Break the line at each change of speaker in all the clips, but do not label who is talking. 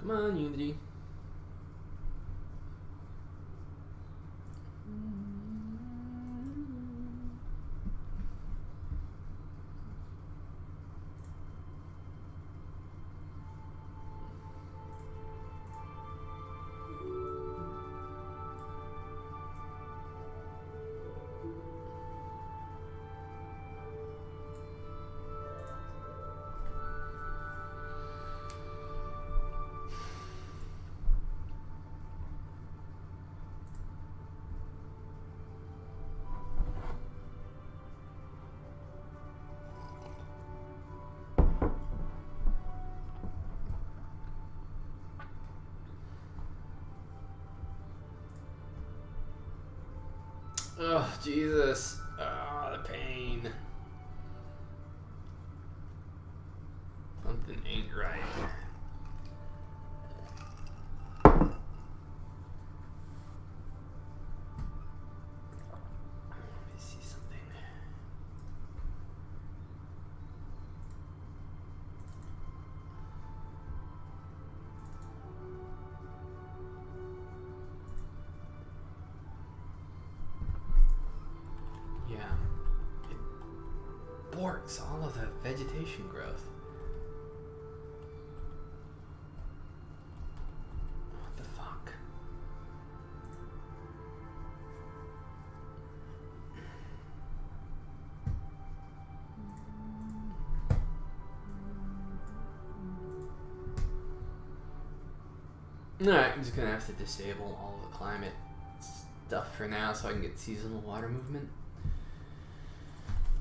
Come on, Unity. Oh, Jesus. Oh, the pain. Something ain't right. Let me see something. Yeah. It borks all of the vegetation growth. What the fuck? Alright, I'm just gonna have to disable all the climate stuff for now so I can get seasonal water movement.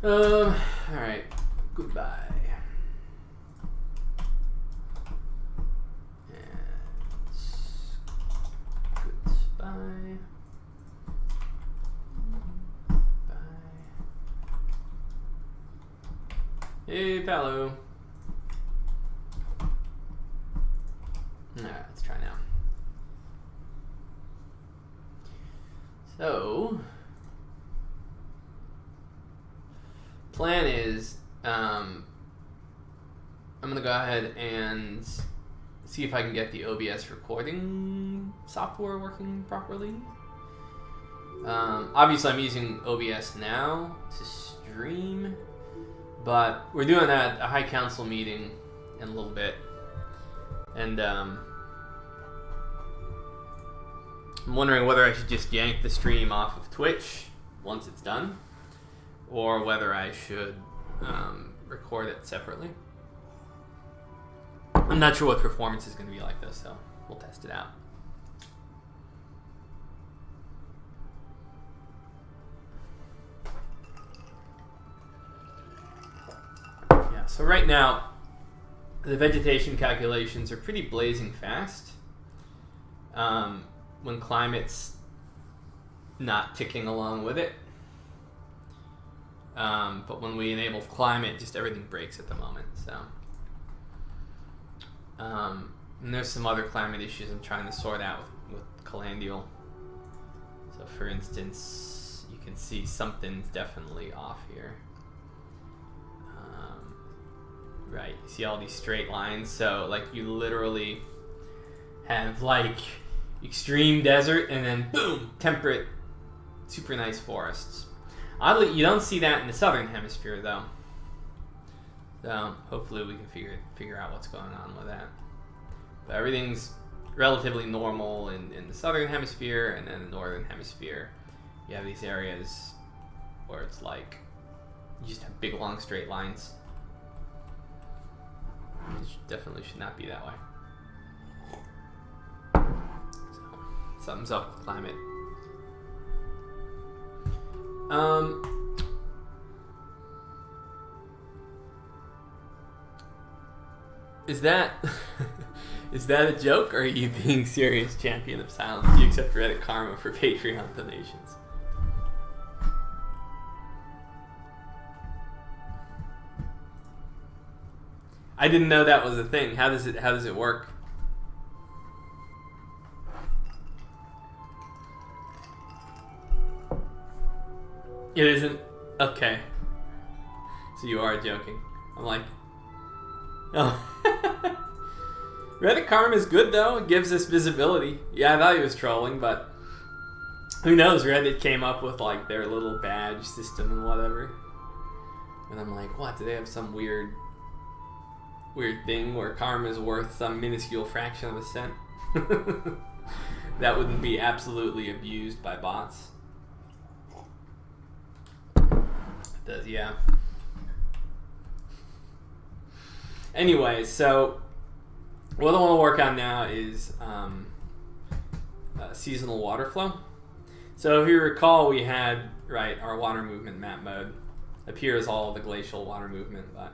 Alright. Goodbye. And goodbye. Bye. Hey, Paolo. Alright, let's try now. So, plan is, I'm going to go ahead and see if I can get the OBS recording software working properly. Obviously, I'm using OBS now to stream, but we're doing a High Council meeting in a little bit, and I'm wondering whether I should just yank the stream off of Twitch once it's done, or whether I should record it separately. I'm not sure what performance is going to be like this, so we'll test it out. Yeah, so right now, the vegetation calculations are pretty blazing fast. When climate's not ticking along with it. But when we enable climate, just everything breaks at the moment. So, and there's some other climate issues I'm trying to sort out with Calandial. So, for instance, you can see something's definitely off here. Right, you see all these straight lines. So, like, you literally have like extreme desert and then boom, temperate, super nice forests. Oddly, you don't see that in the southern hemisphere, though. So hopefully we can figure out what's going on with that. But everything's relatively normal in the southern hemisphere, and then the northern hemisphere, you have these areas where it's like you just have big, long, straight lines. It definitely should not be that way. So something's up with climate. Is that is that a joke, or are you being serious, champion of silence? Do you accept Reddit karma for Patreon donations? I didn't know that was a thing. How does it work? It isn't? Okay. So you are joking. I'm like, oh. Reddit Karma is good though. It gives us visibility. Yeah, I thought he was trolling, but who knows? Reddit came up with like their little badge system and whatever. And I'm like, what? Do they have some weird thing where karma is worth some minuscule fraction of a cent? That wouldn't be absolutely abused by bots. It does, yeah. Anyway, so what I want to work on now is seasonal water flow. So if you recall, we had, right, our water movement map mode. Up here is all of the glacial water movement, but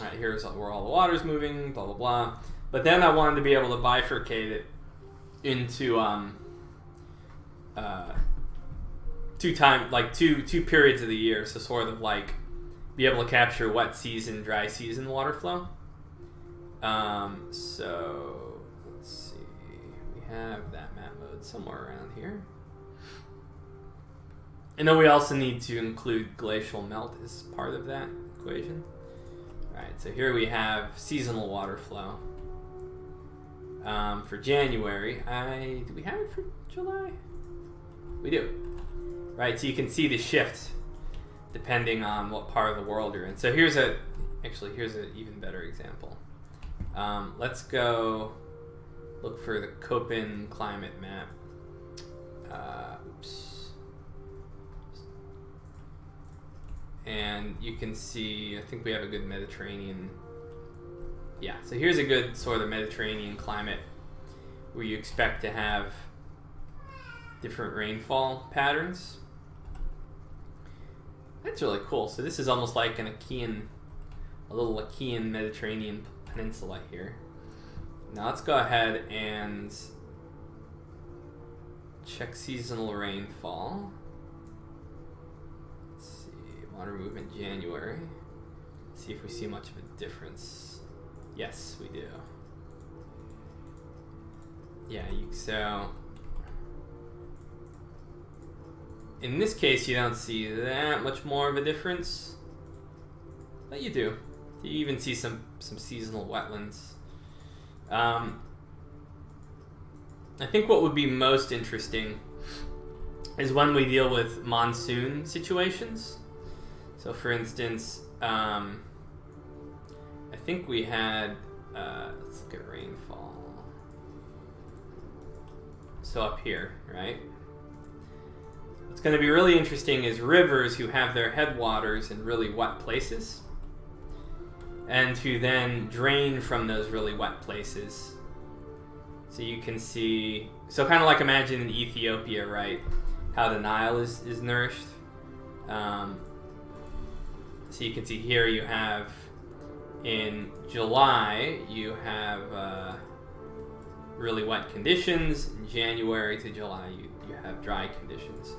right, here's where all the water's moving, blah, blah, blah. But then I wanted to be able to bifurcate it into two periods of the year. So sort of like be able to capture wet season, dry season water flow. So let's see, we have that map mode somewhere around here. And then we also need to include glacial melt as part of that equation. Alright, so here we have seasonal water flow. For January, do we have it for July? We do. Right, so you can see the shift depending on what part of the world you're in. So here's an even better example. Let's go look for the Köppen climate map. Oops. And you can see, I think we have a good Mediterranean. Yeah, so here's a good sort of Mediterranean climate where you expect to have different rainfall patterns. That's really cool. So this is almost like a little Achaean Mediterranean peninsula here. Now let's go ahead and check seasonal rainfall. Let's see, water movement January. See if we see much of a difference. Yes, we do. Yeah, so in this case you don't see that much more of a difference, but you do. You even see some seasonal wetlands. I think what would be most interesting is when we deal with monsoon situations. So for instance, I think we had, let's look at rainfall. So up here, right? What's going to be really interesting is rivers who have their headwaters in really wet places and who then drain from those really wet places. So you can see, so kind of like imagine in Ethiopia, right? How the Nile is nourished. So you can see here you have, in July, you have really wet conditions. In January to July, you have dry conditions.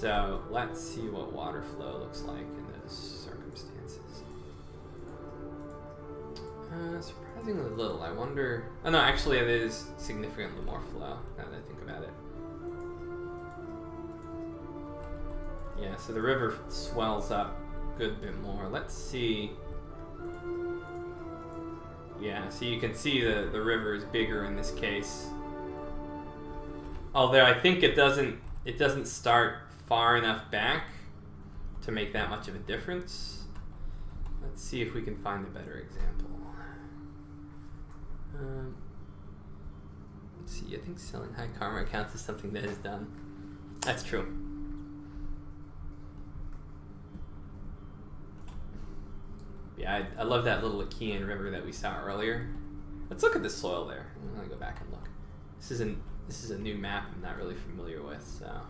So let's see what water flow looks like in those circumstances. Surprisingly little. I wonder... Oh no, actually it is significantly more flow, now that I think about it. Yeah, so the river swells up a good bit more. Let's see... Yeah, so you can see the river is bigger in this case. Although I think it doesn't start far enough back to make that much of a difference. Let's see if we can find a better example. Let's see, I think selling high karma accounts is something that is done. That's true. Yeah, I love that little Achaean river that we saw earlier. Let's look at the soil there. I'm gonna go back and look. This is a new map I'm not really familiar with, so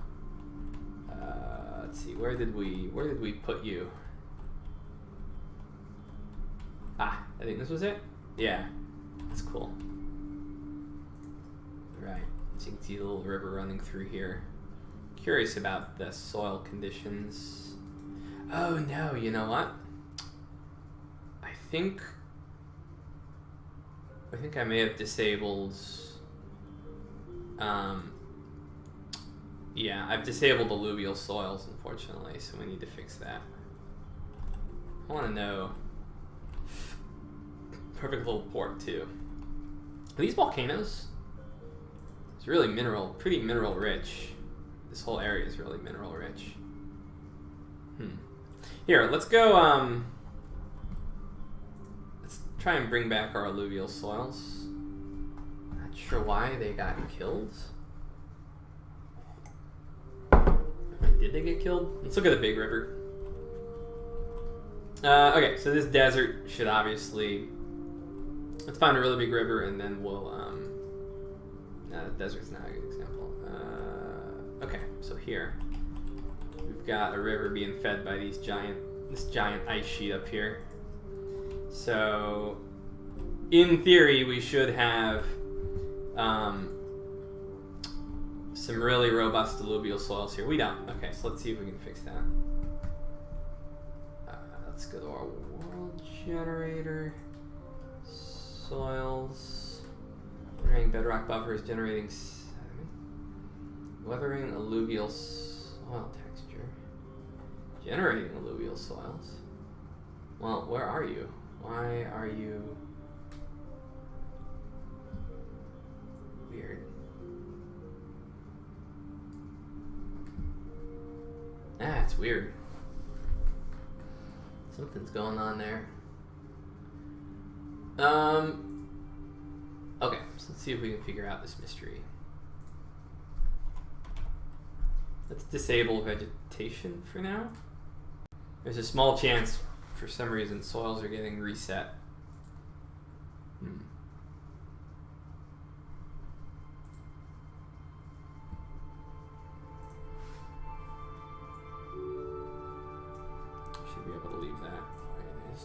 let's see, where did we put you? I think this was it? Yeah. That's cool. Right. So you can see the little river running through here. Curious about the soil conditions. Oh no, you know what? I think I may have disabled... yeah, I've disabled alluvial soils, unfortunately, so we need to fix that. I want to know... Perfect little port, too. Are these volcanoes? It's really pretty mineral rich. This whole area is really mineral rich. Here, let's go, let's try and bring back our alluvial soils. Not sure why they got killed. Did they get killed? Let's look at the big river. Okay, so this desert should obviously... Let's find a really big river and then we'll... the desert's not a good example. Okay, so here. We've got a river being fed by this giant ice sheet up here. So, in theory, we should have some really robust alluvial soils here. We don't. Okay, so let's see if we can fix that. Let's go to our world generator. Soils. Generating bedrock buffers, generating sediment. Weathering alluvial soil texture. Generating alluvial soils. Well, where are you? Why are you... Weird. It's weird. Something's going on there. Okay, so let's see if we can figure out this mystery. Let's disable vegetation for now. There's a small chance, for some reason, soils are getting reset. Should be able to leave that where it is.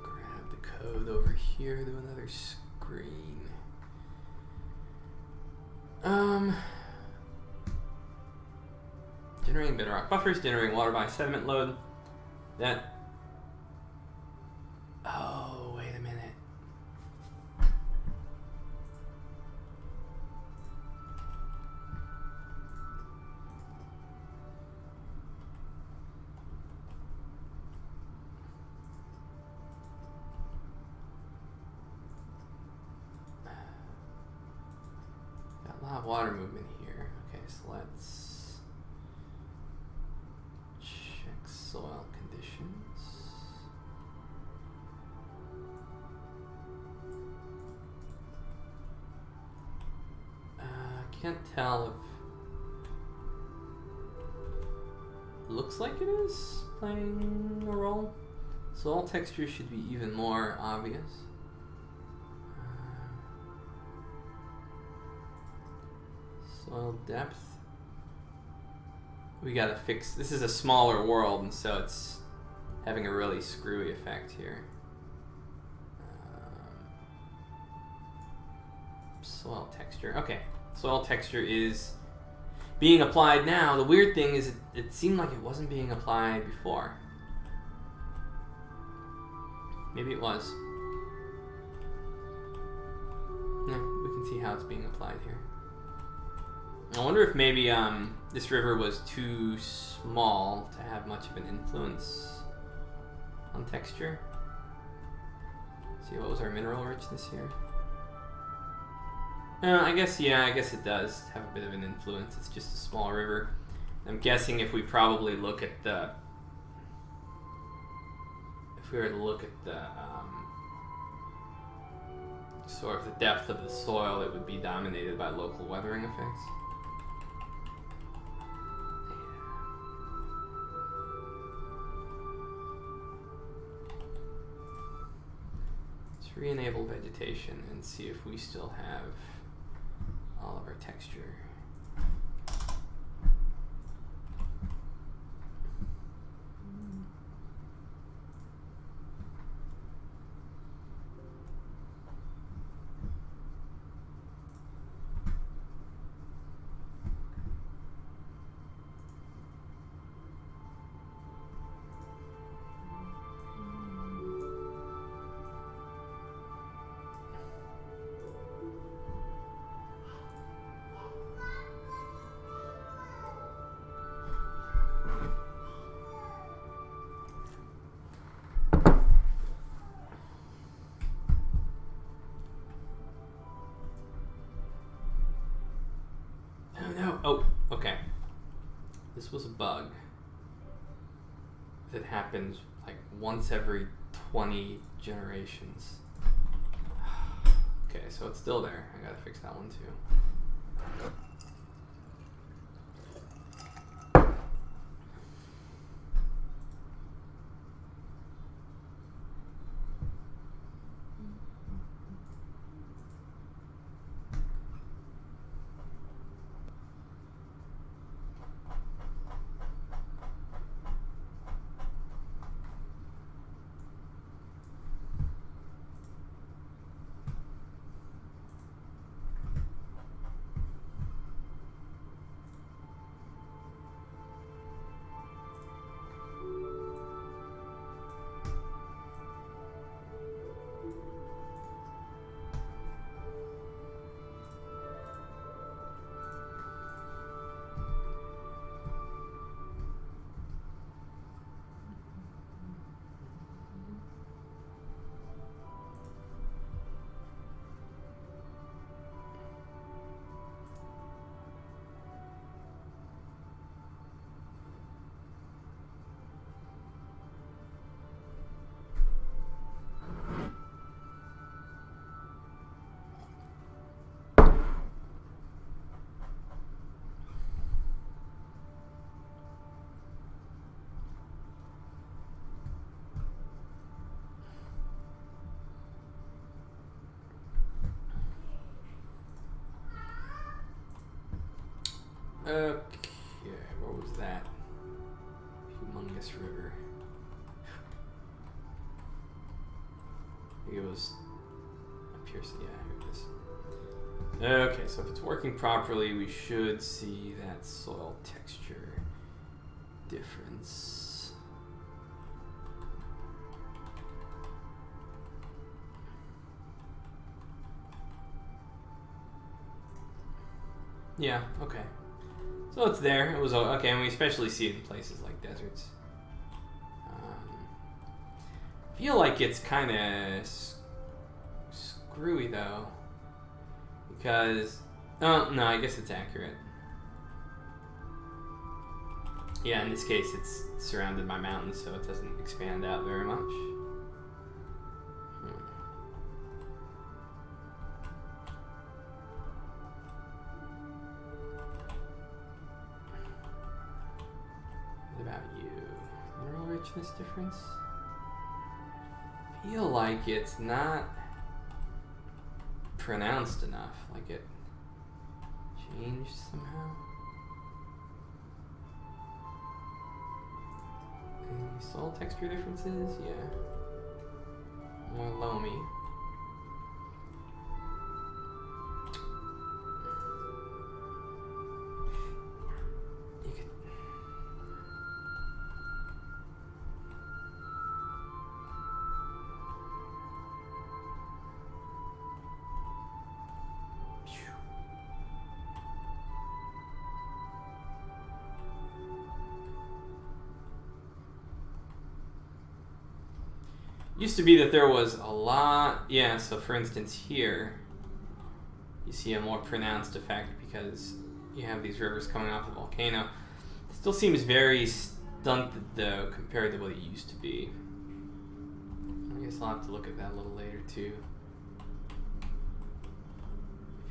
Grab the code over here to another screen. Generating bedrock buffers, generating water by sediment load. That... Oh, wait a minute. Got a lot of water movement here. Okay, so let's check soil conditions. Can't tell if... Looks like it is playing a role. Soil texture should be even more obvious. Soil depth. We gotta fix... This is a smaller world, and so it's having a really screwy effect here. Soil texture. Okay. Soil texture is being applied now. The weird thing is it seemed like it wasn't being applied before. Maybe it was. Yeah, we can see how it's being applied here. I wonder if maybe this river was too small to have much of an influence on texture. See, what was our mineral richness here? I guess it does have a bit of an influence. It's just a small river. I'm guessing if we probably look at the... If we were to look at the... sort of the depth of the soil, it would be dominated by local weathering effects. Let's re-enable vegetation and see if we still have all of our texture. This was a bug that happens like once every 20 generations. Okay, so it's still there. I gotta fix that one too. Okay, what was that? Humongous river. I think it was up here. So yeah, here it is. Okay, so if it's working properly, we should see that soil texture difference. Yeah, okay. So it's there. It was okay, and we especially see it in places like deserts. Feel like it's kind of screwy though, because oh no, I guess it's accurate. Yeah, in this case, it's surrounded by mountains, so it doesn't expand out very much. About you, mineral richness difference? Feel like it's not pronounced enough, like it changed somehow. Any soil texture differences? Yeah. More loamy. Used to be that there was a lot, yeah, so for instance here, you see a more pronounced effect because you have these rivers coming off the volcano. It still seems very stunted though compared to what it used to be. I guess I'll have to look at that a little later too.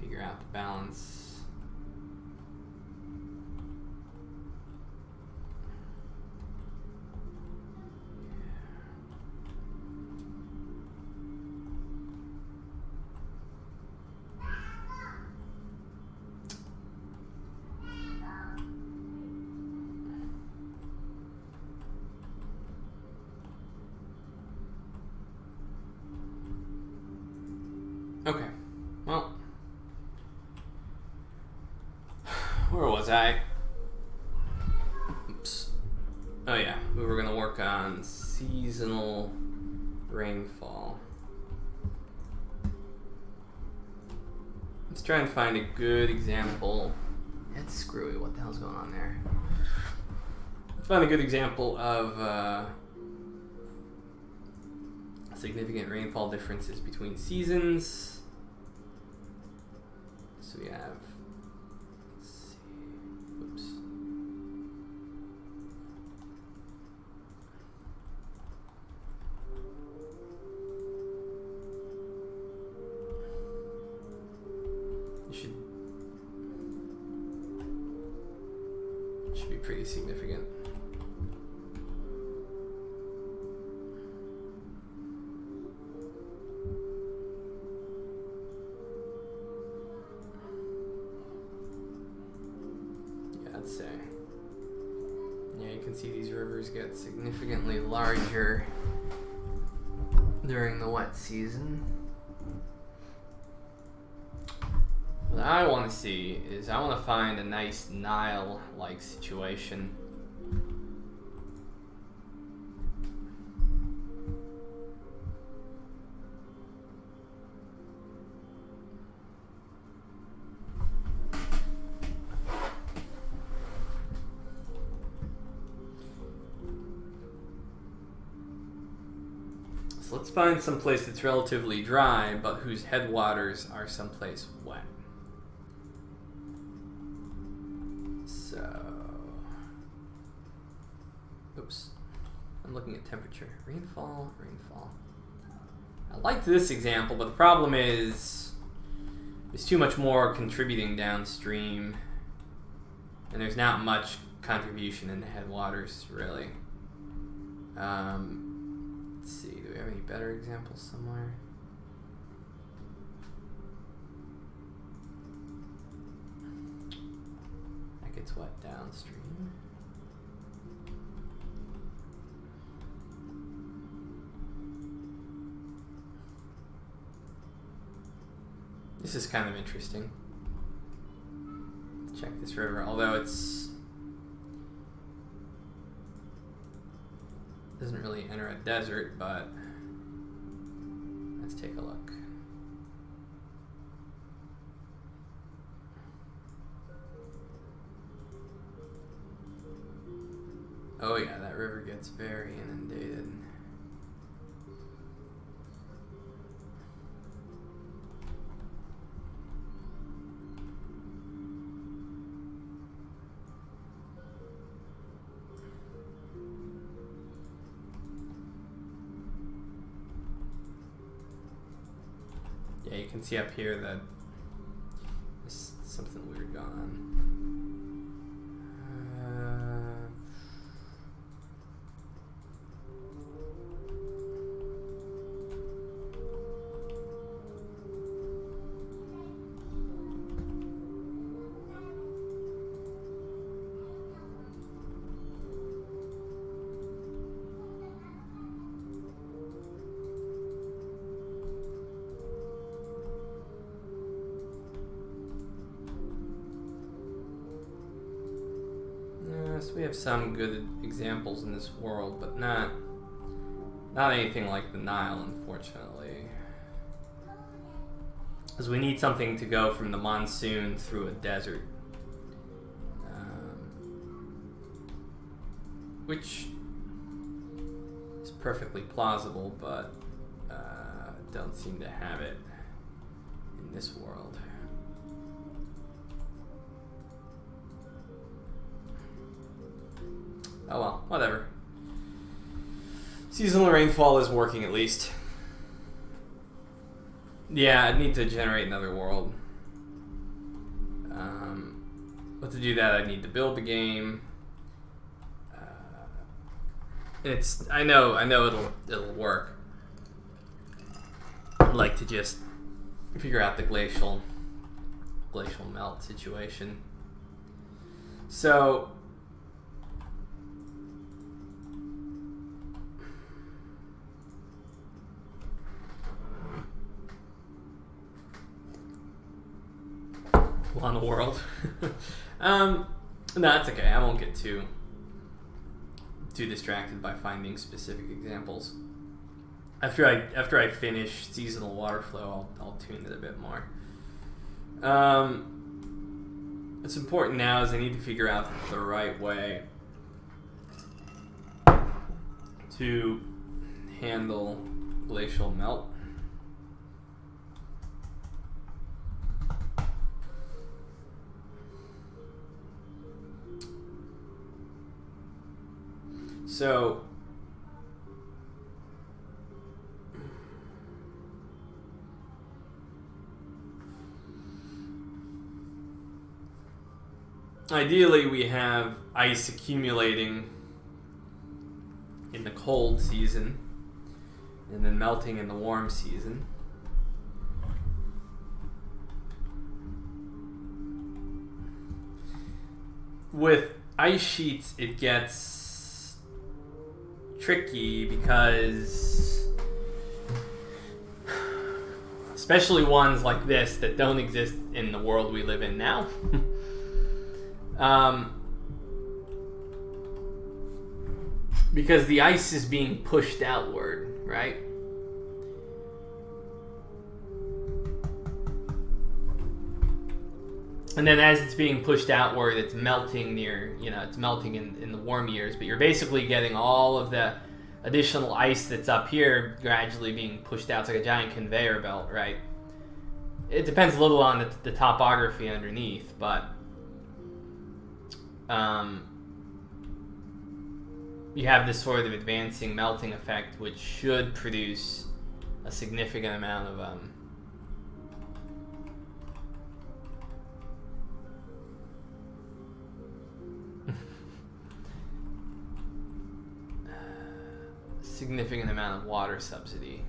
Figure out the balance. Okay, well, where was I? Oops. Oh yeah, we were gonna work on seasonal rainfall. Let's try and find a good example. That's screwy, what the hell's going on there? Let's find a good example of significant rainfall differences between seasons. So we have, let's see, oops. pretty significant. Yeah, I'd say. Yeah, you can see these rivers get significantly larger during the wet season. What I want to see is I want to find a nice Nile-like situation. So let's find some place that's relatively dry, but whose headwaters are someplace wet. Oops. I'm looking at temperature. Rainfall. I liked this example, but the problem is there's too much more contributing downstream, and there's not much contribution in the headwaters, really. Let's see. Do we have any better examples somewhere? That gets wet downstream. This is kind of interesting. Let's check this river, although it's doesn't really enter a desert, but let's take a look. Oh yeah, that river gets very inundated. Yeah, you can see up here that there's something weird going on. So we have some good examples in this world, but not anything like the Nile, unfortunately. Because we need something to go from the monsoon through a desert. Which is perfectly plausible, but don't seem to have it in this world. Oh well, whatever. Seasonal rainfall is working at least. Yeah, I'd need to generate another world. But to do that, I'd need to build the game. I know it'll work. I'd like to just figure out the glacial melt situation. So on the world. No, that's okay. I won't get too distracted by finding specific examples. After I finish seasonal water flow, I'll tune it a bit more. What's important now is I need to figure out the right way to handle glacial melt. So ideally we have ice accumulating in the cold season and then melting in the warm season. With ice sheets, it gets tricky because, especially ones like this that don't exist in the world we live in now, because the ice is being pushed outward, right? And then as it's being pushed outward, it's melting near, it's melting in the warm years, but you're basically getting all of the additional ice that's up here gradually being pushed out. It's like a giant conveyor belt, right? It depends a little on the topography underneath, but you have this sort of advancing melting effect, which should produce a significant amount of water subsidy.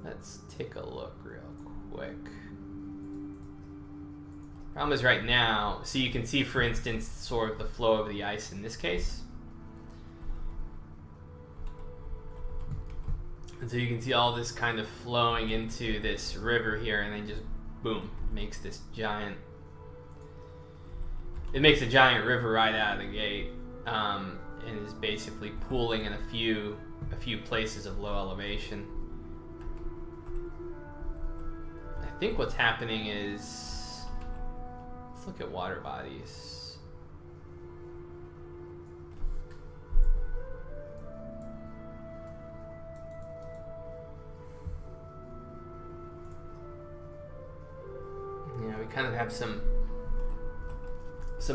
Let's take a look real quick. Problem is right now, so you can see, for instance, sort of the flow of the ice in this case. And so you can see all this kind of flowing into this river here, and then just boom, makes this giant. It makes a giant river right out of the gate, and is basically pooling in a few places of low elevation. I think what's happening is, let's look at water bodies. Yeah, we kind of have some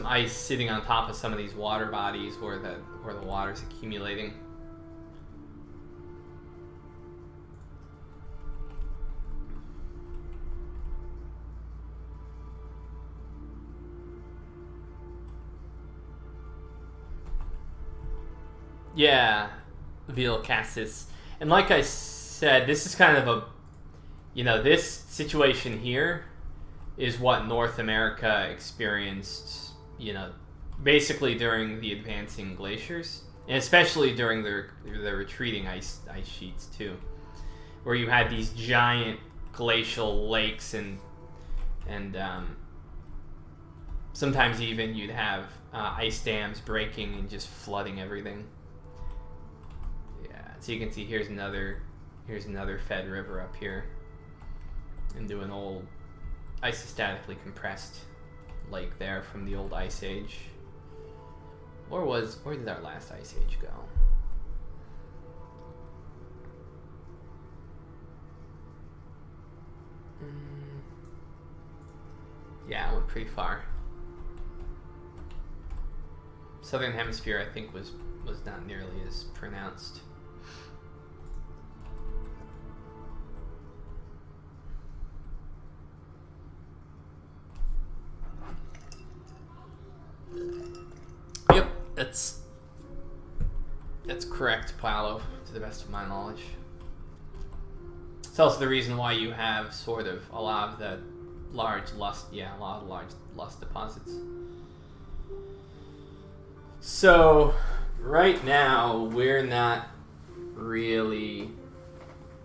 ice sitting on top of some of these water bodies where the water's accumulating. Yeah, Veal Cassis. And like I said, this is kind of a, this situation here is what North America experienced, basically during the advancing glaciers, and especially during the retreating ice sheets too, where you had these giant glacial lakes and sometimes even you'd have ice dams breaking and just flooding everything. Yeah, so you can see here's another fed river up here into an old isostatically compressed lake there from the old ice age. Where did our last ice age go? Yeah, it went pretty far. Southern Hemisphere, I think, was not nearly as pronounced. Yep, that's correct, Paolo, to the best of my knowledge. It's also the reason why you have sort of a lot of the large lust deposits. So right now we're not really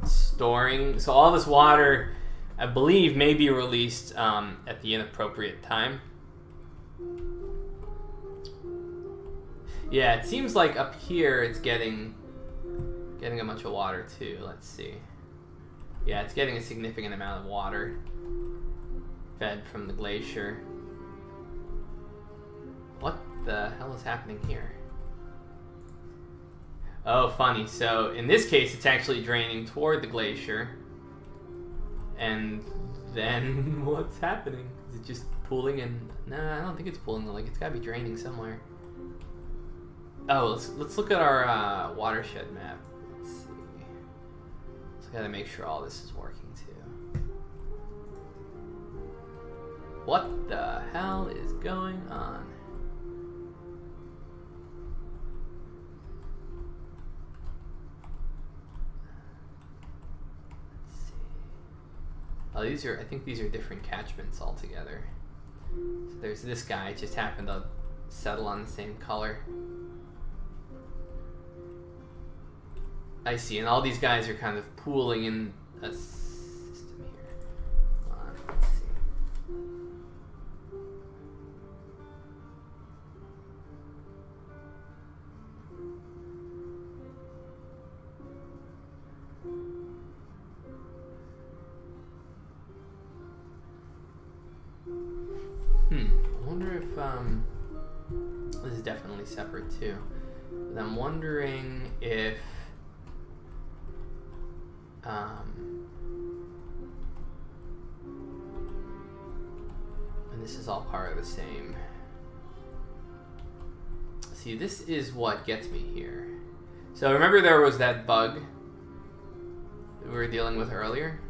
storing. So all this water, I believe, may be released at the inappropriate time. Yeah, it seems like up here it's getting a bunch of water too. Let's see. Yeah, it's getting a significant amount of water fed from the glacier. What the hell is happening here? Oh, funny. So in this case, it's actually draining toward the glacier. And then what's happening? Is it just pooling in? Nah, I don't think it's pooling the lake. It's gotta be draining somewhere. Oh, let's look at our watershed map. Let's see. So I gotta make sure all this is working too. What the hell is going on? Let's see. Oh, these are, I think these are different catchments altogether. So there's this guy, it just happened to settle on the same color. I see, and all these guys are kind of pooling in a system here. Let's see. I wonder if this is definitely separate too. But I'm wondering if and this is all part of the same. See, this is what gets me here. So remember there was that bug that we were dealing with earlier?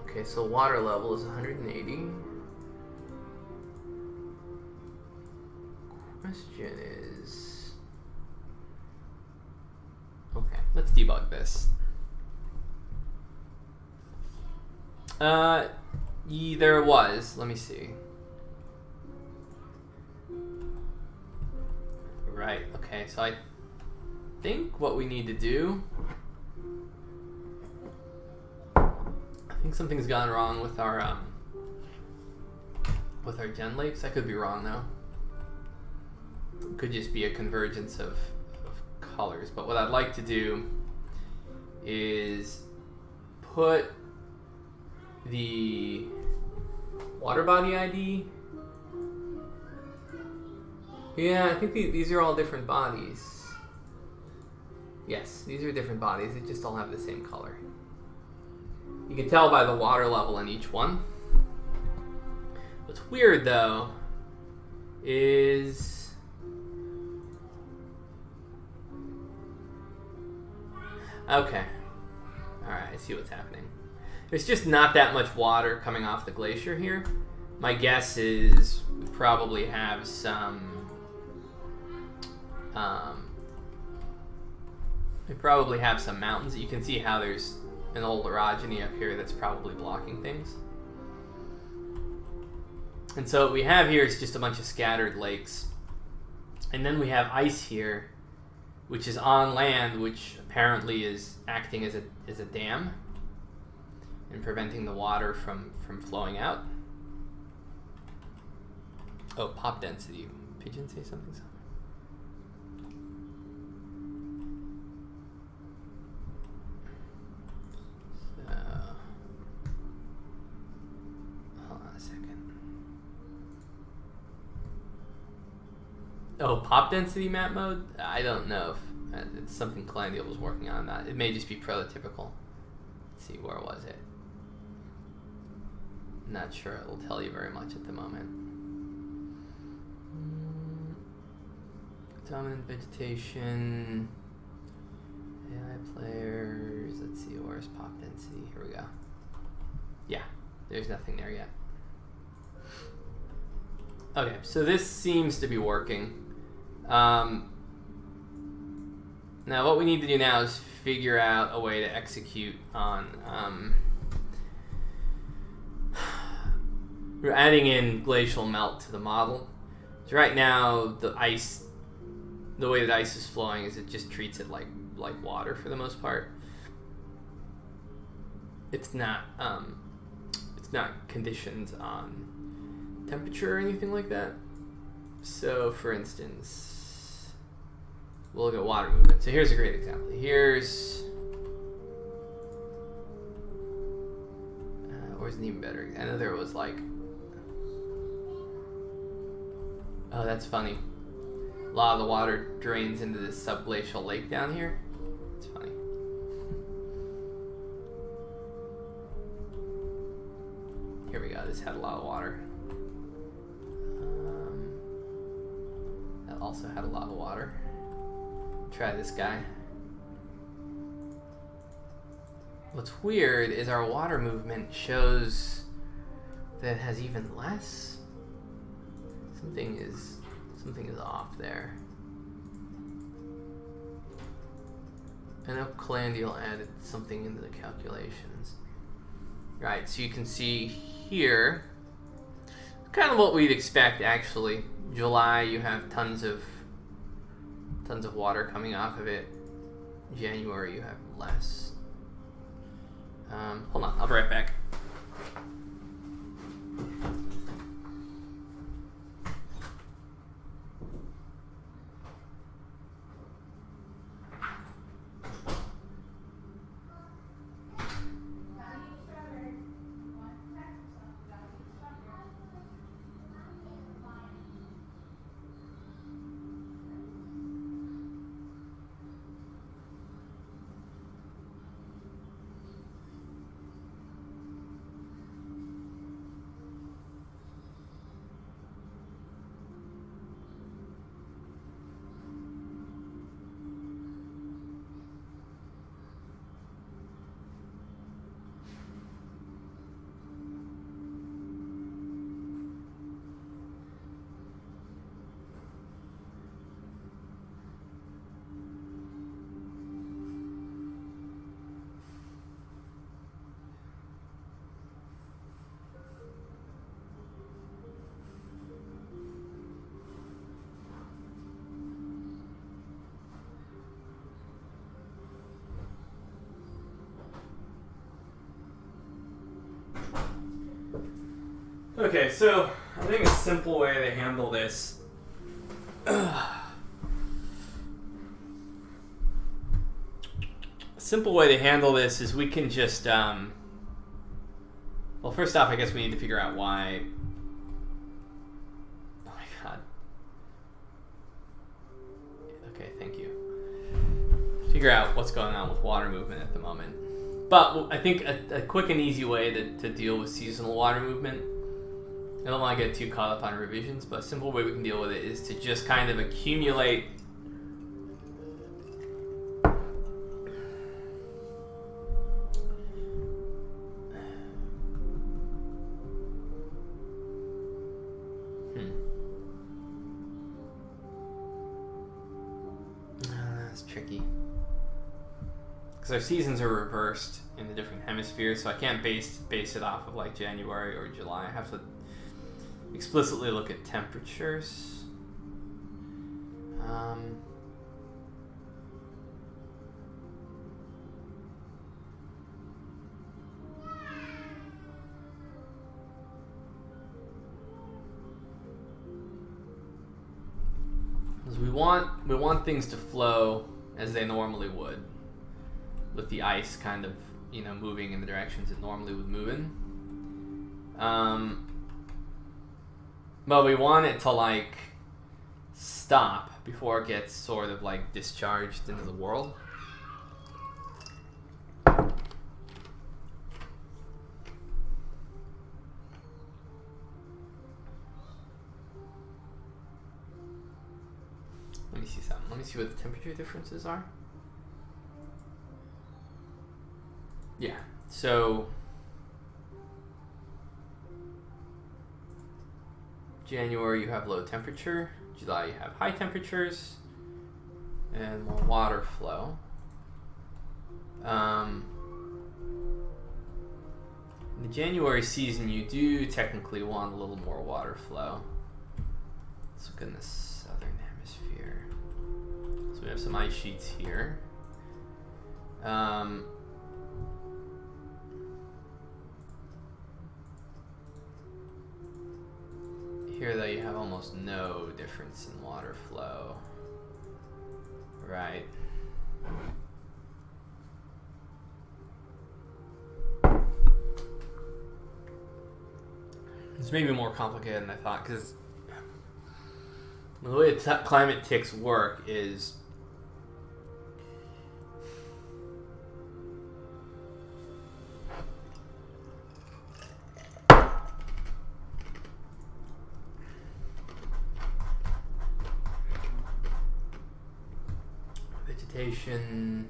Okay, so water level is 180. Question is... Okay, let's debug this. There was. Let me see. Right, okay, so I think what we need to do... I think something's gone wrong with our gen lakes. I could be wrong though. It could just be a convergence of colors. But what I'd like to do is put the water body ID. Yeah, I think these are all different bodies. Yes, these are different bodies. They just all have the same color. You can tell by the water level in each one. What's weird though is okay. Alright, I see what's happening. There's just not that much water coming off the glacier here. My guess is we probably have some mountains. You can see how there's an old orogeny up here that's probably blocking things. And so what we have here is just a bunch of scattered lakes. And then we have ice here, which is on land, which apparently is acting as a dam and preventing the water from flowing out. Oh, pop density. Pigeon say something? Oh, pop density map mode? I don't know if it's something Calandial was working on. That it may just be prototypical. Let's see, where was it? Not sure it'll tell you very much at the moment. Dominant vegetation. AI players. Let's see, where's pop density? Here we go. Yeah, there's nothing there yet. Okay, so this seems to be working. Now what we need to do now is figure out a way to execute on we're adding in glacial melt to the model. So right now the way that ice is flowing is it just treats it like water for the most part. It's not conditioned on temperature or anything like that. So for instance, we'll look at water movement. So here's a great example. Here's where's an even better? I know there was like, oh, that's funny. A lot of the water drains into this subglacial lake down here. It's funny. Here we go. This had a lot of water. also had a lot of water. Try this guy. What's weird is our water movement shows that it has even less. Something is off there. I know Calandial added something into the calculations. Right, so you can see here, kind of what we'd expect actually. July, you have tons of water coming off of it. January, you have less. Hold on, I'll be right back. Okay, so I think a simple way to handle this is we can just well, first off, I guess we need to figure out why. Oh my god. Okay, thank you. Figure out what's going on with water movement at the moment. But I think a quick and easy way to deal with seasonal water movement, I don't want to get too caught up on revisions, but a simple way we can deal with it is to just kind of accumulate that's tricky. Because our seasons are reversed in the different hemispheres, so I can't base it off of like January or July. I have to explicitly look at temperatures. Because we want things to flow as they normally would, with the ice kind of, moving in the directions it normally would move in. But we want it to like stop before it gets sort of like discharged into the world. Let me see something. Let me see what the temperature differences are. Yeah, so January you have low temperature, July you have high temperatures, and more water flow. In the January season, you do technically want a little more water flow. Let's look in the southern hemisphere. So we have some ice sheets here. Here, though, you have almost no difference in water flow. Right. It's maybe more complicated than I thought, because the way climate ticks work is Vegetation.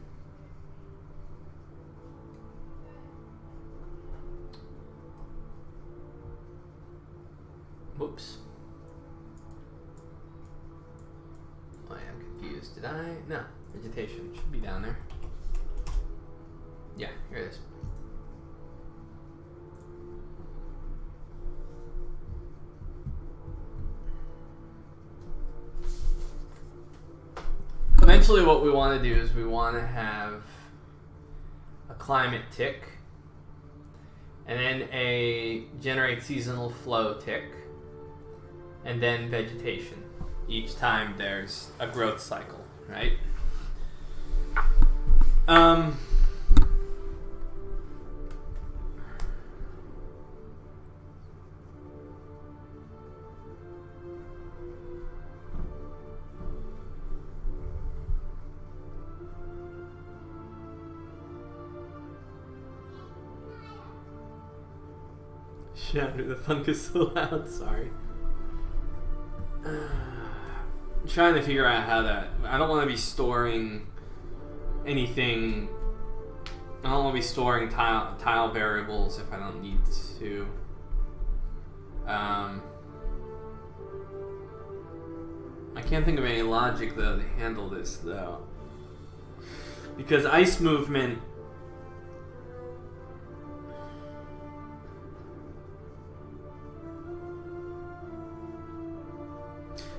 Whoops. Oh, yeah, I'm confused. Did I? No. Vegetation should be down there. Yeah, here it is. Eventually what we want to do is we want to have a climate tick, and then a generate seasonal flow tick, and then vegetation. Each time there's a growth cycle, right? Shatter the fungus so loud, sorry. I'm trying to figure out how that... I don't want to be storing anything... I don't want to be storing tile variables if I don't need to. I can't think of any logic, though, to handle this, though. Because ice movement...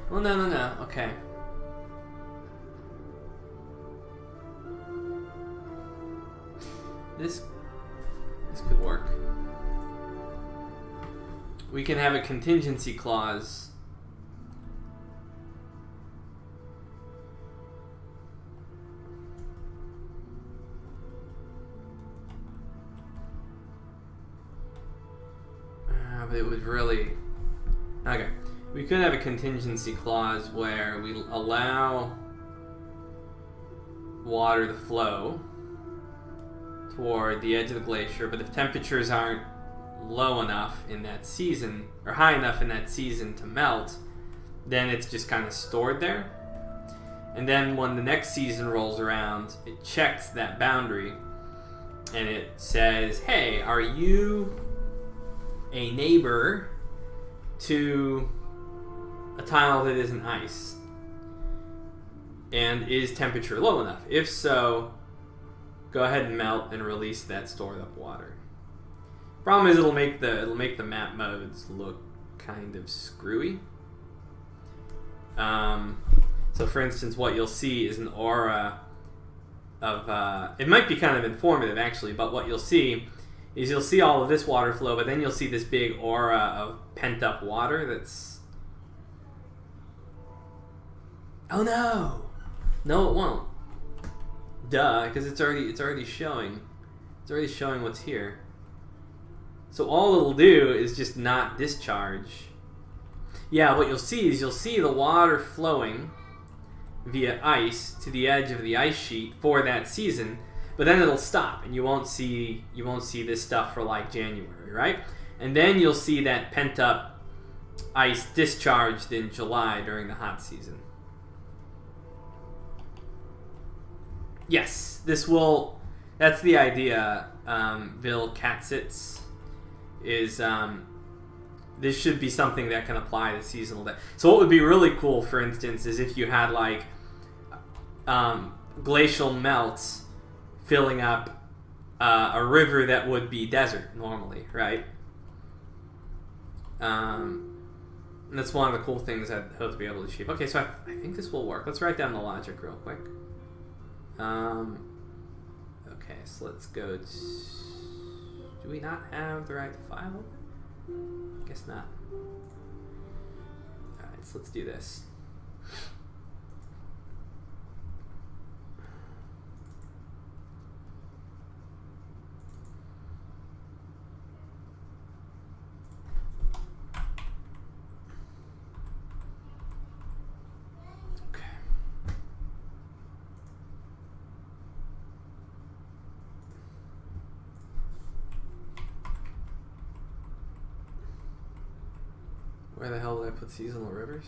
Well, no. Okay. This could work. We can have a contingency clause. But it would really... Okay. We could have a contingency clause where we allow water to flow toward the edge of the glacier, but if temperatures aren't low enough in that season, or high enough in that season to melt, then it's just kind of stored there. And then when the next season rolls around, it checks that boundary and it says, hey, are you a neighbor to a tile that isn't ice? And is temperature low enough? If so, go ahead and melt and release that stored up water. Problem is it'll make the map modes look kind of screwy. So for instance, what you'll see is an aura of it might be kind of informative actually, but what you'll see is you'll see all of this water flow, but then you'll see this big aura of pent up water that's... Oh no! No, it won't. Duh, because it's already showing. It's already showing what's here. So all it'll do is just not discharge. Yeah, what you'll see is you'll see the water flowing via ice to the edge of the ice sheet for that season, but then it'll stop and you won't see this stuff for like January, right? And then you'll see that pent up ice discharged in July during the hot season. Yes, this will... That's the idea, Vil Katsitz, is this should be something that can apply to seasonal day. So what would be really cool, for instance, is if you had like glacial melts filling up a river that would be desert normally, right? And that's one of the cool things I'd hope to be able to achieve. Okay, so I think this will work. Let's write down the logic real quick. Okay, so let's go to... Do we not have the right file? Guess not. Alright, so let's do this. Where the hell did I put seasonal rivers?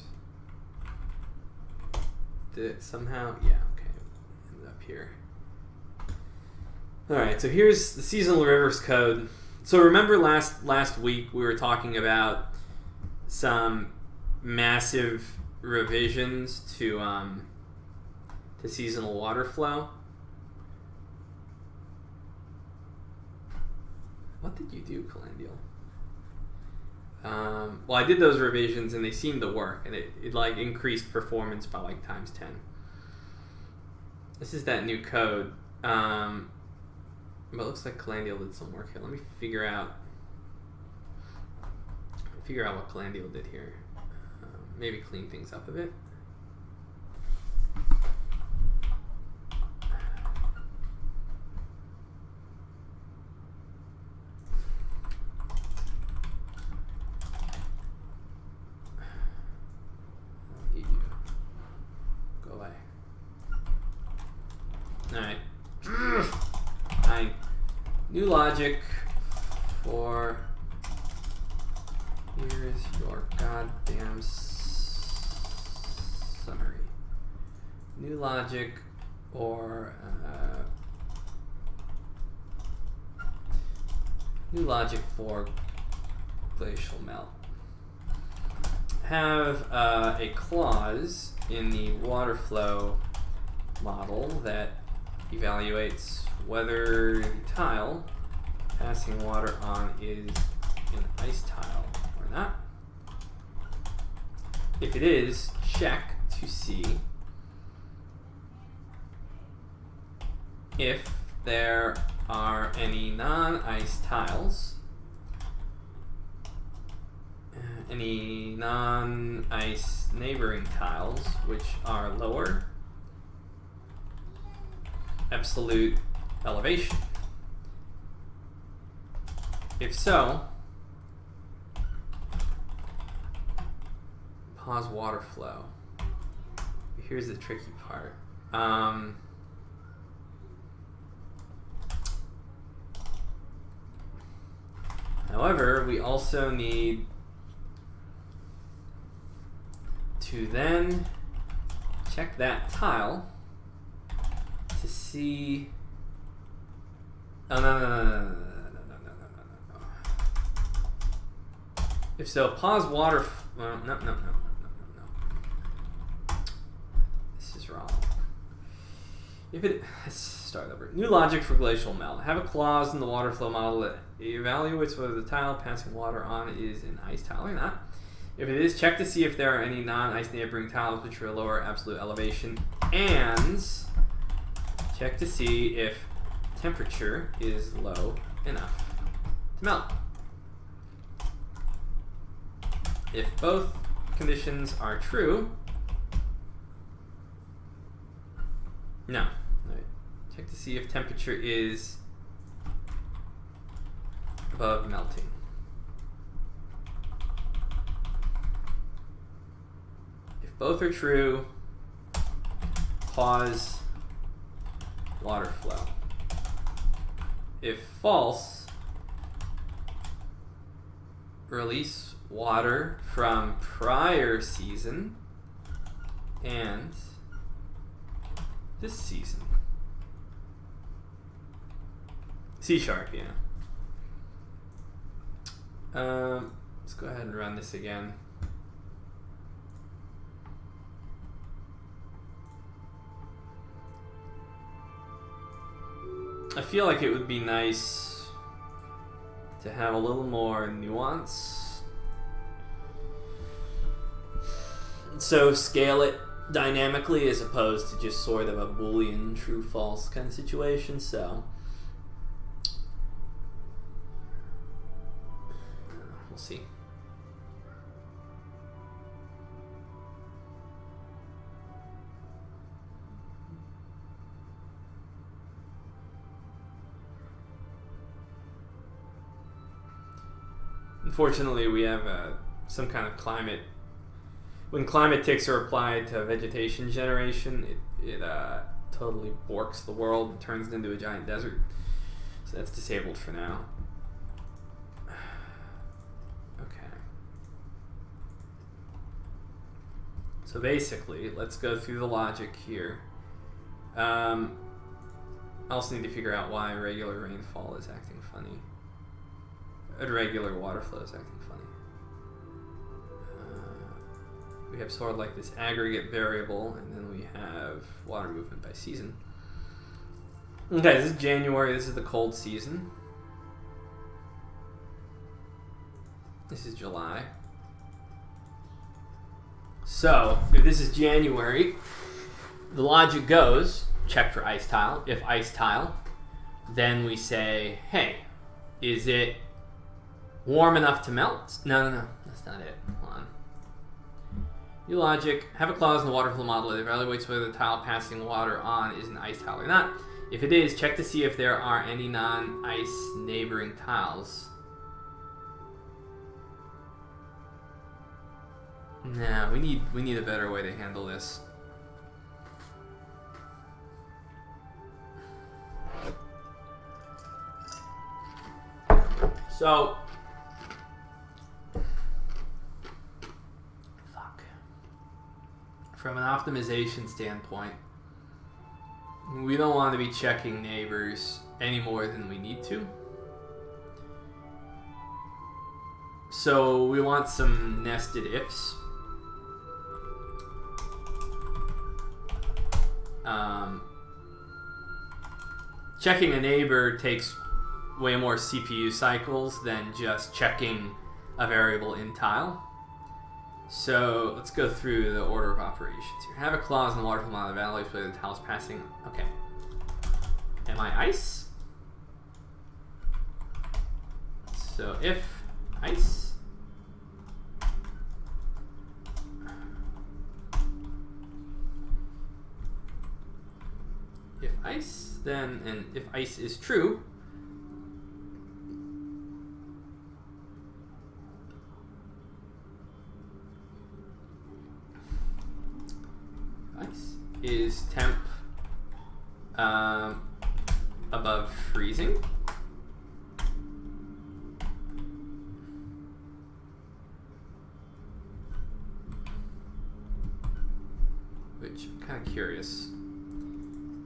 Did it somehow? Yeah, okay. up here. Alright, so here's the seasonal rivers code. So remember last week we were talking about some massive revisions to seasonal water flow. What did you do, Calandial? Well, I did those revisions and they seemed to work, and it like increased performance by like times 10. This is that new code. But it looks like Calandial did some work here. Let me figure out what Calandial did here. Maybe clean things up a bit. Go away. Alright. New logic for... Here's your goddamn summary. New logic or... new logic for glacial melt. Have a clause in the water flow model that evaluates whether the tile passing water on is an ice tile or not. If it is, check to see if there are any non-ice tiles, any non-ice neighboring tiles which are lower absolute elevation. If so, pause water flow. Here's the tricky part. However, we also need to then check that tile to see. Oh, no. If so, pause water. Well, no. This is wrong. If it. Let's start over. New logic for glacial melt. Have a clause in the water flow model that evaluates whether the tile passing water on is an ice tile or not. If it is, check to see if there are any non-ice neighboring tiles which are lower absolute elevation, and check to see if temperature is low enough to melt. If both conditions are true, no. Right. Check to see if temperature is above melting. If both are true, pause water flow. If false, release water from prior season and this season. C#, yeah. Let's go ahead and run this again. I feel like it would be nice to have a little more nuance. So scale it dynamically as opposed to just sort of a Boolean true-false kind of situation. So we'll see. Unfortunately, we have some kind of climate. When climate ticks are applied to vegetation generation, it totally borks the world and turns it into a giant desert. So that's disabled for now. Okay. So basically, let's go through the logic here. I also need to figure out why regular rainfall is acting funny. Irregular water flow is acting funny. We have sort of like this aggregate variable, and then we have water movement by season. Okay, this is January. This is the cold season. This is July. So, if this is January, the logic goes, check for ice tile. If ice tile, then we say, hey, is it warm enough to melt? No, that's not it. Hold on. New logic, have a clause in the water flow model that evaluates whether the tile passing water on is an ice tile or not. If it is, check to see if there are any non-ice neighboring tiles. Nah, we need a better way to handle this. So, from an optimization standpoint, we don't want to be checking neighbors any more than we need to. So we want some nested ifs. Checking a neighbor takes way more CPU cycles than just checking a variable in tile. So let's go through the order of operations here. Have a clause in the water flow model that evaluates whether the tile is passing. Okay. Am I ice? So if ice, then, and if ice is true, ice is temp above freezing, which I'm kind of curious.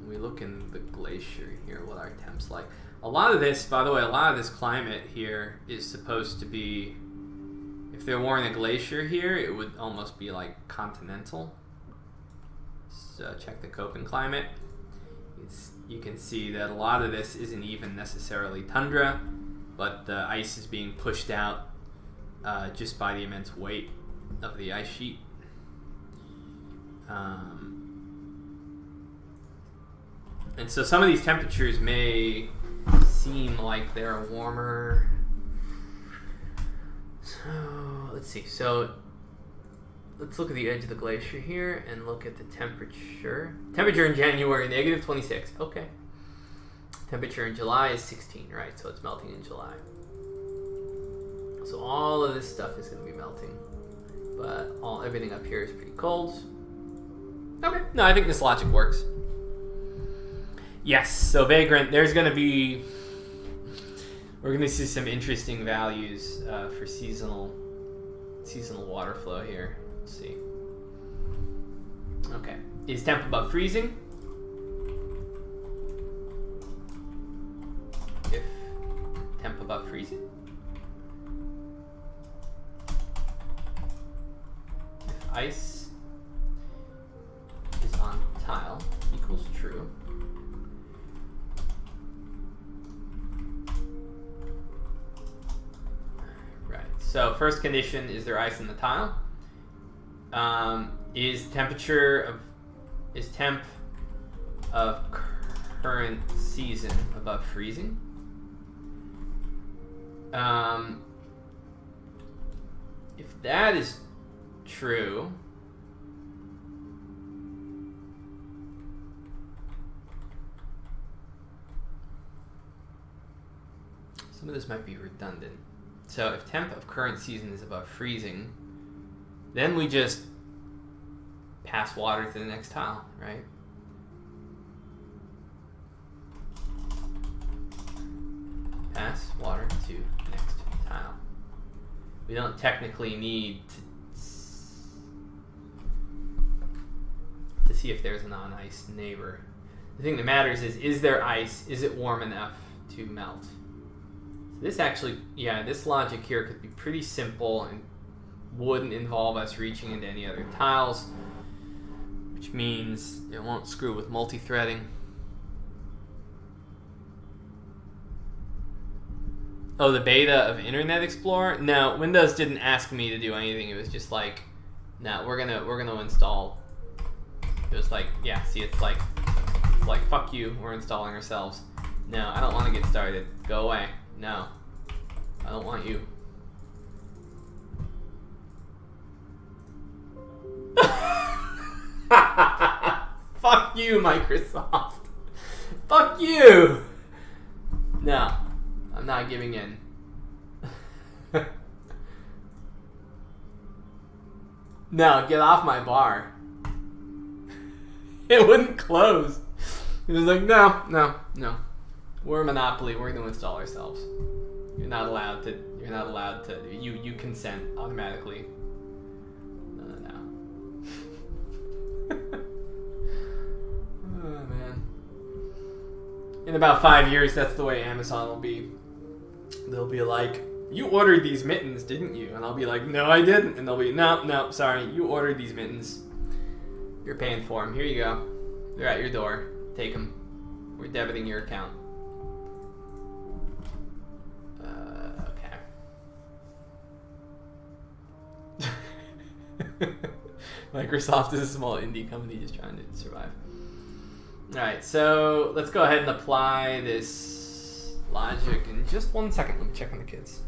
We look in the glacier here, what our temps like. A lot of this, by the way, a lot of this climate here is supposed to be, if there weren't a glacier here, it would almost be like continental. So check the Köppen climate. You can see that a lot of this isn't even necessarily tundra, but the ice is being pushed out just by the immense weight of the ice sheet. And so some of these temperatures may seem like they're warmer. So let's see. So let's look at the edge of the glacier here and look at the temperature. Temperature in January, negative 26. Okay. Temperature in July is 16, right? So it's melting in July. So all of this stuff is going to be melting. But everything up here is pretty cold. Okay. No, I think this logic works. Yes, so Vagrant, we're going to see some interesting values for seasonal water flow here. Let's see. Okay, is temp above freezing? If temp above freezing. If ice is on tile equals true. So first condition, is there ice in the tile? Is temp of current season above freezing? If that is true, some of this might be redundant. So if temp of current season is above freezing, then we just pass water to the next tile, right? Pass water to next tile. We don't technically need to see if there's a non-ice neighbor. The thing that matters is there ice? Is it warm enough to melt? So this actually, yeah, this logic here could be pretty simple and wouldn't involve us reaching into any other tiles, which means it won't screw with multi-threading. Oh, the beta of Internet Explorer? No, Windows didn't ask me to do anything. It was just like, no, we're gonna install. It was like, yeah, see, it's like fuck you, we're installing ourselves. No, I don't want to get started. Go away. No, I don't want you. Fuck you, Microsoft. Fuck you. No, I'm not giving in. No, get off my bar. It wouldn't close. It was like, no. We're a monopoly. We're going to install ourselves. You're not allowed to. You consent automatically. No. Oh, man. In about 5 years, that's the way Amazon will be. They'll be like, you ordered these mittens, didn't you? And I'll be like, no, I didn't. And they'll be, no, sorry. You ordered these mittens. You're paying for them. Here you go. They're at your door. Take them. We're debiting your account. Okay. Microsoft is a small indie company just trying to survive. Alright, so let's go ahead and apply this logic in just 1 second. Let me check on the kids.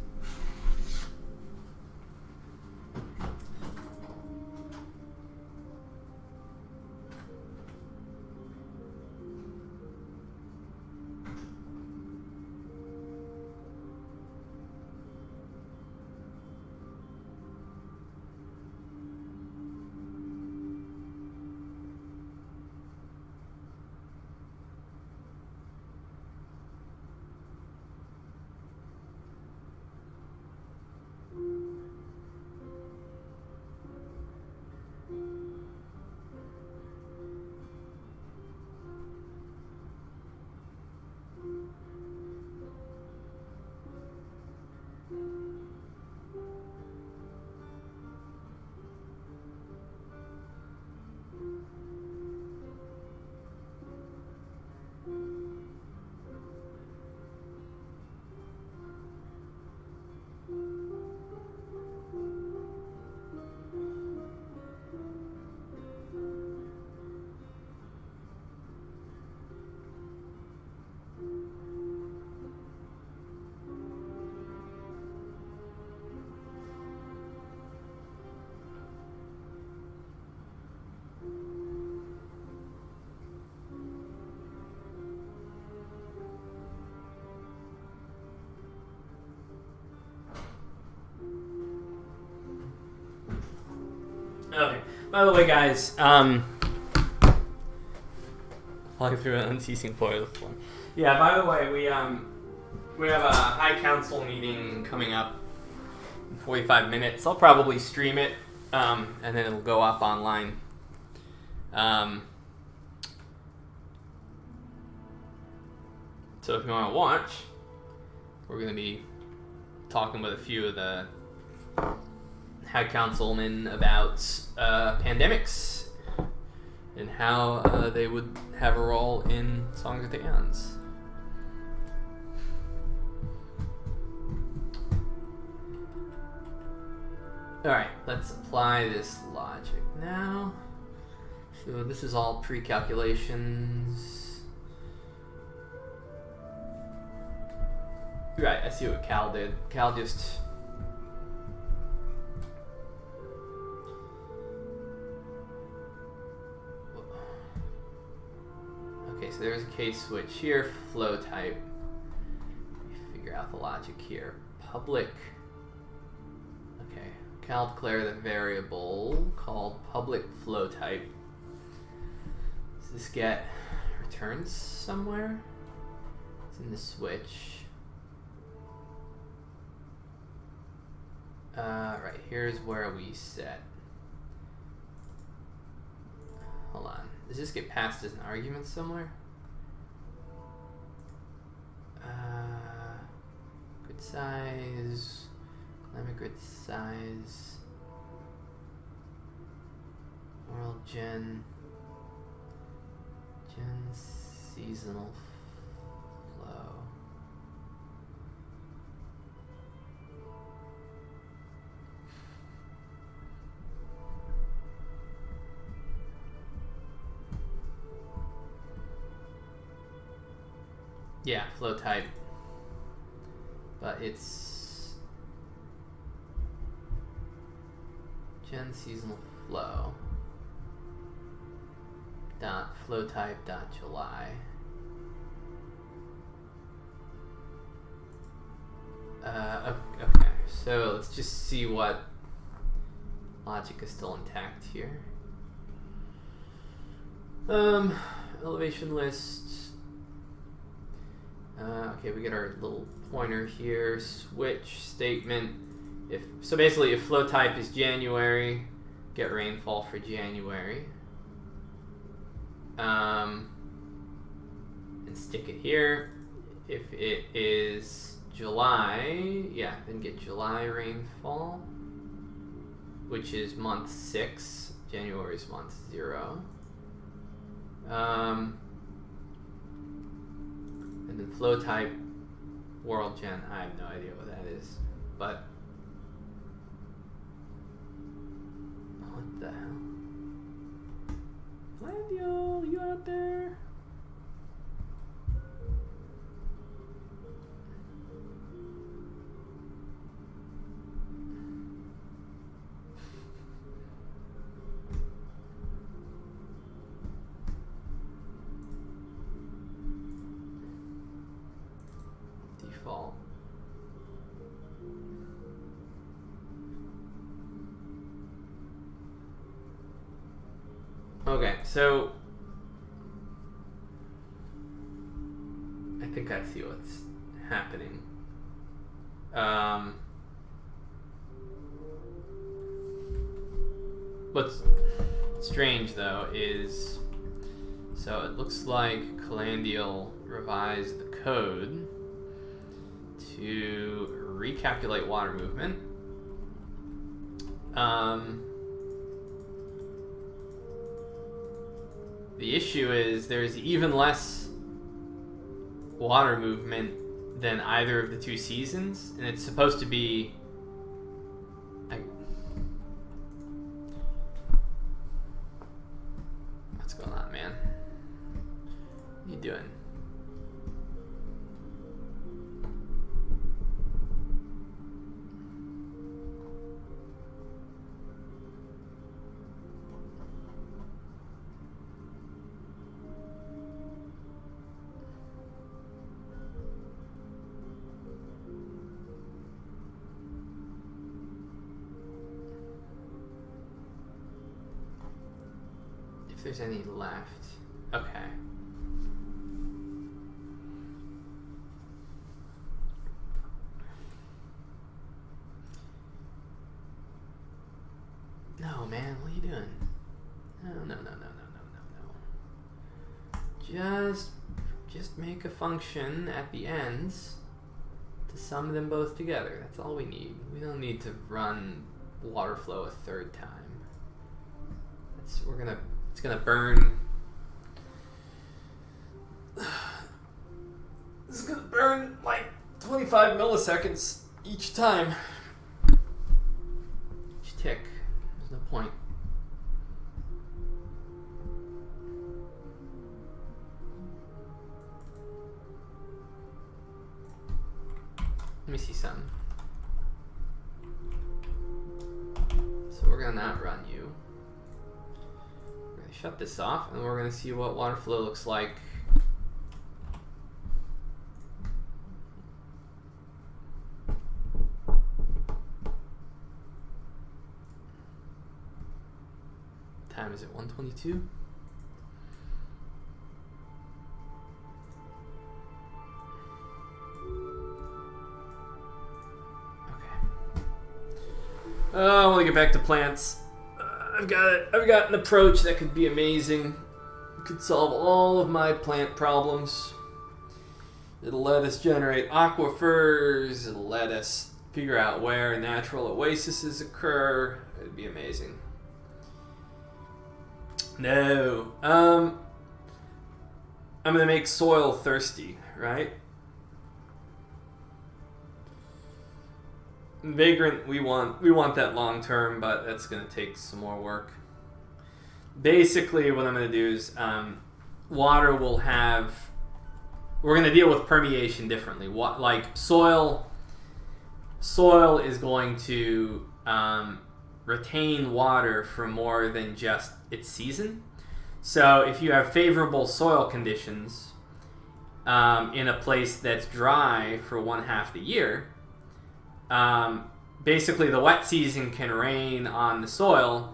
Okay. By the way, guys, flying through an unceasing floor. Yeah. By the way, we have a high council meeting coming up in 45 minutes. I'll probably stream it, and then it'll go up online. So if you want to watch, we're going to be talking with a few of the high councilmen about pandemics and how they would have a role in Songs of the Eons. Alright, let's apply this logic now. So this is all pre-calculations. Right, I see what Cal did. Cal just... Okay, so there's a case switch here, flow type. Let me figure out the logic here. Public. Okay, Cal declare the variable called public flow type. Does this get returns somewhere? It's in the switch. Right, here's where we set. Hold on. Does this get passed as an argument somewhere? Grid size. Climate grid size. World gen. Gen seasonal flow. Yeah, flow type. But it's gen seasonal flow. Dot flow type dot July. Okay, so let's just see what logic is still intact here. Elevation list. Okay, we get our little pointer here. Switch statement. So basically, if flow type is January, get rainfall for January. And stick it here. If it is July, yeah, then get July rainfall, which is month 6. January is month 0. And then flow type, world gen. I have no idea what that is, but what the hell? Landiel, you out there? Default. Okay, so I think I see what's happening. What's strange though is, so it looks like Calandial revised the code to recalculate water movement. The issue is there's even less water movement than either of the 2 seasons, and it's supposed to be like, what's going on, man? What are you doing? If there's any left. Okay. No, man, what are you doing? No. Just make a function at the ends to sum them both together. That's all we need. We don't need to run water flow a 3rd time. It's gonna burn. This is gonna burn like 25 milliseconds each time. Each tick. There's no point. Let me see some. So we're gonna not run you. We're gonna shut this off, and we're gonna see what water flow looks like. Time is it 1:22? I want to get back to plants. I've got an approach that could be amazing. It could solve all of my plant problems. It'll let us generate aquifers. It'll let us figure out where natural oases occur. It'd be amazing. No. I'm gonna make soil thirsty, right? Vagrant, we want that long term, but that's gonna take some more work. Basically, what I'm gonna do is water will have. We're gonna deal with permeation differently. Like soil is going to retain water for more than just its season. So if you have favorable soil conditions in a place that's dry for 1/2 the year, basically the wet season can rain on the soil,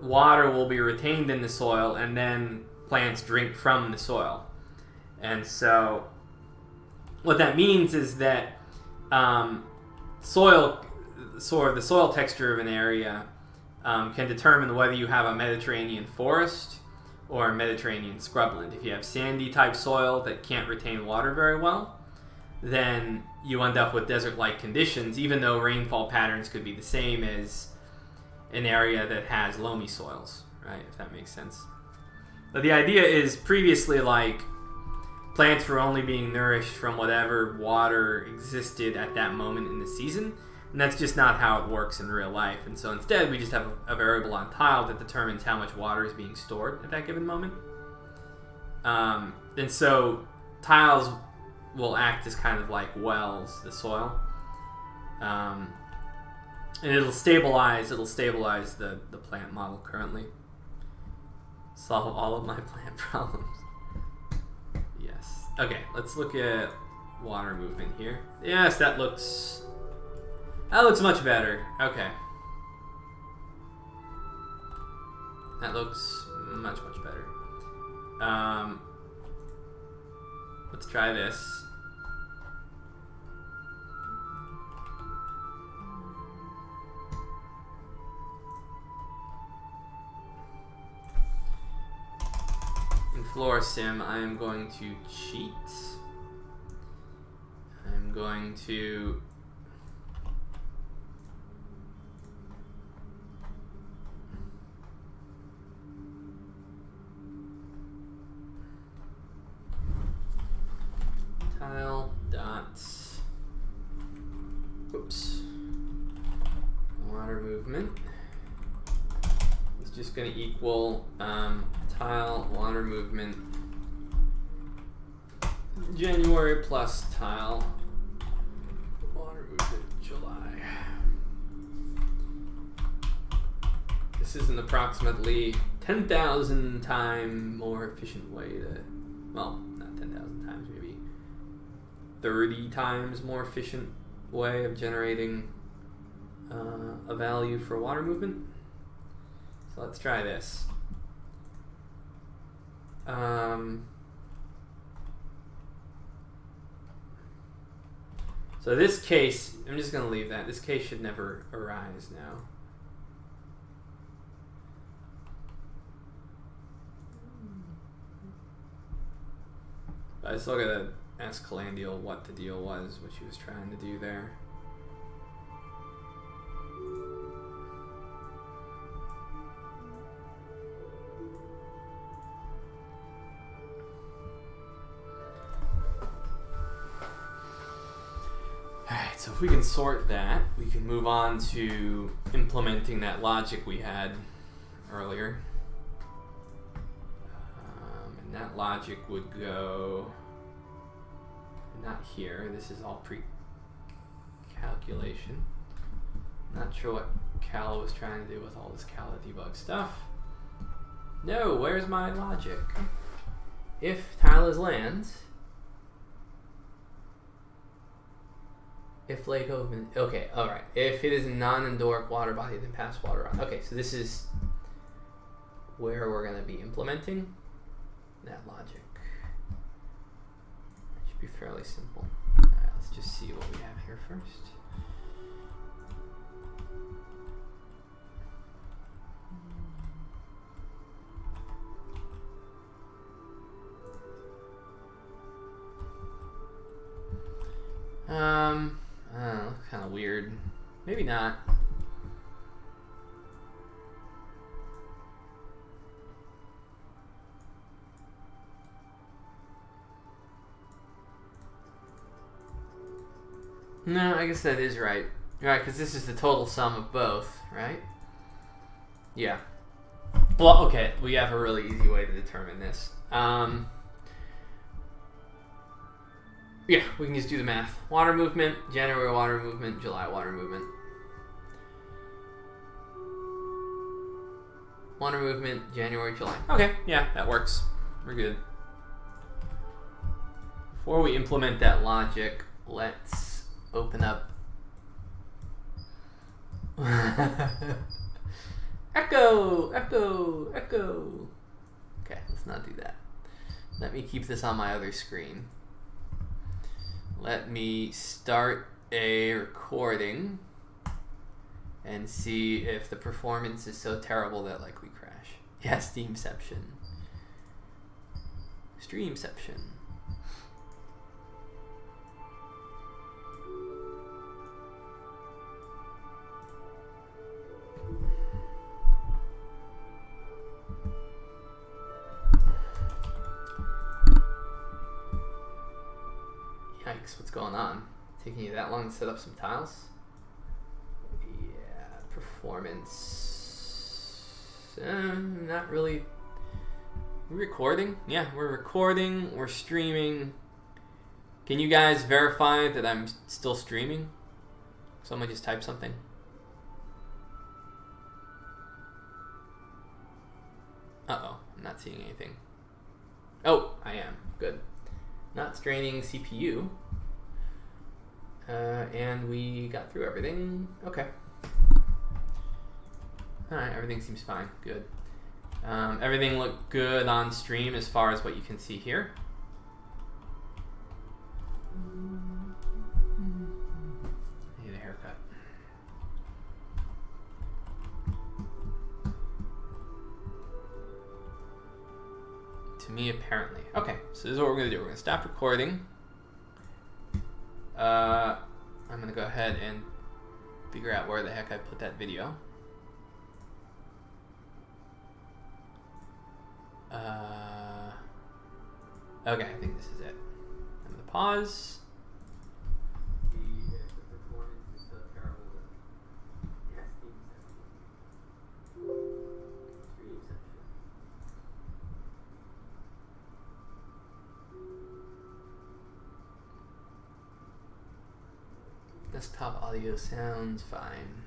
water will be retained in the soil, and then plants drink from the soil. And so what that means is that the soil texture of an area can determine whether you have a Mediterranean forest or a Mediterranean scrubland. If you have sandy type soil that can't retain water very well, then you end up with desert-like conditions, even though rainfall patterns could be the same as an area that has loamy soils, right? If that makes sense. But the idea is previously, like, plants were only being nourished from whatever water existed at that moment in the season, and that's just not how it works in real life. And so instead, we just have a variable on tile that determines how much water is being stored at that given moment. And so tiles will act as kind of like wells, the soil. And it'll stabilize the plant model currently. Solve all of my plant problems. Yes. Okay, let's look at water movement here. Yes, that looks much better. Okay. That looks much better. Let's try this. In FloraSim, I am going to cheat. I'm going to tile dots. Oops. Water movement. It's just going to equal tile water movement January plus tile water movement July. This is an approximately 10,000 time more efficient way to, well, not 10,000 times, maybe 30 times more efficient way of generating a value for water movement. So let's try this. So this case, I'm just going to leave that. This case should never arise now. But I still got to ask Calandial what the deal was, what she was trying to do there. Alright, so if we can sort that, we can move on to implementing that logic we had earlier. And that logic would go not here. This is all pre-calculation. Not sure what Cal was trying to do with all this Cal debug stuff. No, where's my logic? If tile is land, if lake open, okay, all right. If it is a non-endoric water body, then pass water on. Okay, so this is where we're going to be implementing that logic. It should be fairly simple. All right, let's just see what we have here first. I don't know, kind of weird. Maybe not. No, I guess that is right. Right, because this is the total sum of both, right? Yeah. Well, okay, we have a really easy way to determine this. Yeah, we can just do the math. Water movement, January water movement, July water movement. Water movement, January, July. Okay, yeah, that works. We're good. Before we implement that logic, let's open up Echo. Okay, let's not do that. Let me keep this on my other screen. Let me start a recording and see if the performance is so terrible that like we crash. Yeah, Streamception. Yikes, what's going on? Taking you that long to set up some tiles? Yeah, performance. Not really. We're recording? Yeah, we're recording, we're streaming. Can you guys verify that I'm still streaming? Someone just type something. Uh-oh, I'm not seeing anything. Oh, I am. Good. Not straining CPU. And we got through everything. Okay. Alright, everything seems fine. Good. Everything looked good on stream as far as what you can see here. I need a haircut. To me, apparently. Okay, so this is what we're going to do. We're going to stop recording. I'm going to go ahead and figure out where the heck I put that video. Okay, I think this is it. I'm going to pause. The performance is so terrible. Yes, desktop audio sounds fine.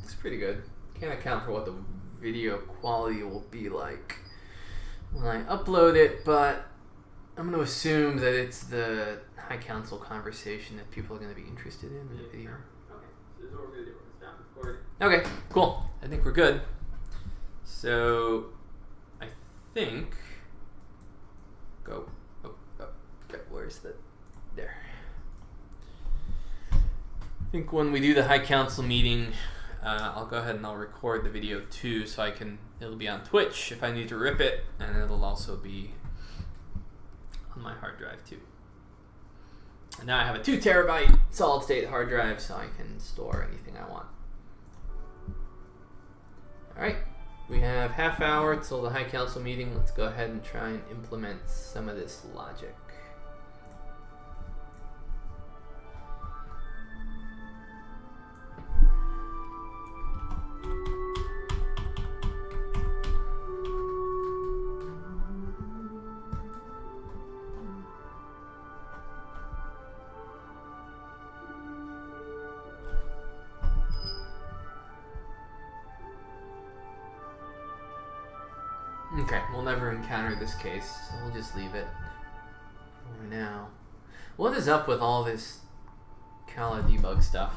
Looks pretty good. Can't account for what the video quality will be like when I upload it, but I'm going to assume that it's the High Council conversation that people are going to be interested in the video. Okay, so this is what we're going to do. We're going to stop recording. Okay, cool. I think we're good. So I think where's the there? I think when we do the High Council meeting, I'll go ahead and I'll record the video too, so it'll be on Twitch if I need to rip it, and it'll also be on my hard drive too. And now I have a 2 terabyte solid state hard drive, so I can store anything I want. All right. We have half hour till the High Council meeting. Let's go ahead and try and implement some of this logic. Okay, we'll never encounter this case, so we'll just leave it for now. What is up with all this Kala debug stuff?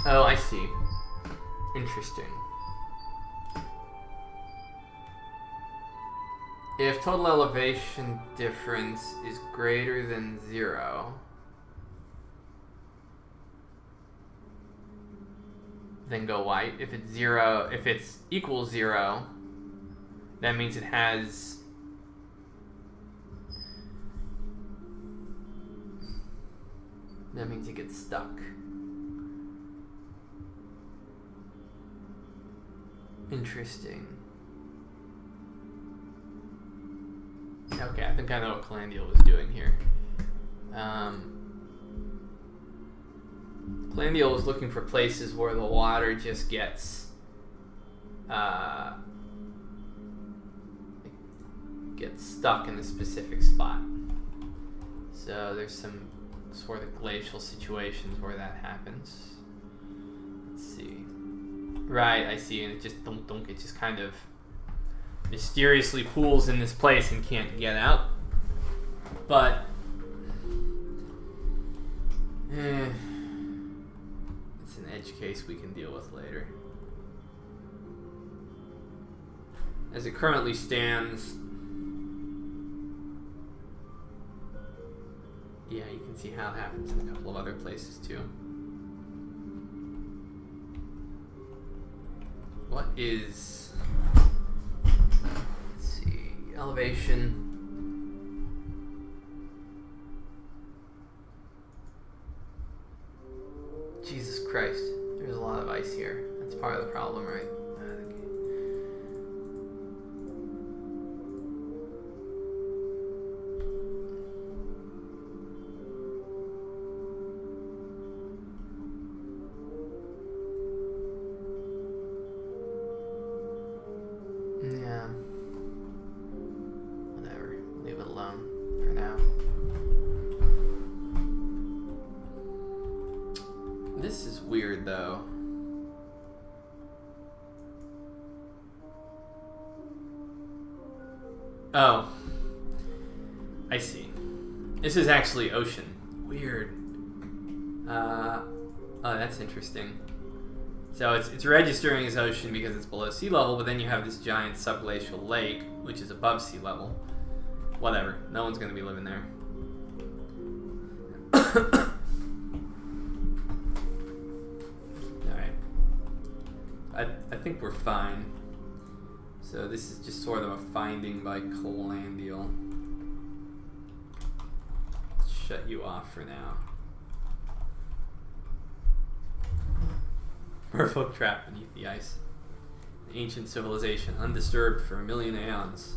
Oh, I see. Interesting. If total elevation difference is greater than 0, then go white. If it's equals 0, that means it has that means it gets stuck. Interesting. Okay, I think I know what Calandial was doing here. Calandial was looking for places where the water just gets stuck in a specific spot. So there's some sort of glacial situations where that happens. Let's see. Right, I see, and it just it just kind of mysteriously pools in this place and can't get out. But it's an edge case we can deal with later. As it currently stands, yeah, you can see how it happens in a couple of other places too. What is, let's see, elevation. Jesus Christ, there's a lot of ice here. That's part of the problem, right? Yeah. Whatever. Leave it alone for now. This is weird, though. Oh. I see. This is actually ocean. Weird. Oh, that's interesting. So it's registering as ocean because it's below sea level, but then you have this giant subglacial lake, which is above sea level. Whatever. No one's going to be living there. Alright. I think we're fine. So this is just sort of a finding by Calandial. Let's shut you off for now. Merfolk trapped beneath the ice. An ancient civilization, undisturbed for 1 million aeons.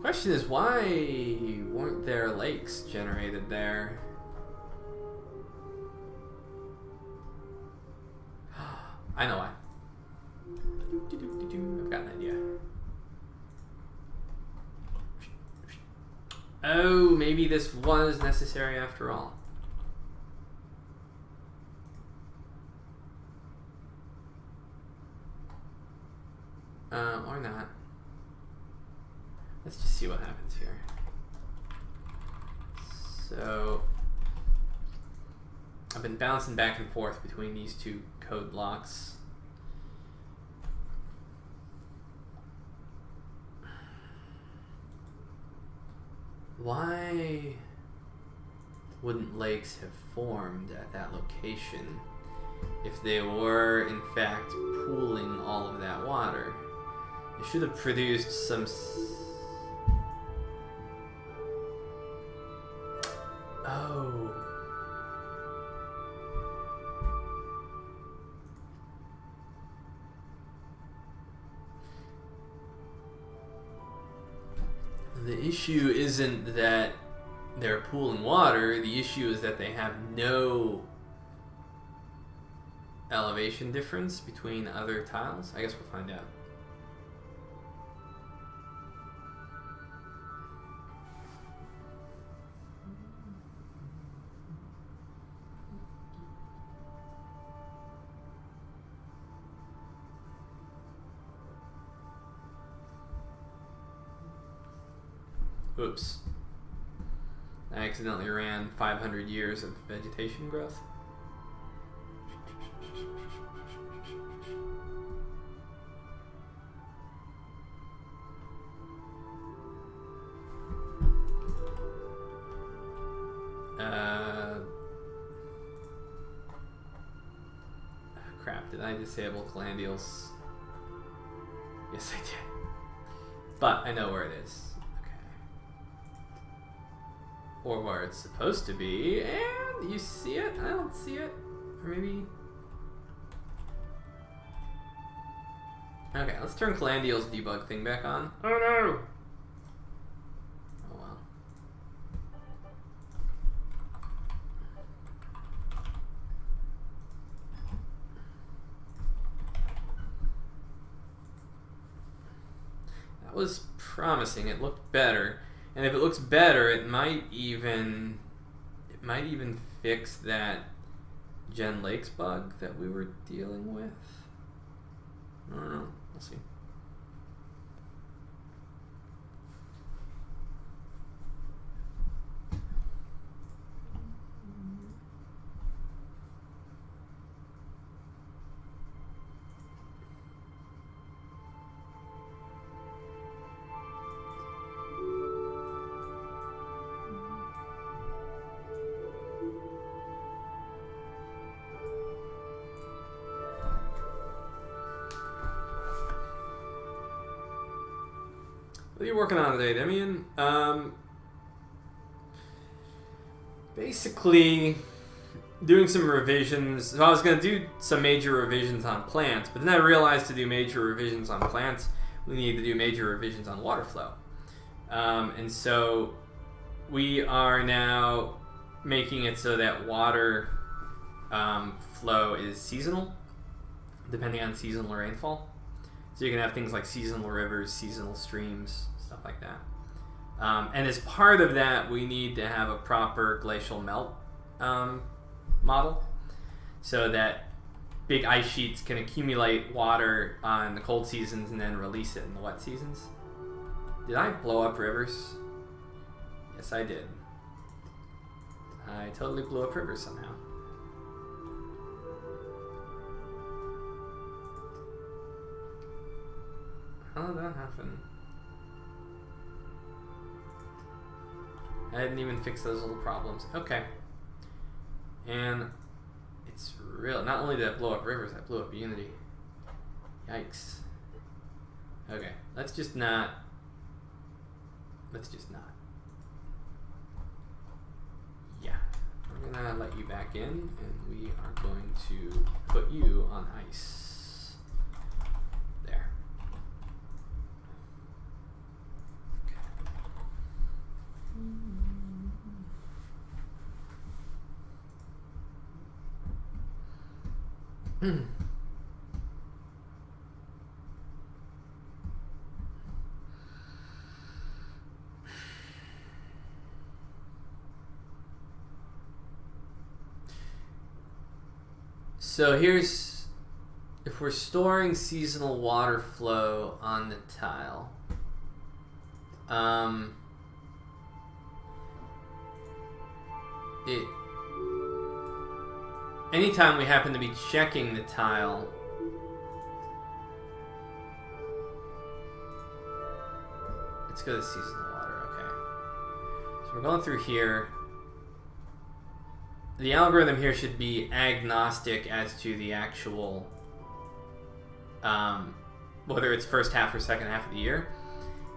Question is, why weren't there lakes generated there? I know why. I've got an idea. Oh, maybe this was necessary after all. Or not. Let's just see what happens here. So I've been bouncing back and forth between these two code blocks. Why wouldn't lakes have formed at that location if they were in fact pooling all of that water? They should have produced some Oh. The issue isn't that they're pooling water, the issue is that they have no elevation difference between other tiles. I guess we'll find out. Oops. I accidentally ran 500 years of vegetation growth. Crap, did I disable Calandials? Yes, I did. But I know where it is. Or where it's supposed to be, and you see it? I don't see it. Or maybe... Okay, let's turn Calandial's debug thing back on. Oh no! Oh well. That was promising. It looked better. And if it looks better, it might even fix that Gen Lakes bug that we were dealing with. I don't know. We'll see. What are you working on today, Demian? Basically, doing some revisions. So I was going to do some major revisions on plants, but then I realized to do major revisions on plants, we need to do major revisions on water flow. And so we are now making it so that water flow is seasonal, depending on seasonal rainfall. So you can have things like seasonal rivers, seasonal streams, stuff like that. And as part of that, we need to have a proper glacial melt model so that big ice sheets can accumulate water on the cold seasons and then release it in the wet seasons. Did I blow up rivers? Yes, I did. I totally blew up rivers somehow. How did that happen? I didn't even fix those little problems. Okay. And it's real. Not only did I blow up rivers, I blew up Unity. Yikes. Okay. Let's just not. Yeah. We're gonna let you back in, and we are going to put you on ice. There. Okay. So here's, if we're storing seasonal water flow on the tile, anytime we happen to be checking the tile, let's go to seasonal water, okay. So we're going through here. The algorithm here should be agnostic as to the actual, whether it's first half or second half of the year.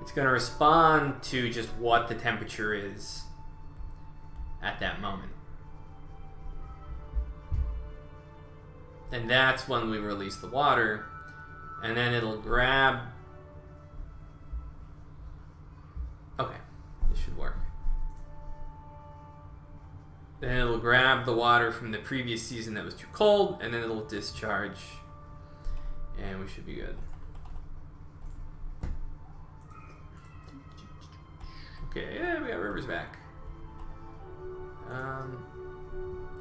It's going to respond to just what the temperature is at that moment. And that's when we release the water, and then it'll grab... Okay, this should work. Then it'll grab the water from the previous season that was too cold, and then it'll discharge, and we should be good. Okay, yeah, we got rivers back.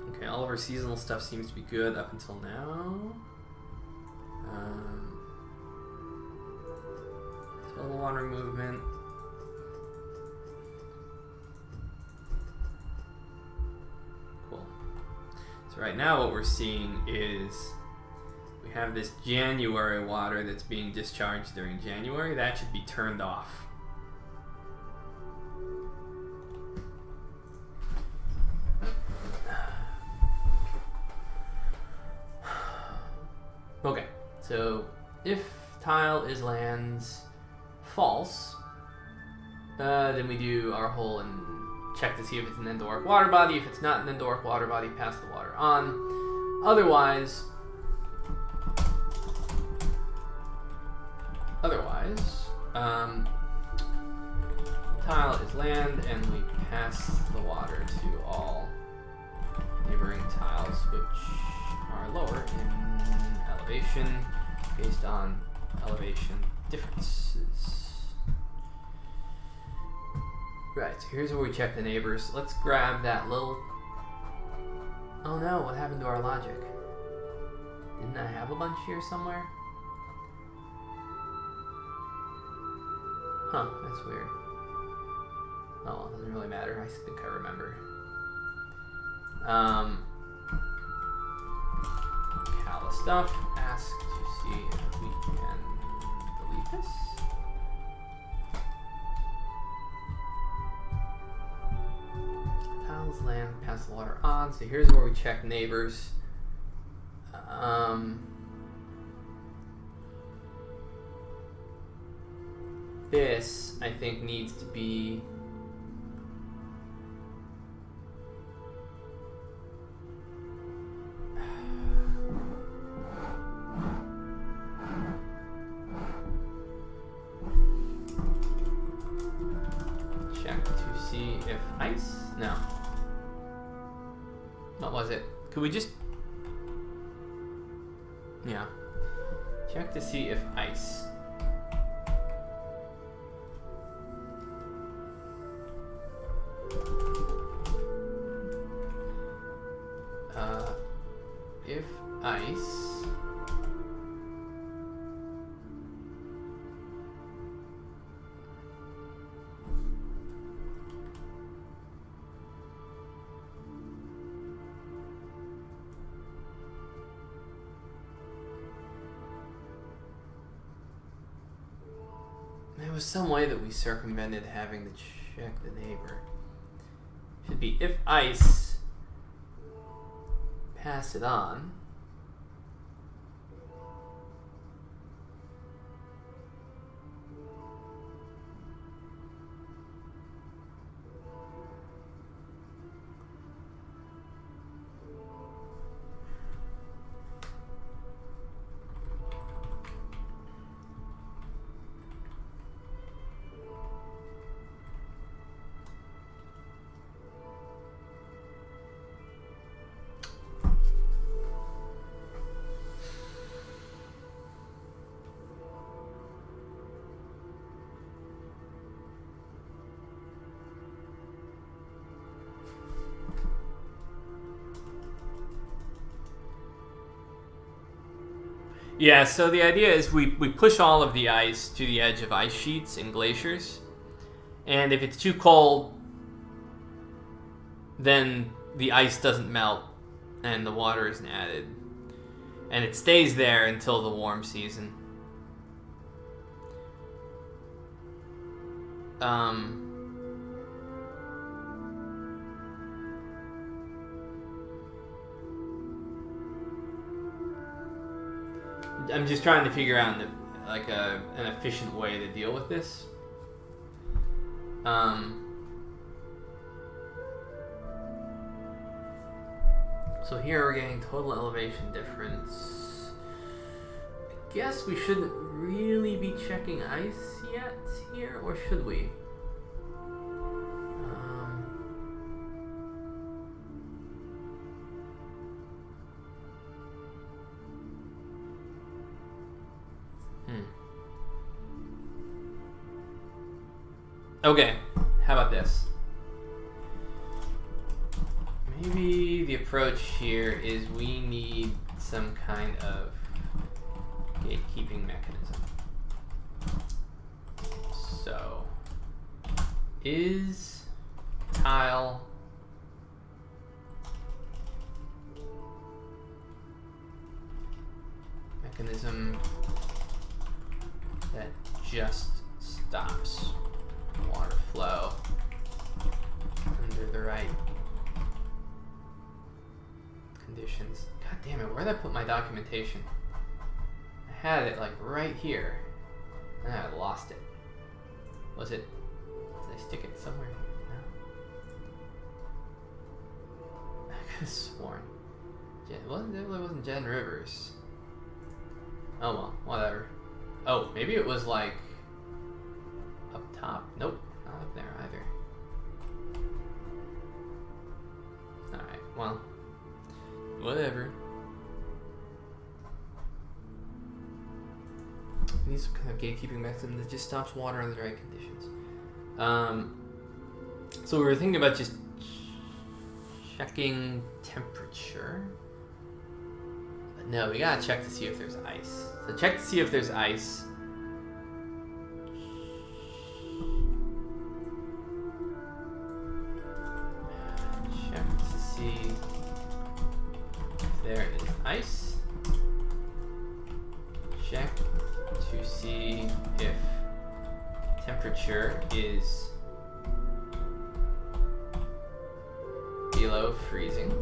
Okay, all of our seasonal stuff seems to be good up until now. Total water movement. So right now what we're seeing is we have this January water that's being discharged during January. That should be turned off. Okay, so if tile is lands false, then we do our whole and check to see if it's an endorphic water body. If it's not an endorphic water body, pass the water on. Otherwise, tile is land, and we pass the water to all neighboring tiles, which are lower in elevation based on elevation differences. Right, so here's where we check the neighbors. Let's grab that little... Oh no, what happened to our logic? Didn't I have a bunch here somewhere? Huh, that's weird. Oh well, it doesn't really matter. I think I remember. Cala stuff. Ask to see if we can delete this. Tiles land, pass the water on. So here's where we check neighbors. This, I think, needs to be... check to see if ice... No. What was it? Could we just... Yeah. Check to see if ice... if ice there was some way that we circumvented having to check the neighbor. Should be if ice pass it on. Yeah, so the idea is we push all of the ice to the edge of ice sheets and glaciers. And if it's too cold, then the ice doesn't melt and the water isn't added. And it stays there until the warm season. I'm just trying to figure out an efficient way to deal with this. So here we're getting total elevation difference. I guess we shouldn't really be checking ice yet here, or should we? Okay, how about this? Maybe the approach here is we need some kind of gatekeeping mechanism. So, is tile mechanism that just stops water flow under the right conditions. God damn it, where did I put my documentation? I had it like right here. And I lost it. Was it? Did I stick it somewhere? No. I could have sworn. It wasn't Jen Rivers. Oh well, whatever. Oh, maybe it was like up top. Nope, not up there either. Alright, well, whatever. These kind of gatekeeping mechanism that just stops water under the right conditions. So we were thinking about just checking temperature. But no, we gotta check to see if there's ice. So check to see if there's ice. Check to see if there is ice. Check to see if temperature is below freezing.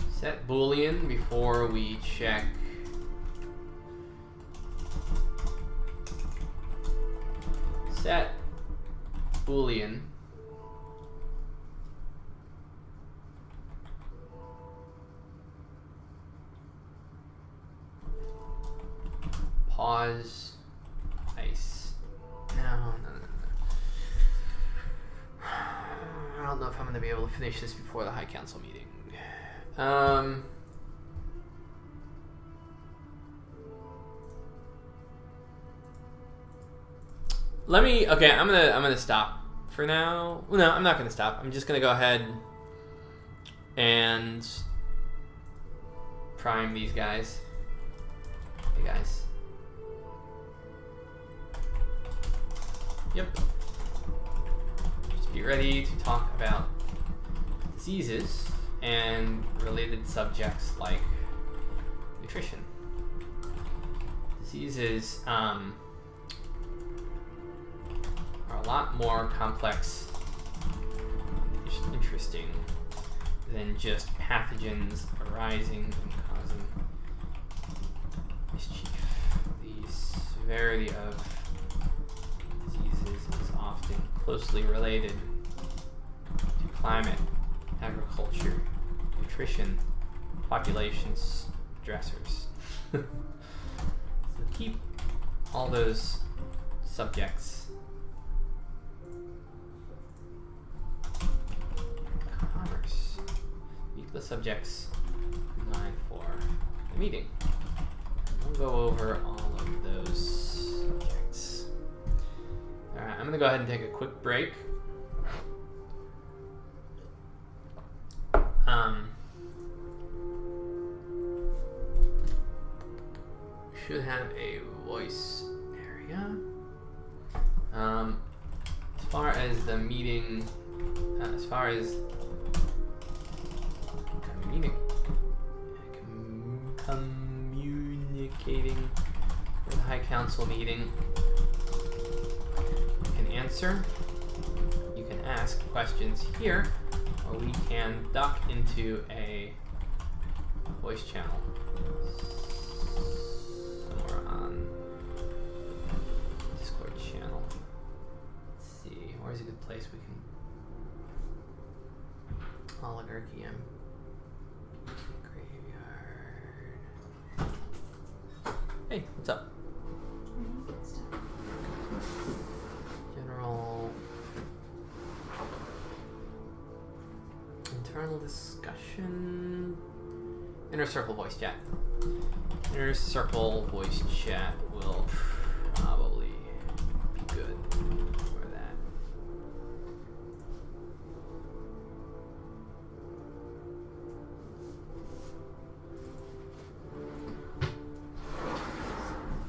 Set Boolean before we check set Boolean pause ice. No. I don't know if I'm going to be able to finish this before the High Council meeting. Okay, I'm gonna stop for now. Well, no, I'm not gonna stop. I'm just gonna go ahead and prime these guys. Hey guys. Yep. Just be ready to talk about diseases and related subjects like nutrition. Diseases are a lot more complex, interesting than just pathogens arising and causing mischief. The severity of diseases is often closely related to climate, agriculture, nutrition, populations, dressers. So keep all those subjects commerce. Keep the subjects in mind for the meeting. We'll go over all of those subjects. Alright, I'm gonna go ahead and take a quick break. Should have a voice area. As far as the meeting, as far as communicating with the High Council meeting, you can answer, you can ask questions here, or we can duck into a voice channel somewhere on the Discord channel. Let's see, where's a good place we can oligarchy graveyard. Hey, what's up? General internal discussion. Inner Circle voice chat. Inner Circle voice chat will probably be good for that.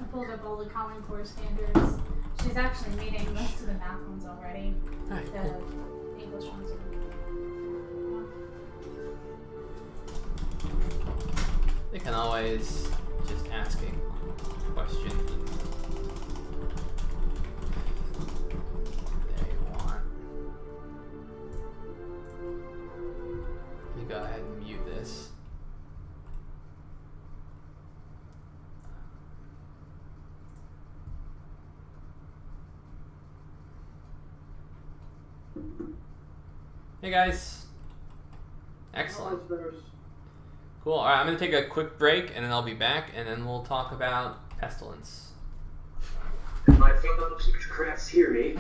I pulled up all the Common Core standards. She's actually meeting most of the math ones already.
Alright,
The
cool.
English ones.
They can always just ask a question they want. Let me go ahead and mute this. Hey guys. Excellent. Cool. Alright, I'm going to take a quick break and then I'll be back and then we'll talk about Pestilence.
My fellow crafts hear me.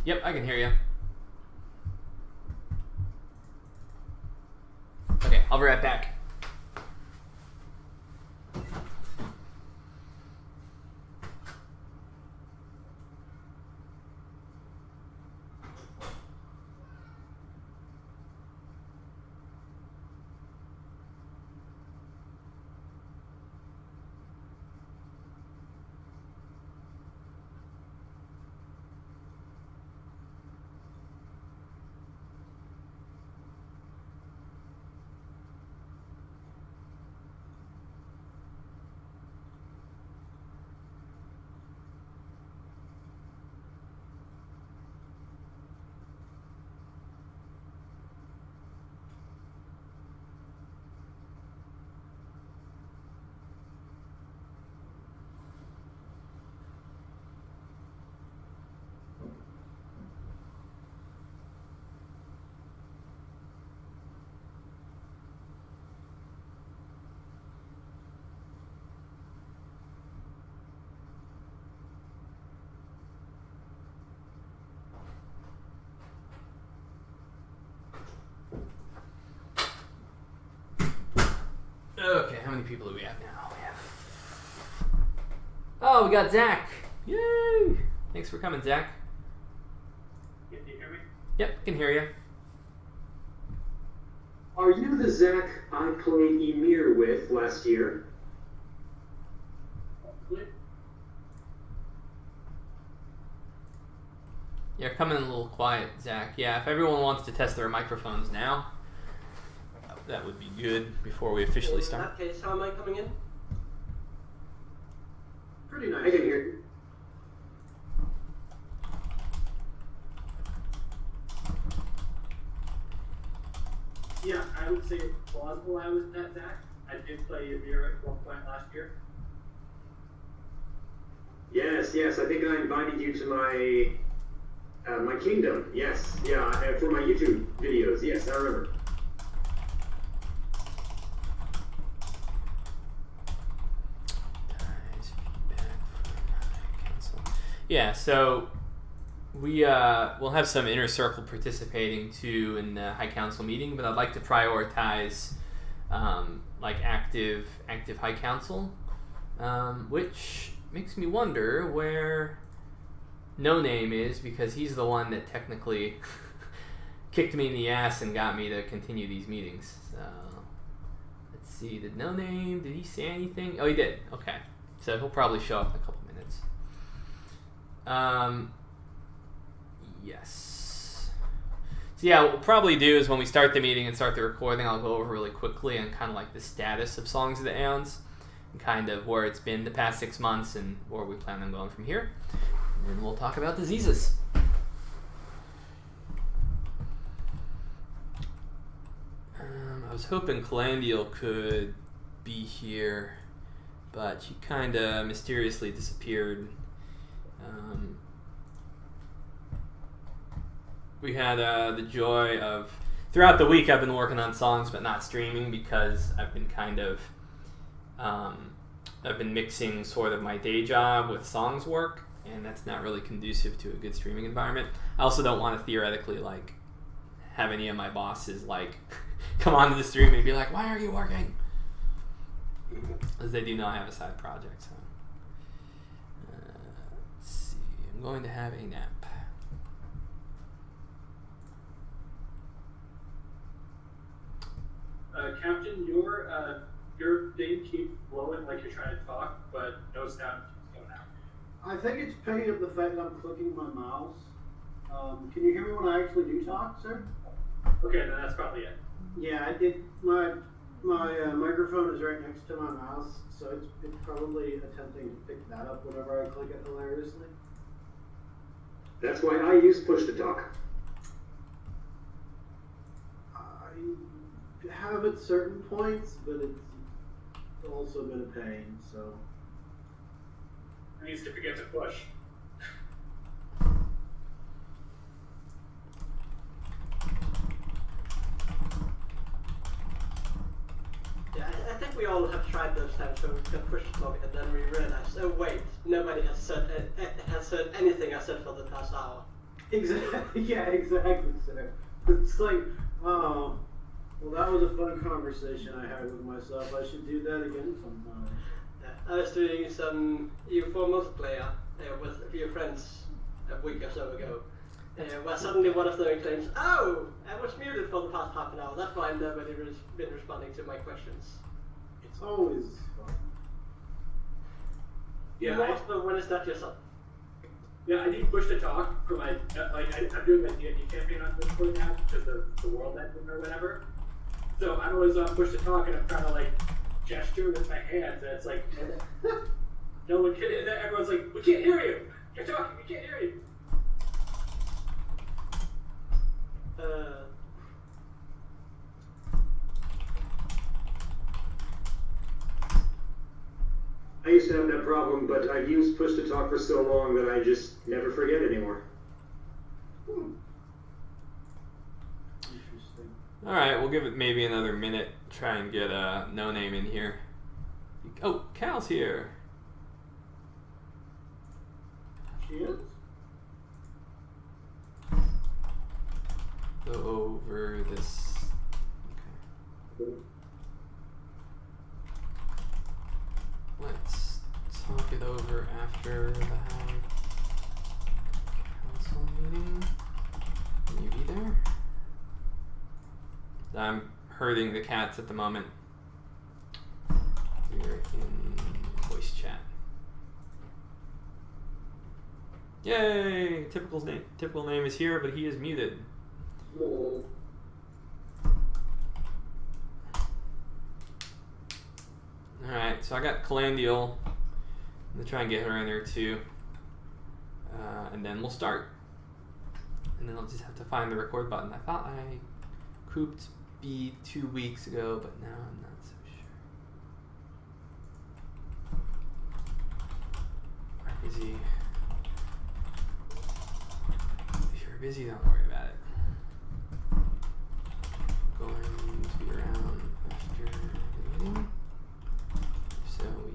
Yep, I can hear you. Okay, I'll be right back. Okay, how many people do we have now? We have... Oh, we got Zach. Yay! Thanks for coming, Zach.
Can you hear me?
Yep, can hear you.
Are you the Zach I played Emir with last year?
You're coming in a little quiet, Zach. Yeah, if everyone wants to test their microphones now, that would be good before we officially start.
In that case, how am I coming in?
Pretty nice. I can hear you.
Yeah, I would say it's plausible I was that Zach. I did play Emir at one point last year.
Yes, I think I invited you to my kingdom. Yes, yeah, for my YouTube videos. Yes, I remember.
Yeah, so we'll have some inner circle participating too in the High Council meeting, but I'd like to prioritize like active High Council, which makes me wonder where No Name is, because he's the one that technically kicked me in the ass and got me to continue these meetings. So let's see, did he say anything? Oh, he did. Okay, so he'll probably show up in a couple minutes. Yes. So yeah, what we'll probably do is when we start the meeting and start the recording, I'll go over really quickly and kind of like the status of Songs of the Eons and kind of where it's been the past 6 months and where we plan on going from here. And then we'll talk about diseases. I was hoping Calandial could be here, but she kind of mysteriously disappeared. We had the joy of, throughout the week I've been working on songs but not streaming because I've been kind of, I've been mixing sort of my day job with songs work, and that's not really conducive to a good streaming environment. I also don't want to theoretically like have any of my bosses like come onto the stream and be like, why aren't you working? Because they do not have a side project. So let's see, I'm going to have a nap.
Captain, your thing keeps blowing like you're trying to talk, but no sound keeps going out.
I think it's picking up the fact that I'm clicking my mouse. Can you hear me when I actually do talk, sir?
Okay, then that's probably it.
Yeah, my microphone is right next to my mouse, so it's probably attempting to pick that up whenever I click it hilariously.
That's why I use push to talk.
I have at certain points, but it's also been a pain, so.
I used to forget to push.
Yeah, I think we all have tried those times where we got push to talk and then we realized, oh wait, nobody has said anything I said for the past hour.
Exactly. Yeah, exactly, sir. It's like, oh, well, that was a fun conversation I had with myself. I should do that again sometime.
I was doing some EU4 multiplayer with a few friends a week or so ago, where suddenly one of them claims, oh, I was muted for the past half an hour, that's why nobody has been responding to my questions.
It's always fun.
Yeah,
Also, when is that yourself?
Yeah, I need push to talk for my, I'm doing my D&D campaign on Discord now because of the world ending or whatever. So I'm always on push to talk and I'm trying to like gesture with my hands and it's like, no one can, everyone's like, we can't hear you! You're talking, we can't hear you!
I used to have that problem, but I've used push to talk for so long that I just never forget anymore.
Interesting.
All right, we'll give it maybe another minute. Try and get No Name in here. Oh, Cal's here.
She is?
Go over this. Okay. Let's talk it over after the High Council meeting. Can you be there? I'm herding the cats at the moment. We're in voice chat. Yay! Typical name is here, but he is muted. Alright, so I got Calandial. I'm gonna try and get her in there too. And then we'll start. And then I'll just have to find the record button. I thought I cooped B 2 weeks ago, but now I'm not so sure. Alright, busy. If you're busy, don't worry about it. Going to be around after the meeting, so we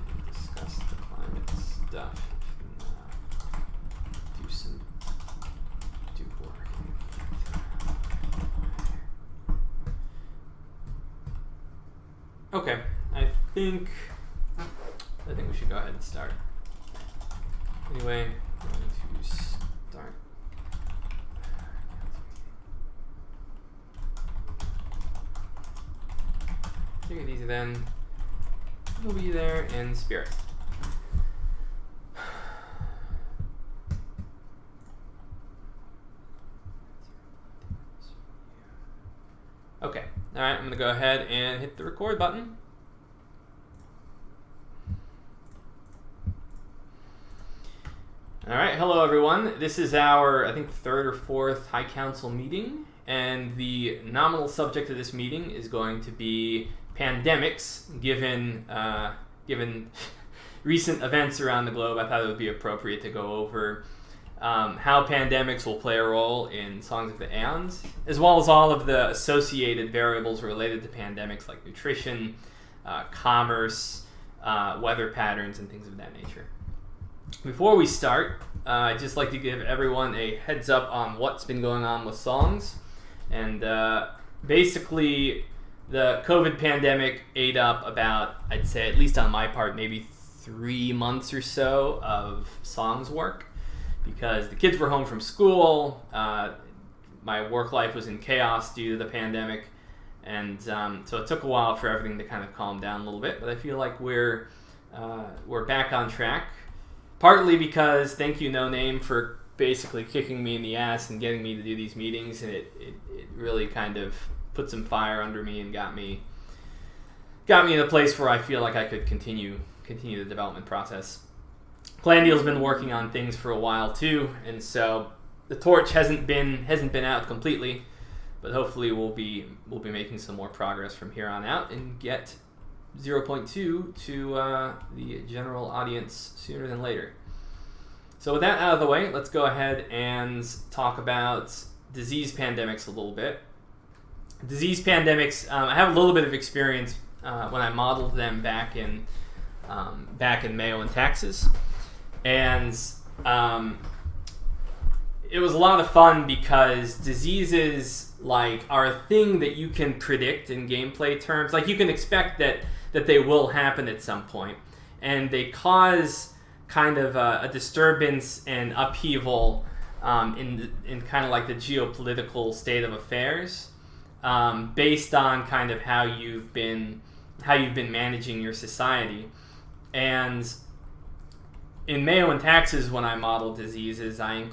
can discuss the climate stuff and do some work. Okay, I think we should go ahead and start. Anyway, I'm going to start. Take it easy then. We'll be there in spirit. Okay, alright, I'm going to go ahead and hit the record button. Alright, hello everyone. This is our, I think, third or fourth High Council meeting, and the nominal subject of this meeting is going to be pandemics, given recent events around the globe. I thought it would be appropriate to go over how pandemics will play a role in Songs of the Eons, as well as all of the associated variables related to pandemics like nutrition, commerce, weather patterns, and things of that nature. Before we start, I'd just like to give everyone a heads up on what's been going on with songs. And basically, the COVID pandemic ate up about, I'd say, at least on my part, maybe 3 months or so of songs work, because the kids were home from school. My work life was in chaos due to the pandemic, and so it took a while for everything to kind of calm down a little bit. But I feel like we're back on track. partly because thank you No Name for basically kicking me in the ass and getting me to do these meetings, and it really kind of put some fire under me and got me in a place where I feel like I could continue the development process. Glandiel's been working on things for a while too, and so the torch hasn't been out completely, but hopefully we'll be making some more progress from here on out and get 0.2 to the general audience sooner than later. So with that out of the way, let's go ahead and talk about disease pandemics a little bit. Disease pandemics, I have a little bit of experience when I modeled them back in Mayo and Taxes, and it was a lot of fun because diseases are a thing that you can predict in gameplay terms. Like, you can expect that they will happen at some point, and they cause kind of a disturbance and upheaval in kind of like the geopolitical state of affairs, based on kind of how you've been managing your society. And in Mayo and Taxes, when I modeled diseases, I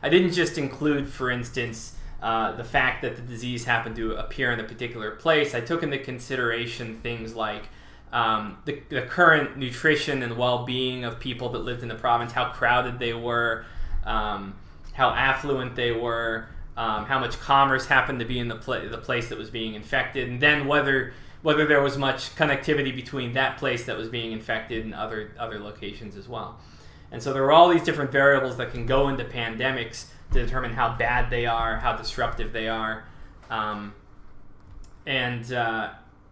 didn't just include, for instance, the fact that the disease happened to appear in a particular place. I took into consideration things like the current nutrition and well-being of people that lived in the province, how crowded they were, how affluent they were, how much commerce happened to be in the place that was being infected, and then whether there was much connectivity between that place that was being infected and other locations as well. And so there are all these different variables that can go into pandemics to determine how bad they are, how disruptive they are, and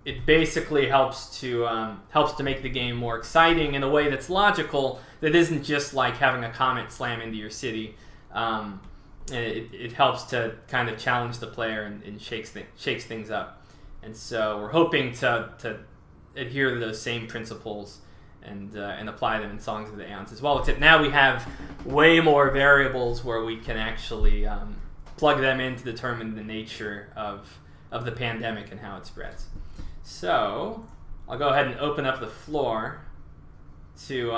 it basically helps to make the game more exciting in a way that's logical, that isn't just like having a comet slam into your city. It helps to kind of challenge the player and shakes things up. And so we're hoping to adhere to those same principles and apply them in Songs of the Eons as well, except now we have way more variables where we can actually plug them in to determine the nature of the pandemic and how it spreads. So I'll go ahead and open up the floor to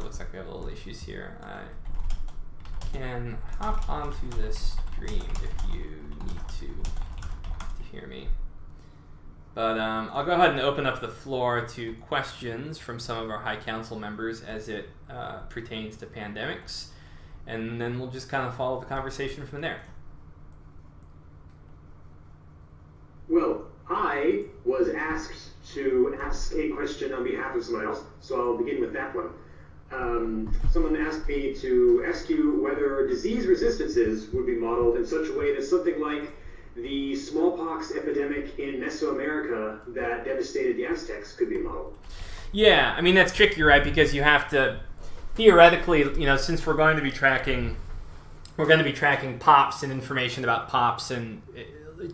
looks like we have a little issues here. I can hop onto this stream if you need to hear me. But I'll go ahead and open up the floor to questions from some of our High Council members as it pertains to pandemics, and then we'll just kind of follow the conversation from there.
Well, I was asked to ask a question on behalf of someone else, so I'll begin with that one. Someone asked me to ask you whether disease resistances would be modeled in such a way that something like the smallpox epidemic in Mesoamerica that devastated the Aztecs could be modeled.
Yeah, I mean, that's tricky, right? Because you have to, theoretically, since we're going to be tracking pops and information about pops and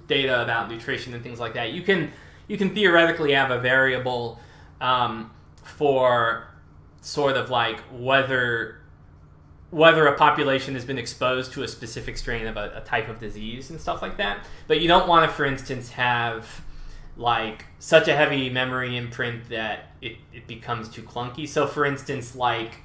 data about nutrition and things like that, you can theoretically have a variable for sort of like whether a population has been exposed to a specific strain of a type of disease and stuff like that. But you don't want to, for instance, have like such a heavy memory imprint that it becomes too clunky. So for instance, like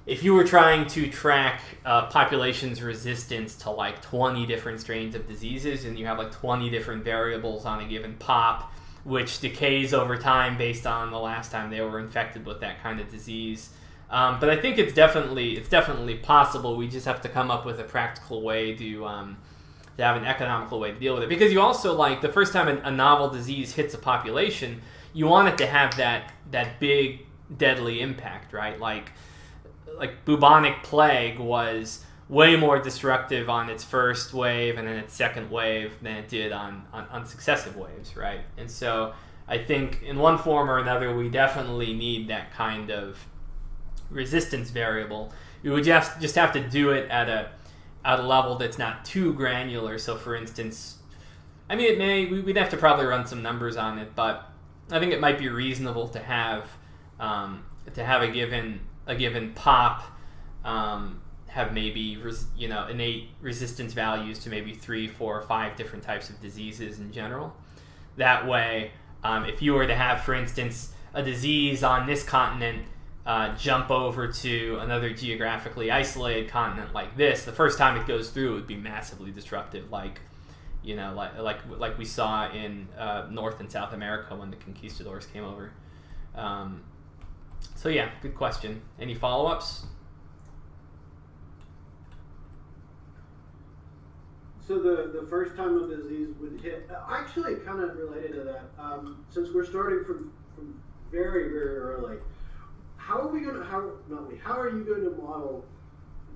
if you were trying to track population's resistance to like 20 different strains of diseases, and you have like 20 different variables on a given pop, which decays over time based on the last time they were infected with that kind of disease. But I think it's definitely possible. We just have to come up with a practical way to have an economical way to deal with it. Because you also, like, the first time a novel disease hits a population, you want it to have that big deadly impact, right? Like bubonic plague was way more destructive on its first wave and then its second wave than it did on successive waves, right? And so I think in one form or another, we definitely need that kind of resistance variable. We would just have to do it at a level that's not too granular. So for instance, I mean, we'd have to probably run some numbers on it, but I think it might be reasonable to have a given pop have maybe innate resistance values to maybe 3, 4, or 5 different types of diseases in general. That way, if you were to have, for instance, a disease on this continent jump over to another geographically isolated continent like this, the first time it goes through, it would be massively disruptive, like we saw in North and South America when the conquistadors came over. So yeah, good question. Any follow-ups?
So the first time a disease would hit, actually kind of related to that, since we're starting from very, very early, how are you going to model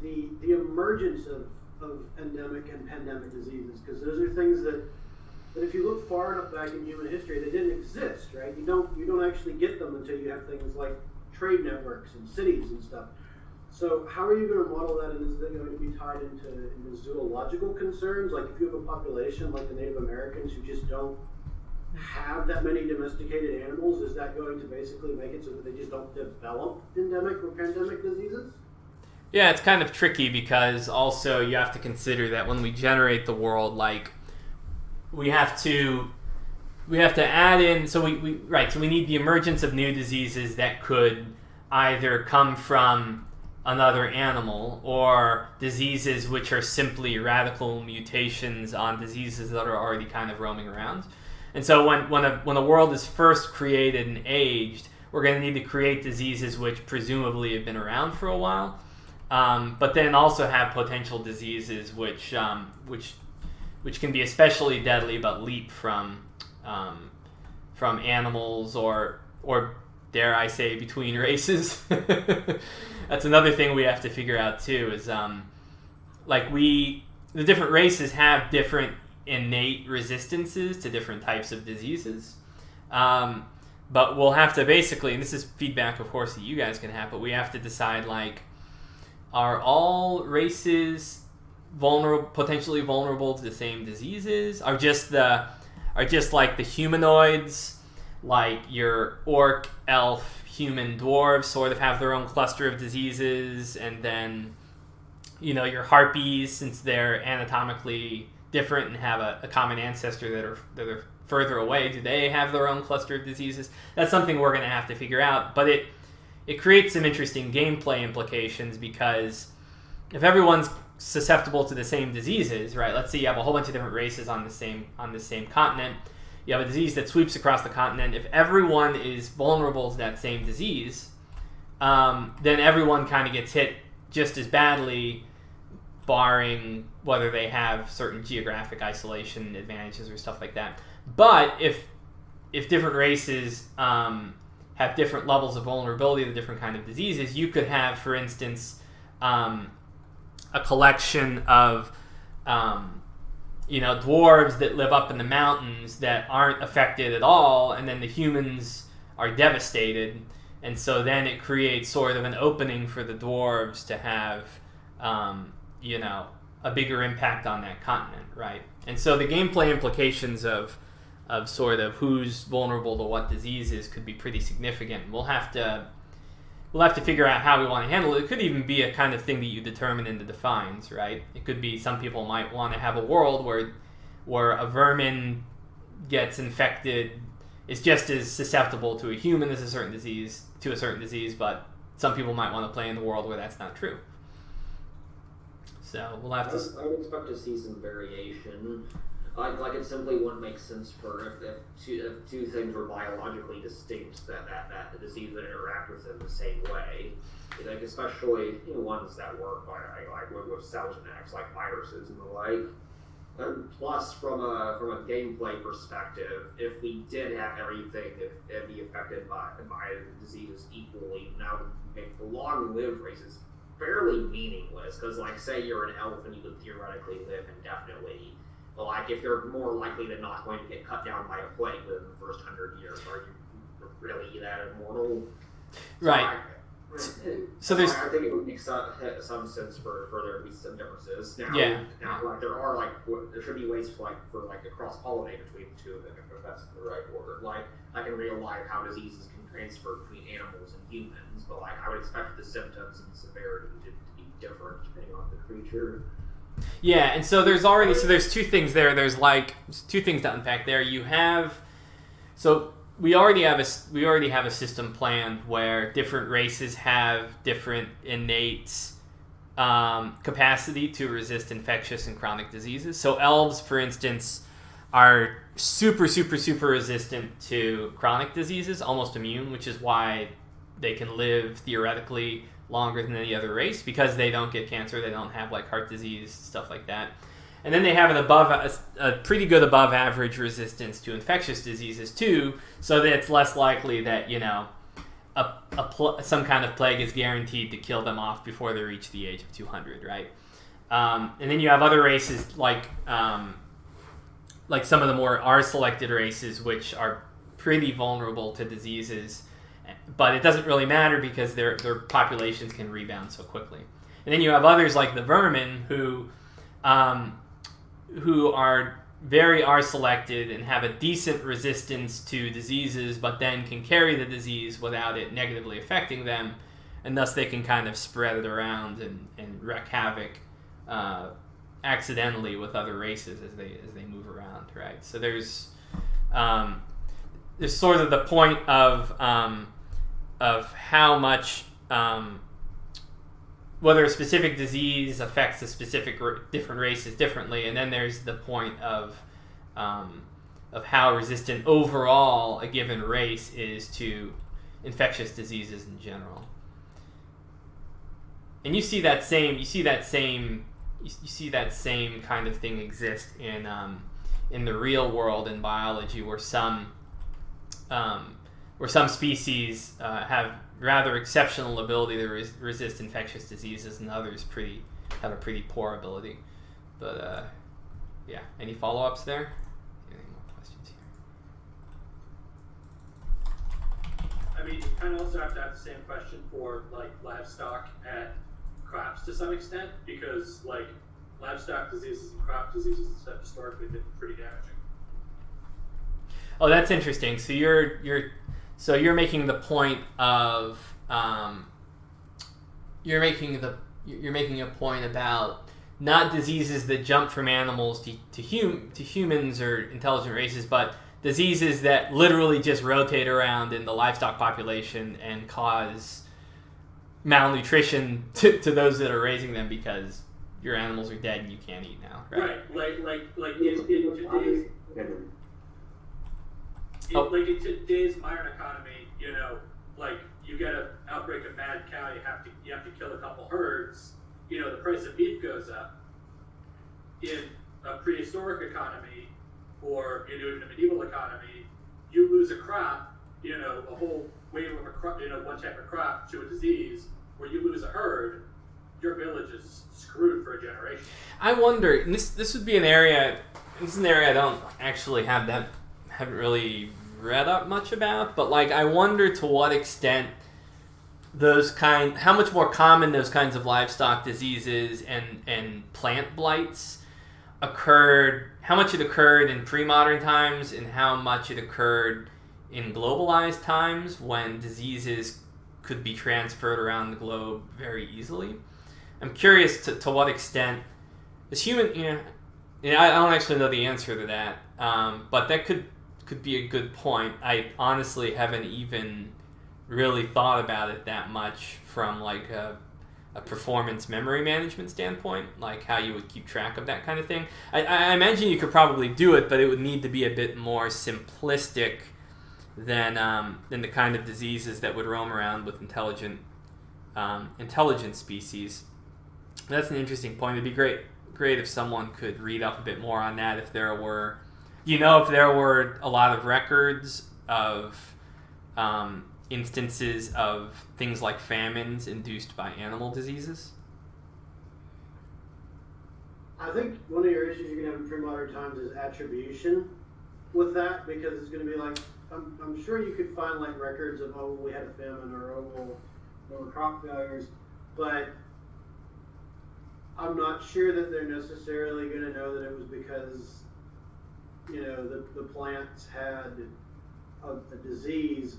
the emergence of endemic and pandemic diseases? Because those are things that if you look far enough back in human history, they didn't exist, right? You don't actually get them until you have things like trade networks and cities and stuff. So how are you going to model that, and is that going to be tied into zoological concerns? Like if you have a population like the Native Americans who just don't have that many domesticated animals, is that going to basically make it so that they just don't develop endemic or pandemic diseases?
Yeah, it's kind of tricky because also you have to consider that when we generate the world, like we have to add in, so we need the emergence of new diseases that could either come from another animal or diseases which are simply radical mutations on diseases that are already kind of roaming around. And so when a world is first created and aged, we're going to need to create diseases which presumably have been around for a while, but then also have potential diseases which can be especially deadly but leap from animals or dare I say between races. That's another thing we have to figure out too. Is the different races have different innate resistances to different types of diseases, but we'll have to basically, and this is feedback of course that you guys can have, but we have to decide, like, are all races potentially vulnerable to the same diseases? Are just like the humanoids, like your orc, elf, human, dwarves, sort of have their own cluster of diseases, and then your harpies, since they're anatomically different and have a common ancestor that are further away, do they have their own cluster of diseases? That's something we're going to have to figure out, but it creates some interesting gameplay implications, because if everyone's susceptible to the same diseases, right? Let's say you have a whole bunch of different races on the same continent. You have a disease that sweeps across the continent. If everyone is vulnerable to that same disease, then everyone kind of gets hit just as badly, barring whether they have certain geographic isolation advantages or stuff like that. But if different races have different levels of vulnerability to different kind of diseases, you could have, for instance, a collection of dwarves that live up in the mountains that aren't affected at all, and then the humans are devastated, and so then it creates sort of an opening for the dwarves to have a bigger impact on that continent, right? And so the gameplay implications of sort of who's vulnerable to what diseases could be pretty significant. We'll have to figure out how we want to handle it. It could even be a kind of thing that you determine in the defines, right? It could be some people might want to have a world where a vermin gets infected, is just as susceptible to a human as a certain disease, but some people might want to play in the world where that's not true. So we'll have to...
I would expect to see some variation. Like it simply wouldn't make sense for if two things were biologically distinct that the disease would interact with them the same way. Like especially ones that work with cells and acts like viruses and the like. And plus, from a gameplay perspective, if we did have everything be affected by the diseases equally, now make the long-lived races fairly meaningless. Because, like, say you're an elf and you could theoretically live indefinitely. But, like, if you're more likely than not going to get cut down by a plague within the first 100 years, are you really that immortal?
Right. So there's...
I think it would make some sense for there to be some differences. Now, like, there should be ways for a cross-pollinate between the two of them, if that's the right word. Like in real life, how diseases can transfer between animals and humans, but, like, I would expect the symptoms and severity to be different depending on the creature.
Yeah, and so there's two things there. There's two things to unpack there. You have, so we already have a system planned where different races have different innate capacity to resist infectious and chronic diseases. So elves, for instance, are super resistant to chronic diseases, almost immune, which is why they can live theoretically longer than any other race, because they don't get cancer, they don't have like heart disease, stuff like that. And then they have a pretty good above average resistance to infectious diseases too, so that it's less likely that, you know, some kind of plague is guaranteed to kill them off before they reach the age of 200, right? And then you have other races like some of the more R-selected races, which are pretty vulnerable to diseases, but it doesn't really matter because their populations can rebound so quickly. And then you have others like the vermin who are very R-selected and have a decent resistance to diseases, but then can carry the disease without it negatively affecting them, and thus they can kind of spread it around and wreak havoc accidentally with other races as they move around, right? So there's sort of the point of how much whether a specific disease affects a specific different races differently, and then there's the point of how resistant overall a given race is to infectious diseases in general. And you see that same kind of thing exist in the real world in biology, where some species have rather exceptional ability to resist infectious diseases, and others have a pretty poor ability. But yeah, any follow-ups there? Any more questions here?
I mean, you kind of also have to have the same question for like livestock and crops to some extent, because like livestock diseases and crop diseases have historically been pretty damaging.
Oh, that's interesting. So you're making the point of you're making a point about not diseases that jump from animals to humans or intelligent races, but diseases that literally just rotate around in the livestock population and cause malnutrition to those that are raising them because your animals are dead and you can't eat now, right?
Right. Like in today's like in today's modern economy, you know, like you get an outbreak of mad cow, you have to kill a couple herds. You know, the price of beef goes up. In a prehistoric economy, or in a medieval economy, you lose a crop, you know, a whole wave of a crop, you know, one type of crop to a disease, or you lose a herd, your village is screwed for a generation.
I wonder, and this would be an area. This is an area I don't actually haven't really read up much about, but like I wonder to what extent how much more common those kinds of livestock diseases and plant blights occurred, how much it occurred in pre-modern times and how much it occurred in globalized times when diseases could be transferred around the globe very easily. I'm curious to what extent is human, I don't actually know the answer to that, but that could be a good point. I honestly haven't even really thought about it that much from like a performance memory management standpoint, like how you would keep track of that kind of thing. I imagine you could probably do it, but it would need to be a bit more simplistic than the kind of diseases that would roam around with intelligent species. That's an interesting point. It'd be great if someone could read up a bit more on that. If there were a lot of records of instances of things like famines induced by animal diseases.
I think one of your issues you're going to have in pre-modern times is attribution with that, because it's going to be like, I'm sure you could find like records of, oh, we had a famine, or oh, there were crop failures, but I'm not sure that they're necessarily going to know that it was because, you know, the plants had a disease.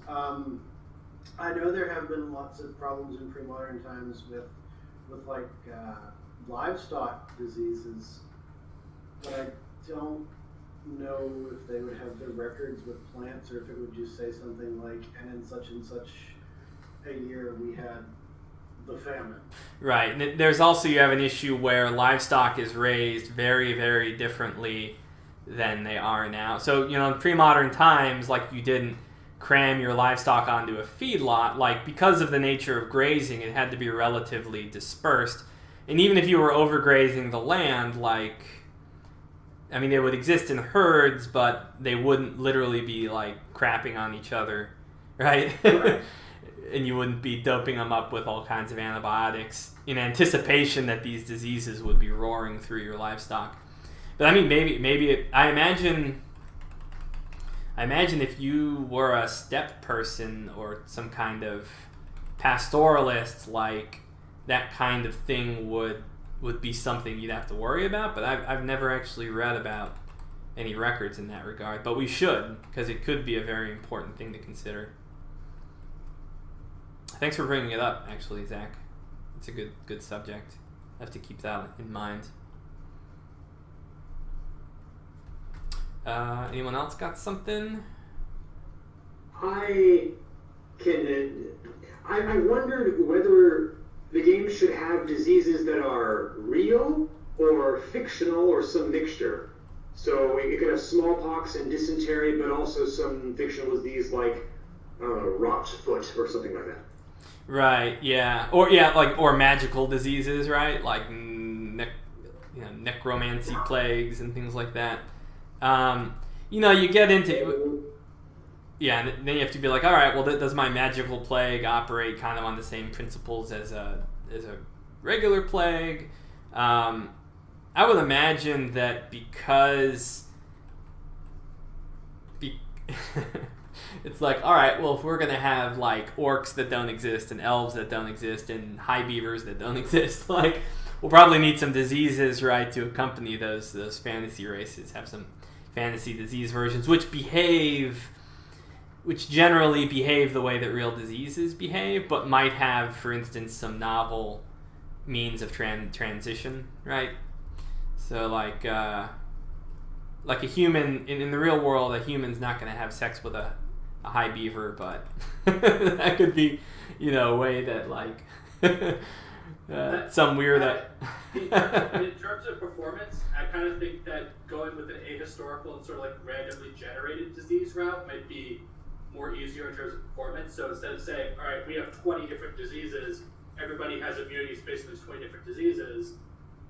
I know there have been lots of problems in pre-modern times with like livestock diseases, but I don't know if they would have their records with plants or if it would just say something like, and in such a year we had the famine.
Right. And there's also, you have an issue where livestock is raised very, very differently than they are now. So, in pre-modern times, like, you didn't cram your livestock onto a feedlot. Like, because of the nature of grazing, it had to be relatively dispersed. And even if you were overgrazing the land, like, I mean, they would exist in herds, but they wouldn't literally be, like, crapping on each other, right? And you wouldn't be doping them up with all kinds of antibiotics in anticipation that these diseases would be roaring through your livestock. But I mean, I imagine if you were a steppe person or some kind of pastoralist, like, that kind of thing would be something you'd have to worry about. But I've never actually read about any records in that regard. But we should, because it could be a very important thing to consider. Thanks for bringing it up, actually, Zach. It's a good subject. I have to keep that in mind. Anyone else got something?
I wondered whether the game should have diseases that are real or fictional or some mixture. So it could have smallpox and dysentery, but also some fictional disease like, I don't know, rot foot or something like that.
Right, yeah. Or magical diseases, right? Like necromancy plagues and things like that. You get into... Yeah, and then you have to be like, all right, well, does my magical plague operate kind of on the same principles as a regular plague? I would imagine that because... It's like, all right, well, if we're going to have, like, orcs that don't exist and elves that don't exist and high beavers that don't exist, like, we'll probably need some diseases, right, to accompany those fantasy races. Have some fantasy disease versions which generally behave the way that real diseases behave, but might have, for instance, some novel means of transition, right? So, like a human, in the real world, a human's not going to have sex with a high beaver, but that could be, a way that, like, some weird...
in terms of performance, I kind of think that going with an ahistorical and sort of like randomly generated disease route might be more easier in terms of performance. So instead of saying, all right, we have 20 different diseases, everybody has immunities based on those 20 different diseases,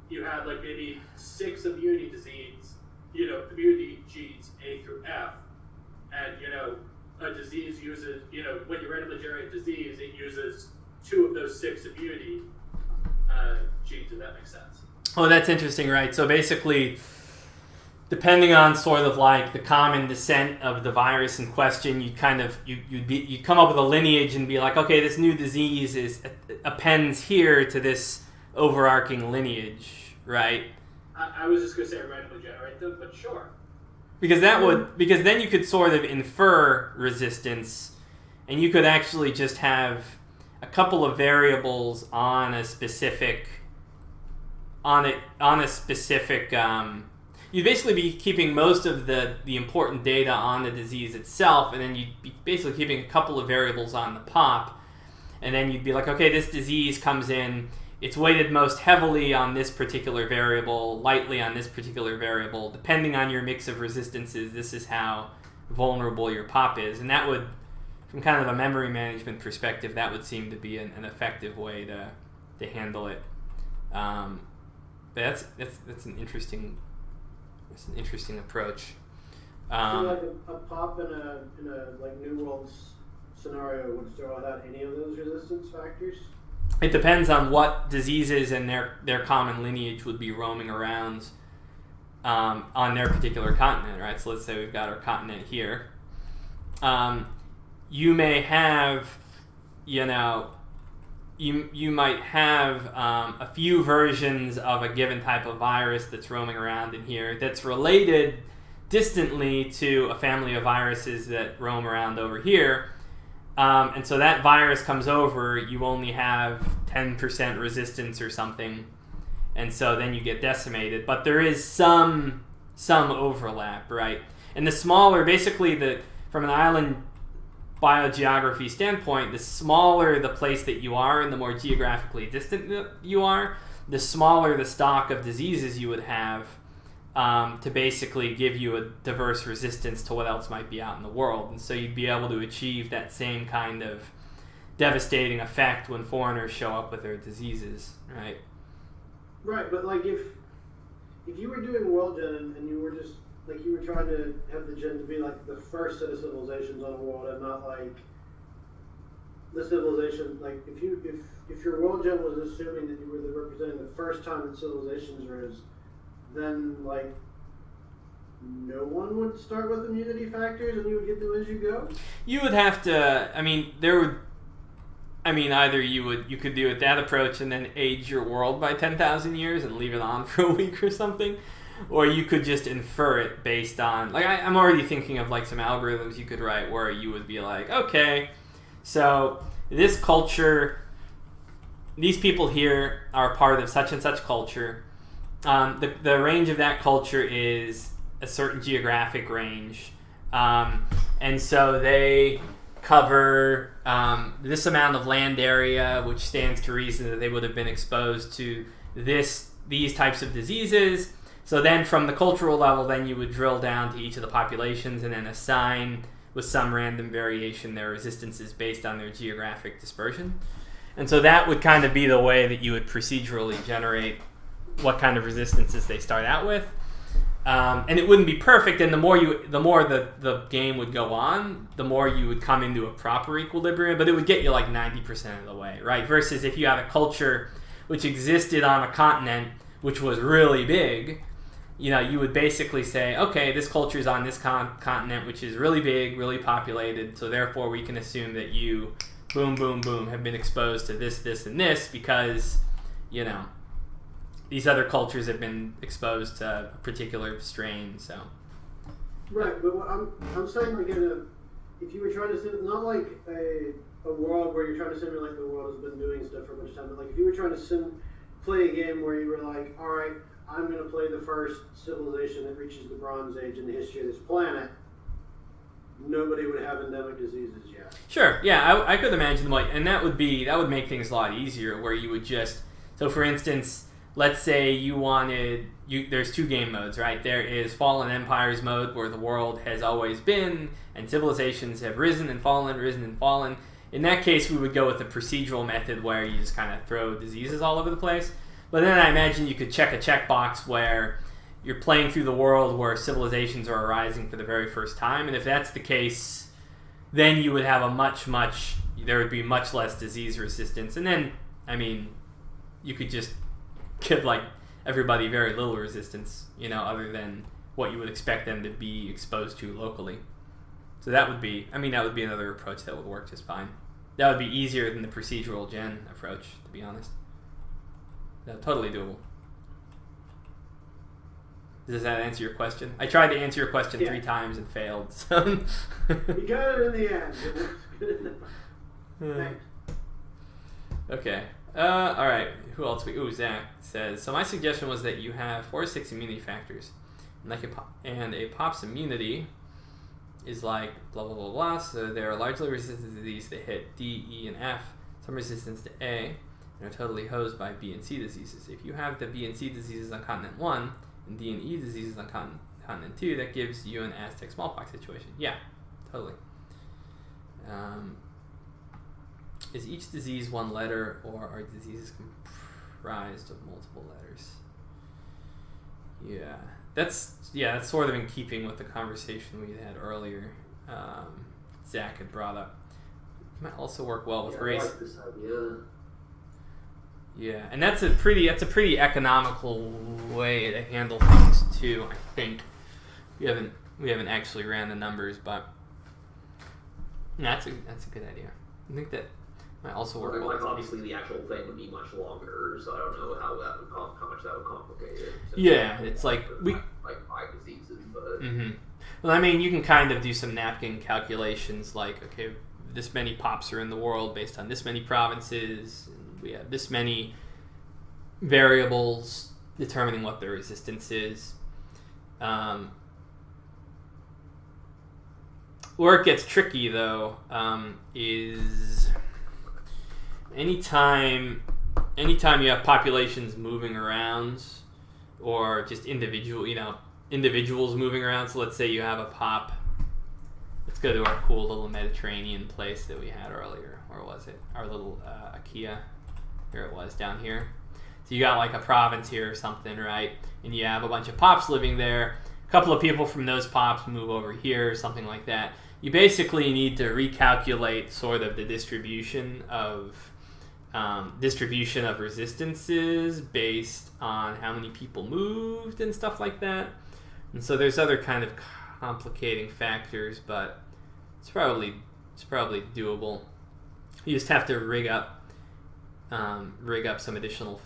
you have like maybe 6 immunity disease, immunity genes A through F, and a disease uses, when you randomly generate disease, it uses 2 of those 6 immunity genes, if that makes sense.
Oh, that's interesting, right? So basically, depending on sort of like the common descent of the virus in question, you'd come up with a lineage and be like, okay, this new disease appends here to this overarching lineage, right?
I was just going to say randomly generate them, but sure.
Because then you could sort of infer resistance, and you could actually just have a couple of variables on a specific. You'd basically be keeping most of the important data on the disease itself, and then you'd be basically keeping a couple of variables on the pop, and then you'd be like, okay, this disease comes in. It's weighted most heavily on this particular variable, lightly on this particular variable. Depending on your mix of resistances, this is how vulnerable your pop is. And that would, from kind of a memory management perspective, that would seem to be an effective way to handle it. But that's an interesting approach.
So like a pop in a like New World scenario would throw out any of those resistance factors?
It depends on what diseases and their common lineage would be roaming around on their particular continent, right? So let's say we've got our continent here. You may have, you might have a few versions of a given type of virus that's roaming around in here that's related distantly to a family of viruses that roam around over here. And so that virus comes over, you only have 10% resistance or something, and so then you get decimated. But there is some some overlap, right? And the smaller, basically, from an island biogeography standpoint, the smaller the place that you are and the more geographically distant you are, the smaller the stock of diseases you would have to basically give you a diverse resistance to what else might be out in the world. And so you'd be able to achieve that same kind of devastating effect when foreigners show up with their diseases, right?
Right, but like if you were doing world gen and you were just like you were trying to have the gen to be like the first set of civilizations on a world and not like the civilization, like if your world gen was assuming that you were representing the first time that civilizations arose, then like no one would start with immunity factors and you would get them as you go?
You would have to, either you could do it that approach and then age your world by 10,000 years and leave it on for a week or something, or you could just infer it based on, like, I'm already thinking of like some algorithms you could write where you would be like, okay, so this culture, these people here are part of such and such culture. The range of that culture is a certain geographic range, and so they cover this amount of land area, which stands to reason that they would have been exposed to these types of diseases. So then from the cultural level, then you would drill down to each of the populations and then assign with some random variation their resistances based on their geographic dispersion. And so that would kind of be the way that you would procedurally generate what kind of resistances they start out with. And it wouldn't be perfect, and the more the game would go on, the more you would come into a proper equilibrium, but it would get you like 90% of the way, right? Versus if you had a culture which existed on a continent which was really big, you would basically say, okay, this culture is on this continent which is really big, really populated, so therefore we can assume that you, boom, boom, boom, have been exposed to this, this, and this because, these other cultures have been exposed to a particular strain, so.
Right, but what I'm saying, like, if you were trying to not like a world where you're trying to simulate the world has been doing stuff for a bunch of time, but like if you were trying to play a game where you were like, all right, I'm going to play the first civilization that reaches the Bronze Age in the history of this planet, nobody would have endemic diseases yet.
Sure, yeah, I could imagine and that would make things a lot easier, where you would just, so for instance, let's say there's two game modes, right? There is Fallen Empires mode, where the world has always been, and civilizations have risen and fallen, risen and fallen. In that case, we would go with the procedural method, where you just kind of throw diseases all over the place. But then I imagine you could check a checkbox where you're playing through the world where civilizations are arising for the very first time, and if that's the case, then you would have there would be much less disease resistance, and then, you could just give like everybody very little resistance, other than what you would expect them to be exposed to locally. So that would be another approach that would work just fine. That would be easier than the procedural gen approach, to be honest. That's totally doable. Does that answer your question? I tried to answer your question 3 times and failed. So.
You got it in the end. Thanks.
Okay. All right. Who else? Zach says, so my suggestion was that you have 4 or 6 immunity factors, and a pop's immunity is like blah blah blah blah. So they are largely resistant to disease. They hit D, E, and F. Some resistance to A, and are totally hosed by B and C diseases. If you have the B and C diseases on continent 1 and D and E diseases on continent 2, that gives you an Aztec smallpox situation. Yeah, totally. Is each disease one letter, or are diseases comprised of multiple letters? Yeah, that's sort of in keeping with the conversation we had earlier. Zach had brought up. It might also work well with race.
I like this idea.
Yeah, and that's a pretty economical way to handle things too. I think we haven't actually ran the numbers, but that's a good idea. I think that might also work.
Like obviously, the actual thing would be much longer, so I don't know how much that would complicate it.
Yeah, it's like
like 5 diseases, but.
Mm-hmm. Well, you can kind of do some napkin calculations, like, okay, this many pops are in the world based on this many provinces, and we have this many variables determining what their resistance is. Where it gets tricky, though, is anytime you have populations moving around, or just individuals moving around. So let's say you have a pop. Let's go to our cool little Mediterranean place that we had earlier. Where was it? Our little IKEA. Here it was, down here. So you got like a province here or something, right? And you have a bunch of pops living there. A couple of people from those pops move over here, something like that. You basically need to recalculate sort of the distribution of resistances based on how many people moved and stuff like that. And so there's other kind of complicating factors, but it's probably doable. You just have to rig up some additional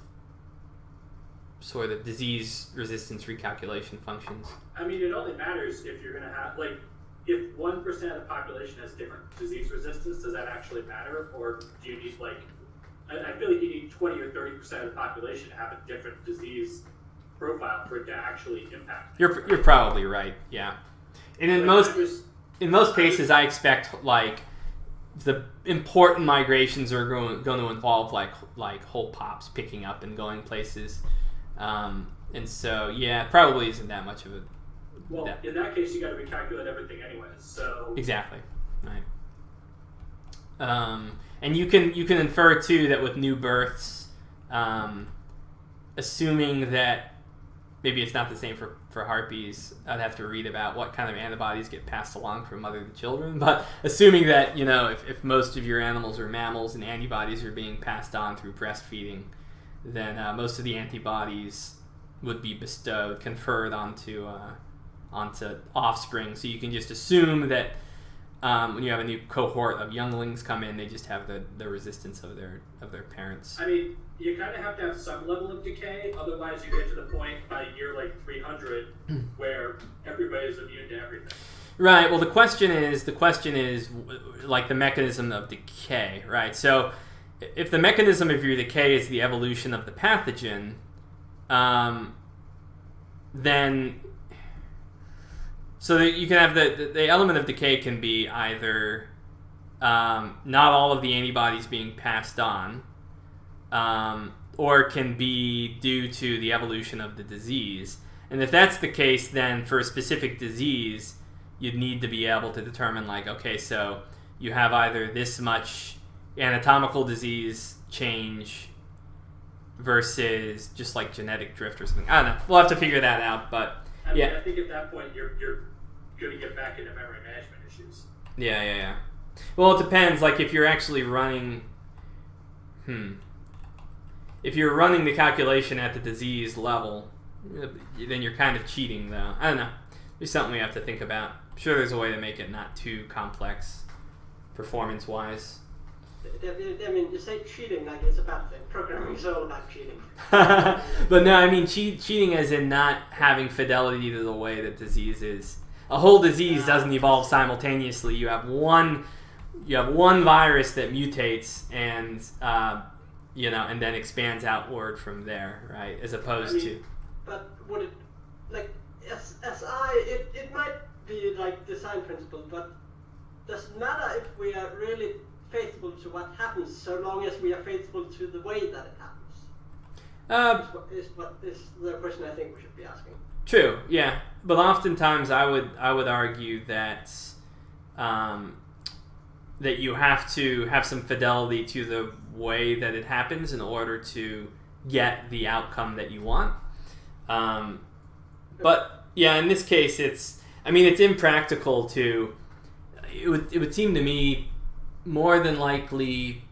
sort of disease resistance recalculation functions.
I mean, it only matters if you're going to have, like, if 1% of the population has different disease resistance, does that actually matter? Or do you need, like, I feel like you need 20 or 30% of the population to have a different disease profile for it to actually impact.
You're probably right, yeah. And in most cases, I expect, like, the important migrations are going to involve like whole pops picking up and going places, and so yeah, it probably isn't that much of a.
Well, in that case, you got to recalculate everything anyways. So
exactly, right. And you can infer too that with new births, assuming that maybe it's not the same for harpies. I'd have to read about what kind of antibodies get passed along from mother to children. But assuming that, if most of your animals are mammals and antibodies are being passed on through breastfeeding, then most of the antibodies would be conferred onto offspring. So you can just assume that when you have a new cohort of younglings come in, they just have the resistance of their parents.
I mean, you kind of have to have some level of decay, otherwise you get to the point by year like 300 where everybody's immune to everything.
Right. Well, the question is like the mechanism of decay, right? So if the mechanism of your decay is the evolution of the pathogen, then so that you can have the element of decay can be either not all of the antibodies being passed on, or it can be due to the evolution of the disease. And if that's the case, then for a specific disease, you'd need to be able to determine, like, okay, so you have either this much anatomical disease change versus just like genetic drift or something. I don't know. We'll have to figure that out, but
I mean,
yeah.
I think at that point you're going to get back into memory management issues.
Yeah. Well, it depends. Like, if you're actually running... If you're running the calculation at the disease level, then you're kind of cheating, though. I don't know. There's something we have to think about. I'm sure there's a way to make it not too complex, performance-wise.
I mean, you say cheating like it's a bad thing. Programming is all about cheating.
But no, I mean cheating as in not having fidelity to the way that disease is. A whole disease doesn't evolve simultaneously. You have one virus that mutates and and then expands outward from there, right? As opposed to.
But would it, like, it might be like design principle, but does it matter if we are really faithful to what happens, so long as we are faithful to the way that it happens? Is the question I think we should be asking.
True, yeah, but oftentimes I would argue that that you have to have some fidelity to the way that it happens in order to get the outcome that you want. But yeah, in this case, it's impractical to. It would seem to me more than likely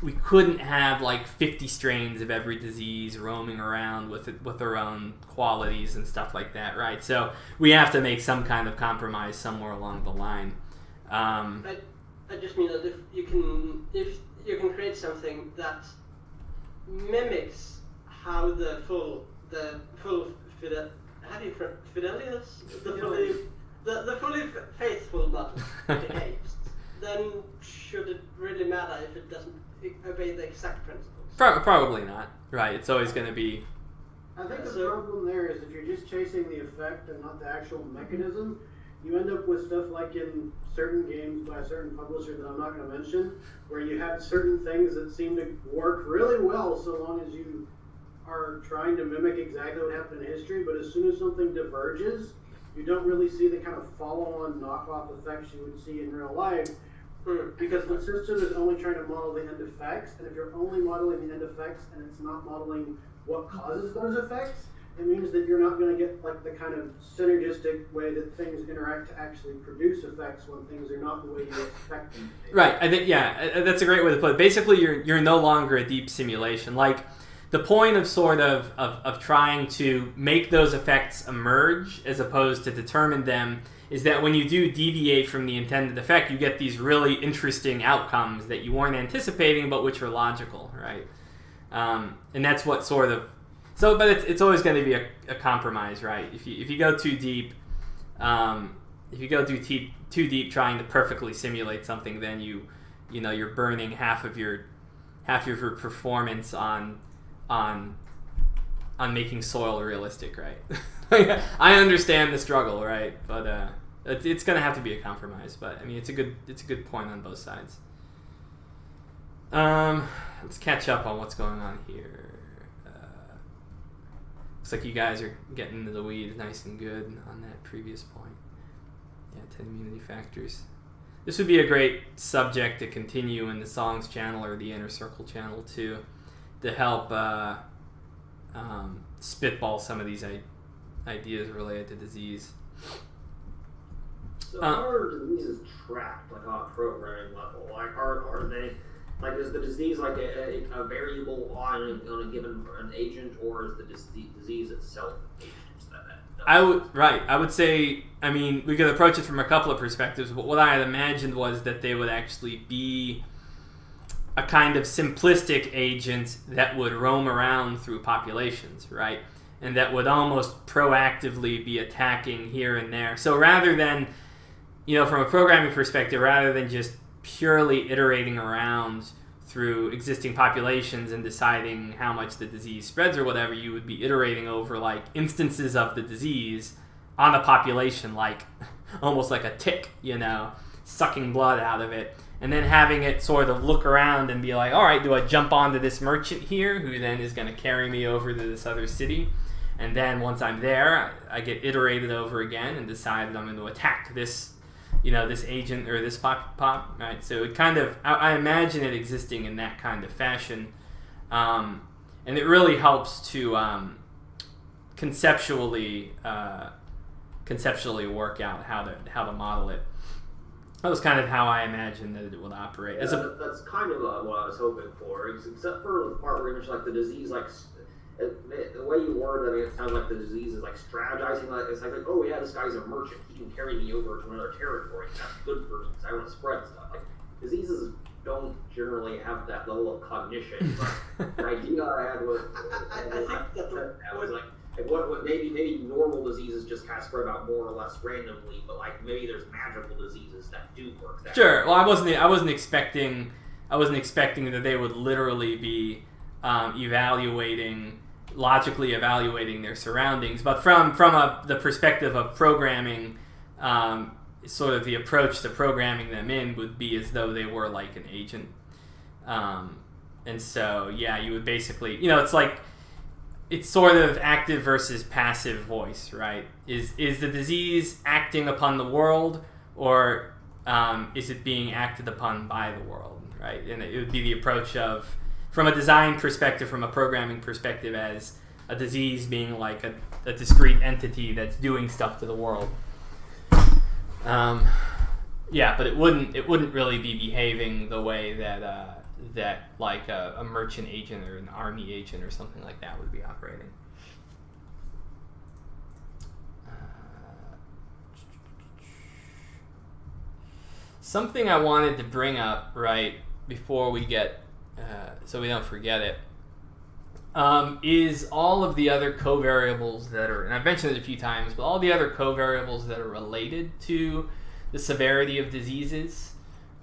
we couldn't have like 50 strains of every disease roaming around with their own qualities and stuff like that, right? So we have to make some kind of compromise somewhere along the line.
I just mean that if you can create something that mimics how the fully faithful model behaves, then should it really matter if it doesn't obey the exact principles?
Probably not. Right. It's always going to be.
I think the
So-
problem there is if you're just chasing the effect and not the actual mechanism, you end up with stuff like in certain games by a certain publisher that I'm not going to mention, where you have certain things that seem to work really well so long as you are trying to mimic exactly what happened in history, but as soon as something diverges, you don't really see the kind of follow-on knockoff effects you would see in real life, because the system is only trying to model the end effects, and if you're only modeling the end effects and it's not modeling what causes those effects, it means that you're not going to get like the kind of synergistic way that things interact to actually produce effects when things are not the way you expect them to be.
Right. I think that's a great way to put it. Basically, you're no longer a deep simulation. Like the point of sort of trying to make those effects emerge as opposed to determine them is that when you do deviate from the intended effect, you get these really interesting outcomes that you weren't anticipating, but which are logical, right? And that's what sort of but it's always going to be a compromise, right? If you go too deep, too deep trying to perfectly simulate something, then you're burning half of your performance on making soil realistic, right? I understand the struggle, right? But it's going to have to be a compromise. But I mean, it's a good point on both sides. Let's catch up on what's going on here. Looks like you guys are getting into the weeds nice and good on that previous point. Yeah, 10 immunity factors. This would be a great subject to continue in the Songs channel or the Inner Circle channel too, to help spitball some of these ideas related to disease.
So how are diseases tracked, like on a programming level? Like, are they, like, is the disease like a variable on a given an agent, or is the disease itself an agent?
I would say, I mean, we could approach it from a couple of perspectives, but what I had imagined was that they would actually be a kind of simplistic agent that would roam around through populations, right? And that would almost proactively be attacking here and there. So rather than, from a programming perspective, rather than just purely iterating around through existing populations and deciding how much the disease spreads or whatever, you would be iterating over like instances of the disease on a population, like almost like a tick, sucking blood out of it, and then having it sort of look around and be like, all right, do I jump onto this merchant here who then is going to carry me over to this other city? And then once I'm there, I get iterated over again and decide that I'm going to attack this this agent or this pop, right? So it kind of, I imagine it existing in that kind of fashion. And it really helps to conceptually work out how to model it. That was kind of how I imagined that it would operate.
Yeah, that's kind of what I was hoping for, except for the part where you mentioned like the disease, like the way you word it, I mean, it sounds like the disease is like strategizing. Like it's like, oh yeah, this guy's a merchant. He can carry me over to another territory. That's good for me because I want to spread stuff. Like diseases don't generally have that level of cognition. But the idea I had was, what maybe normal diseases just kind of spread out more or less randomly, but like maybe there's magical diseases that do work.
Sure. Well, I wasn't expecting that they would literally be logically evaluating their surroundings, but from the perspective of programming, sort of the approach to programming them in would be as though they were like an agent. And so, yeah, you would basically, it's sort of active versus passive voice, right? Is the disease acting upon the world, or is it being acted upon by the world, right? And it would be the approach of, from a design perspective, from a programming perspective, as a disease being like a discrete entity that's doing stuff to the world. Yeah, but it wouldn't really be behaving the way that like a merchant agent or an army agent or something like that would be operating. Something I wanted to bring up right before we get, so we don't forget it, is all of the other covariables that are, and I've mentioned it a few times, but all the other covariables that are related to the severity of diseases.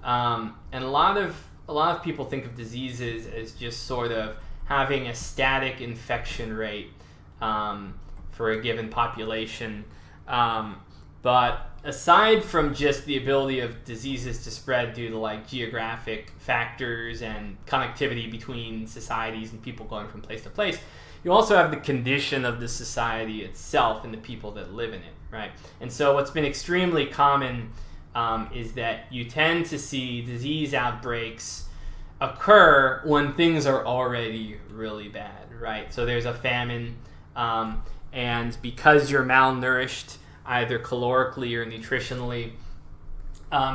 And a lot of people think of diseases as just sort of having a static infection rate for a given population. But aside from just the ability of diseases to spread due to like geographic factors and connectivity between societies and people going from place to place, you also have the condition of the society itself and the people that live in it, right? And so what's been extremely common is that you tend to see disease outbreaks occur when things are already really bad, right? So there's a famine, and because you're malnourished, either calorically or nutritionally,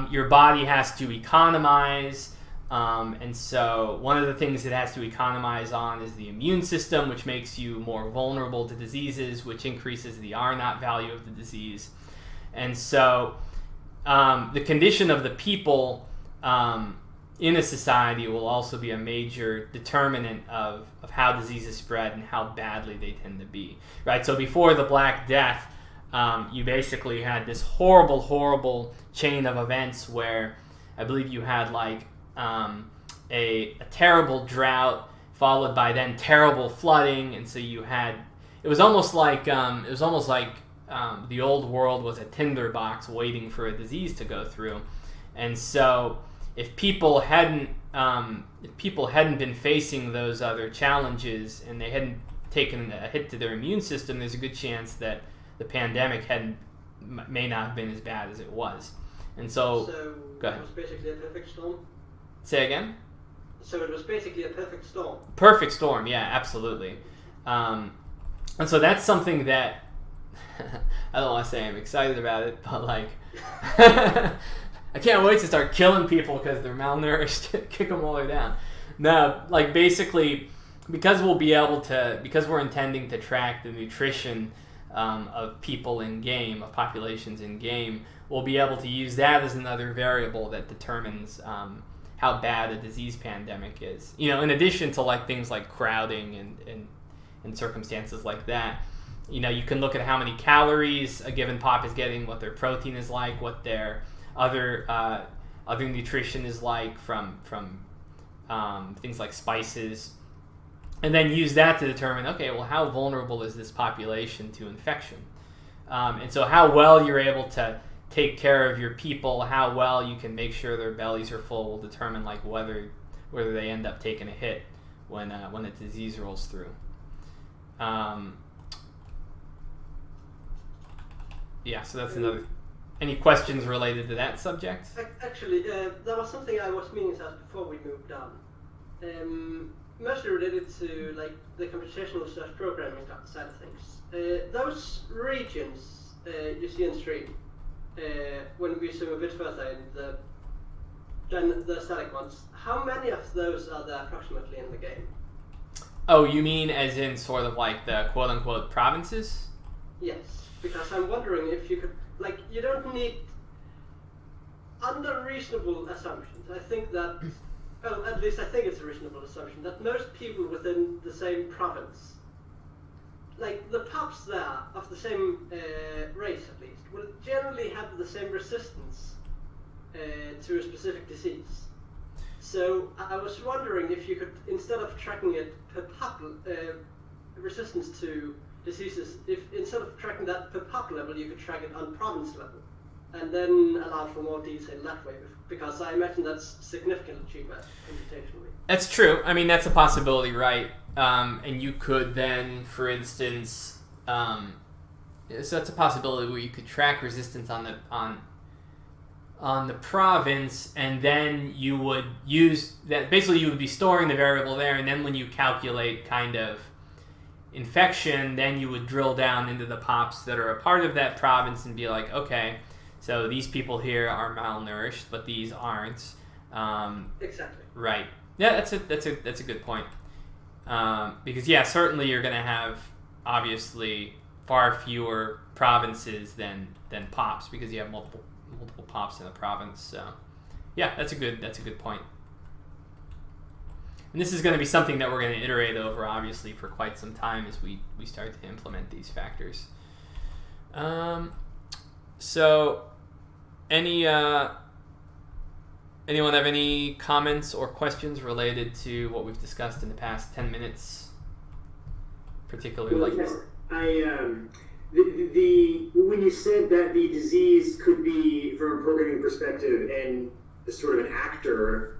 your body has to economize, and so one of the things it has to economize on is the immune system, which makes you more vulnerable to diseases, which increases the R0 value of the disease. And so the condition of the people in a society will also be a major determinant of how diseases spread and how badly they tend to be, right? So before the Black Death, you basically had this horrible chain of events where I believe you had like a terrible drought followed by then terrible flooding, and so you had it was almost like the old world was a tinderbox waiting for a disease to go through. And so if people hadn't been facing those other challenges and they hadn't taken a hit to their immune system, there's a good chance that the pandemic may not have been as bad as it was. And so go ahead.
It was basically a perfect storm?
Say again?
So it was basically a perfect storm?
Perfect storm, yeah, absolutely. And so that's something that I don't want to say I'm excited about it, but like I can't wait to start killing people because they're malnourished. Kick them while they're down. No, like basically because we're intending to track the nutrition of people in game, of populations in game, we'll be able to use that as another variable that determines how bad a disease pandemic is. You know, in addition to like things like crowding and circumstances like that. You know, you can look at how many calories a given pop is getting, what their protein is like, what their other nutrition is like from things like spices, and then use that to determine, okay, well, how vulnerable is this population to infection? And so how well you're able to take care of your people, how well you can make sure their bellies are full will determine like whether they end up taking a hit when a disease rolls through. Yeah, so that's another. Any questions related to that subject?
Actually, there was something I was meaning to ask before we moved on. Mostly related to like the computational / programming side of things. Those regions you see on stream, when we zoom a bit further in the static ones, how many of those are there approximately in the game?
Oh, you mean as in sort of like the quote-unquote provinces?
Yes, because I'm wondering if you could, like, you don't need, under reasonable assumptions, I think that, well, at least I think it's a reasonable assumption, that most people within the same province, like, the pops there, of the same race at least, will generally have the same resistance to a specific disease. So I was wondering if you could, instead of tracking it per pop, resistance to diseases, if instead of tracking that per pop level, you could track it on province level, and then allow for more detail that way, because I imagine that's significantly cheaper computationally.
That's true. I mean, that's a possibility, right? And you could then, for instance, so that's a possibility where you could track resistance on the province, and then you would use that. Basically, you would be storing the variable there, and then when you calculate kind of infection, then you would drill down into the pops that are a part of that province and be like, okay, so these people here are malnourished, but these aren't.
Exactly.
Right. Yeah, that's a good point. Because yeah, certainly you're going to have obviously far fewer provinces than pops, because you have multiple pops in a province. So yeah, that's a good point. And this is going to be something that we're going to iterate over, obviously, for quite some time as we start to implement these factors. So, anyone have any comments or questions related to what we've discussed in the past 10 minutes? Particularly like
When you said that the disease could be, from a programming perspective, and sort of an actor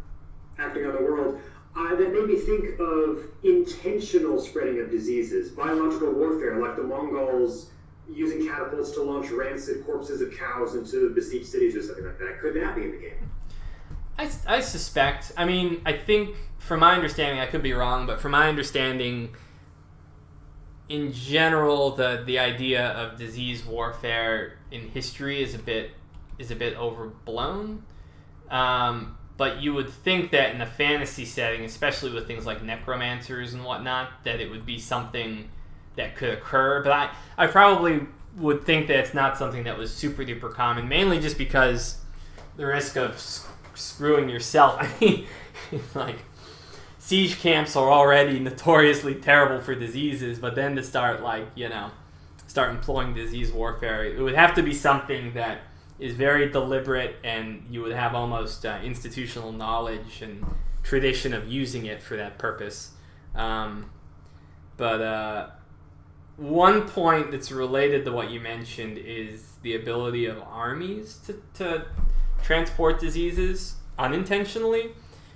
acting on the world, that made me think of intentional spreading of diseases, biological warfare, like the Mongols using catapults to launch rancid corpses of cows into besieged cities or something like that. Could that be in the game?
I suspect. I mean, I think, from my understanding, I could be wrong, but from my understanding, in general, the idea of disease warfare in history is a bit overblown. But you would think that in a fantasy setting, especially with things like necromancers and whatnot, that it would be something that could occur. But I probably would think that it's not something that was super duper common, mainly just because the risk of screwing yourself. I mean, it's like, siege camps are already notoriously terrible for diseases, but then to start employing disease warfare, it would have to be something that is very deliberate, and you would have almost institutional knowledge and tradition of using it for that purpose. But one point that's related to what you mentioned is the ability of armies to transport diseases unintentionally,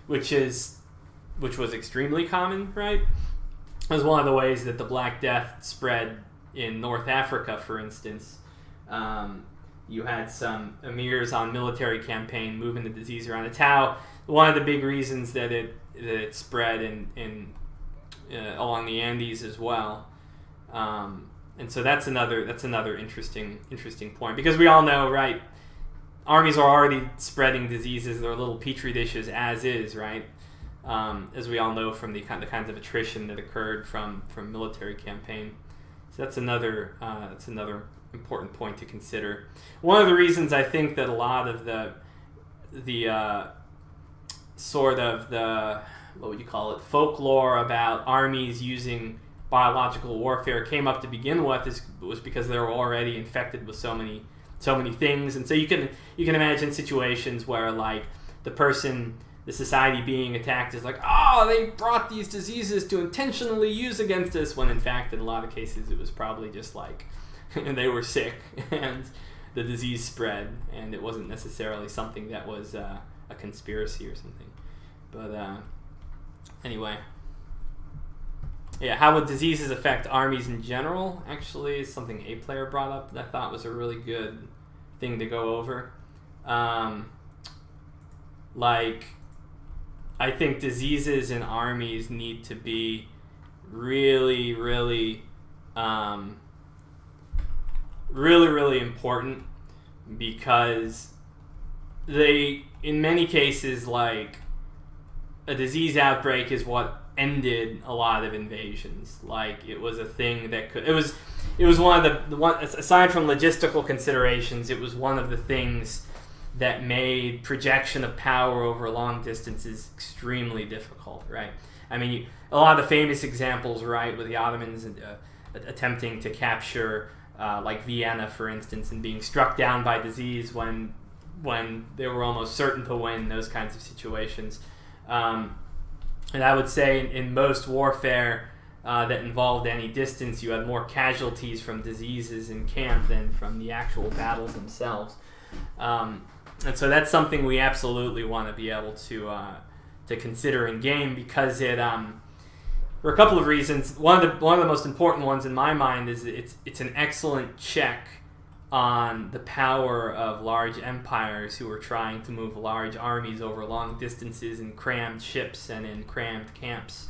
which was extremely common, right? It was one of the ways that the Black Death spread in North Africa, for instance. You had some emirs on military campaign moving the disease around. It's how one of the big reasons that it spread in along the Andes as well. And so that's another interesting point, because we all know, right? Armies are already spreading diseases. They're little petri dishes as is, right? As we all know from the kinds of attrition that occurred from military campaign. So that's another important point to consider. One of the reasons I think that a lot of the what would you call it, folklore about armies using biological warfare came up to begin with was because they were already infected with so many things. And so you can imagine situations where, like, the society being attacked is like, oh, they brought these diseases to intentionally use against us, when in fact in a lot of cases it was probably just like they were sick and the disease spread, and it wasn't necessarily something that was a conspiracy or something. But anyway, yeah, how would diseases affect armies in general actually is something a player brought up that I thought was a really good thing to go over. I think diseases in armies need to be really, really, really, really important, because they, in many cases, like, a disease outbreak is what ended a lot of invasions. Like, it was a thing that it was one of the aside from logistical considerations, it was one of the things that made projection of power over long distances extremely difficult, right? I mean, a lot of the famous examples, right, with the Ottomans attempting to capture, like Vienna, for instance, and being struck down by disease when they were almost certain to win, those kinds of situations. And I would say in most warfare that involved any distance, you had more casualties from diseases in camp than from the actual battles themselves. And so that's something we absolutely want to be able to consider in game, because it for a couple of reasons. One of the most important ones in my mind is it's an excellent check on the power of large empires who are trying to move large armies over long distances in crammed ships and in crammed camps.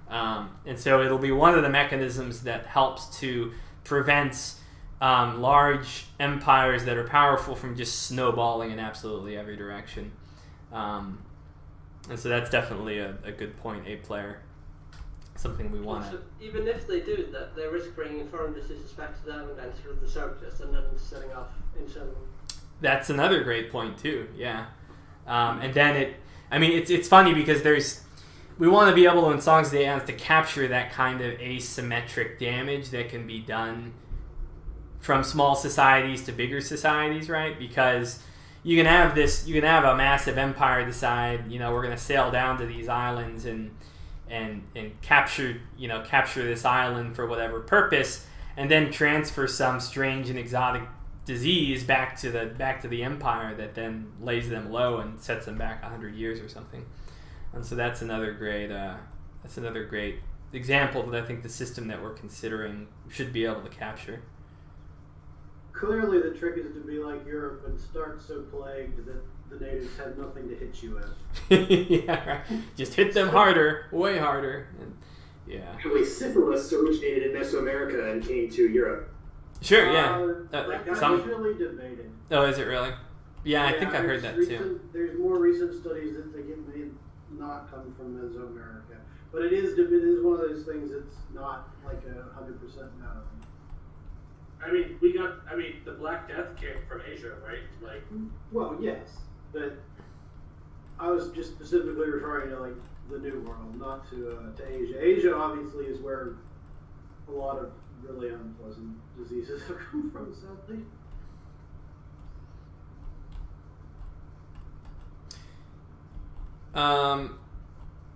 And so it'll be one of the mechanisms that helps to prevent large empires that are powerful from just snowballing in absolutely every direction. And so that's definitely a good point, a player. Something we want to...
Even if they do that, they risk bringing foreign diseases back to them and then through the surface and then setting off in some...
That's another great point too, yeah. And then it's funny because we want to be able, in Songs of the Eons, to capture that kind of asymmetric damage that can be done from small societies to bigger societies, right? Because you can have a massive empire decide, we're going to sail down to these islands and capture this island for whatever purpose, and then transfer some strange and exotic disease back to the empire that then lays them low and sets them back 100 years or something. And so that's another great example that I think the system that we're considering should be able to capture.
Clearly, the trick is to be like Europe and start so plagued that the natives have nothing to hit you with.
Yeah, right. Just hit them harder, way harder. And, yeah.
Actually, syphilis originated in Mesoamerica and came to Europe.
Sure, yeah.
That's
some...
really debated.
Oh, is it really? Yeah, I think I heard that too.
There's more recent studies that think it may not come from Mesoamerica, but it is one of those things that's not like 100% known.
I mean, the Black Death came from Asia, right? Like,
well, yes, but I was just specifically referring to like the New World, not to Asia. Asia obviously is where a lot of really unpleasant diseases have come from, sadly.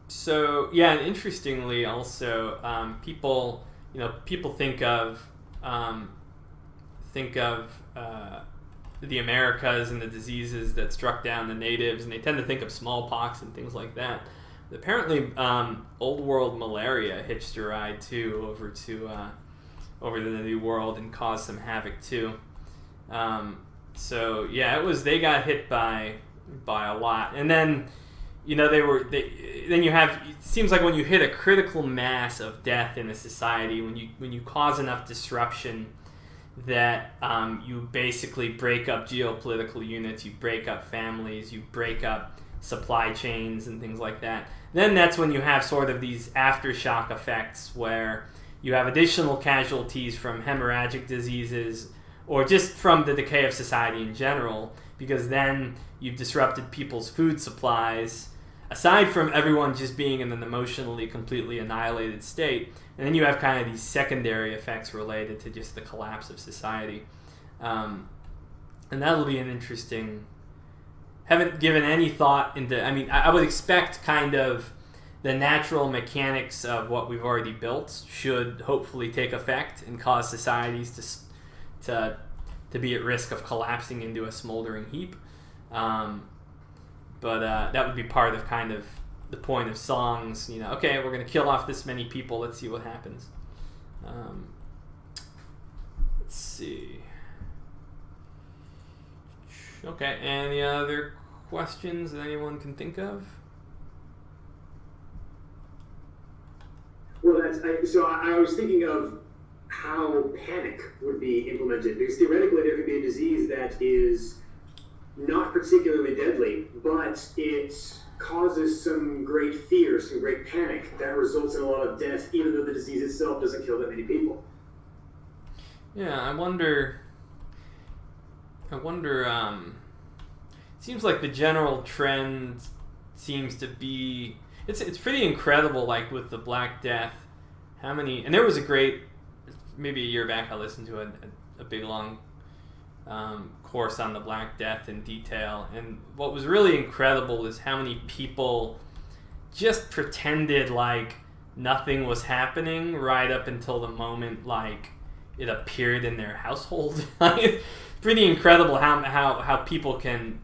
So yeah, and interestingly, also people think of the Americas and the diseases that struck down the natives, and they tend to think of smallpox and things like that. Apparently, old world malaria hitched a ride too over to the New World and caused some havoc too. So yeah, they got hit by a lot, and then then you have, it seems like when you hit a critical mass of death in a society, when you cause enough disruption that you basically break up geopolitical units, you break up families, you break up supply chains and things like that, then that's when you have sort of these aftershock effects where you have additional casualties from hemorrhagic diseases or just from the decay of society in general, because then you've disrupted people's food supplies, aside from everyone just being in an emotionally completely annihilated state. And then you have kind of these secondary effects related to just the collapse of society. And that'll be an interesting... Haven't given any thought into... I mean, I would expect kind of the natural mechanics of what we've already built should hopefully take effect and cause societies to be at risk of collapsing into a smoldering heap. But that would be part of kind of the point of songs. Okay, we're going to kill off this many people. Let's see what happens. Let's see. Okay, any other questions that anyone can think of?
Well, I was thinking of how panic would be implemented, because theoretically there could be a disease that is not particularly deadly, but it causes some great fear, some great panic that results in a lot of death, even though the disease itself doesn't kill that many people.
Yeah, I wonder, it seems like the general trend seems to be, it's pretty incredible, like with the Black Death, how many, and there was a great, maybe a year back I listened to a big long course on the Black Death in detail, and what was really incredible is how many people just pretended like nothing was happening right up until the moment like it appeared in their household. Pretty incredible how people can,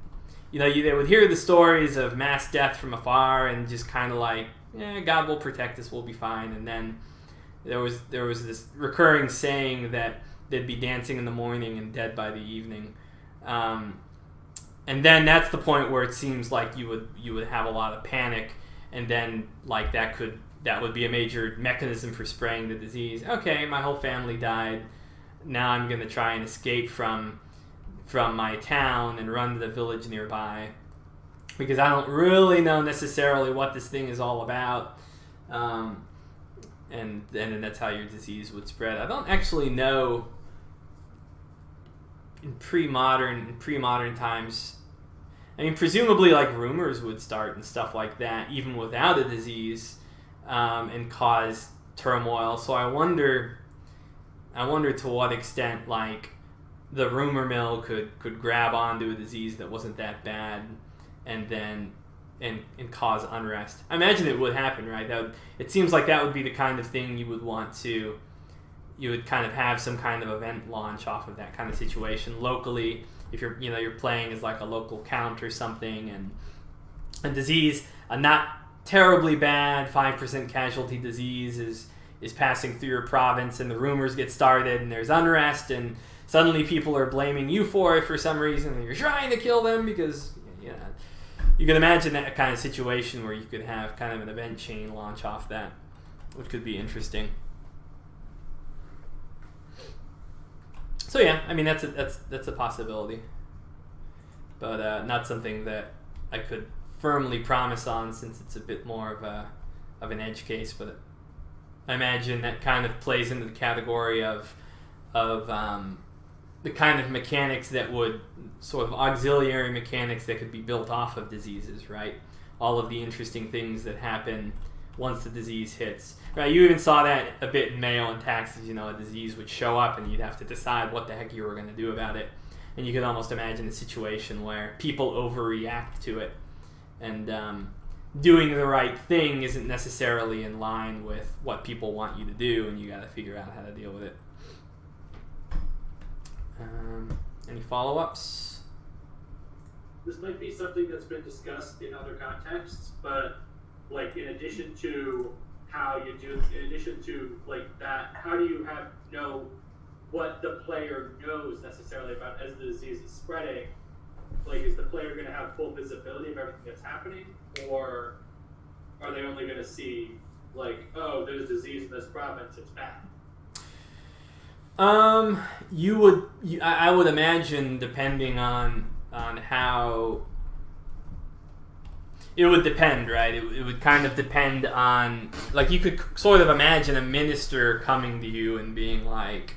they would hear the stories of mass death from afar and just kind of like, God will protect us, we'll be fine. And then there was this recurring saying that they'd be dancing in the morning and dead by the evening. And then that's the point where it seems like you would have a lot of panic, and then like that would be a major mechanism for spraying the disease. Okay, my whole family died. Now I'm going to try and escape from my town and run to the village nearby, because I don't really know necessarily what this thing is all about. And then that's how your disease would spread. I don't actually know in pre-modern times. I mean, presumably like rumors would start and stuff like that, even without a disease, and cause turmoil. So I wonder to what extent like the rumor mill could grab onto a disease that wasn't that bad, and then and cause unrest. I imagine it would happen, right? It seems like that would be the kind of thing you would want to you would kind of have some kind of event launch off of that kind of situation locally. If you're playing as like a local count or something, and a disease, a not terribly bad 5% casualty disease is passing through your province, and the rumors get started, and there's unrest, and suddenly people are blaming you for it for some reason, and you're trying to kill them because, you can imagine that kind of situation where you could have kind of an event chain launch off that, which could be interesting. So yeah, I mean that's a possibility, but not something that I could firmly promise on, since it's a bit more of an edge case. But I imagine that kind of plays into the category of the kind of mechanics that would sort of auxiliary mechanics that could be built off of diseases, right? All of the interesting things that happen once the disease hits, right? You even saw that a bit in Mayo and Taxes. A disease would show up, and you'd have to decide what the heck you were going to do about it. And you could almost imagine a situation where people overreact to it, and doing the right thing isn't necessarily in line with what people want you to do, and you got to figure out how to deal with it. Any follow-ups?
This might be something that's been discussed in other contexts, but like in addition to how you do, in addition to like that, how do you know what the player knows necessarily about as the disease is spreading? Like, is the player going to have full visibility of everything that's happening, or are they only going to see like, oh, there's disease in this province, it's bad?
I would imagine, depending on how it would depend, right? It would kind of depend on, like, you could sort of imagine a minister coming to you and being like,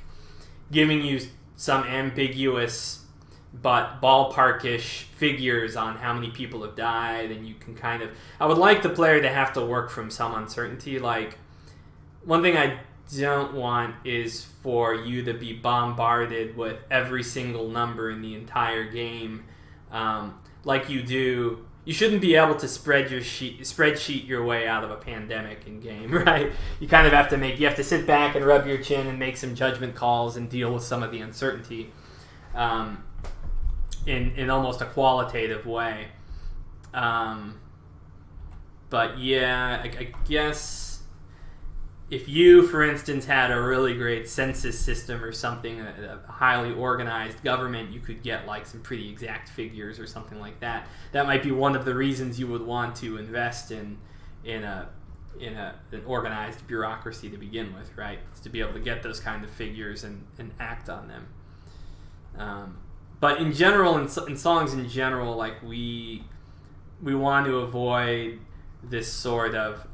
giving you some ambiguous but ballparkish figures on how many people have died, and you can kind of, I would like the player to have to work from some uncertainty. Like, one thing I don't want is for you to be bombarded with every single number in the entire game, like you do. You shouldn't be able to spreadsheet your way out of a pandemic in game, right? You kind of have to sit back and rub your chin and make some judgment calls and deal with some of the uncertainty in almost a qualitative way. But yeah, I guess if you, for instance, had a really great census system or something, a highly organized government, you could get like some pretty exact figures or something like that. That might be one of the reasons you would want to invest in an organized bureaucracy to begin with, right? It's to be able to get those kind of figures and act on them. But in general, in songs in general, like we want to avoid this sort of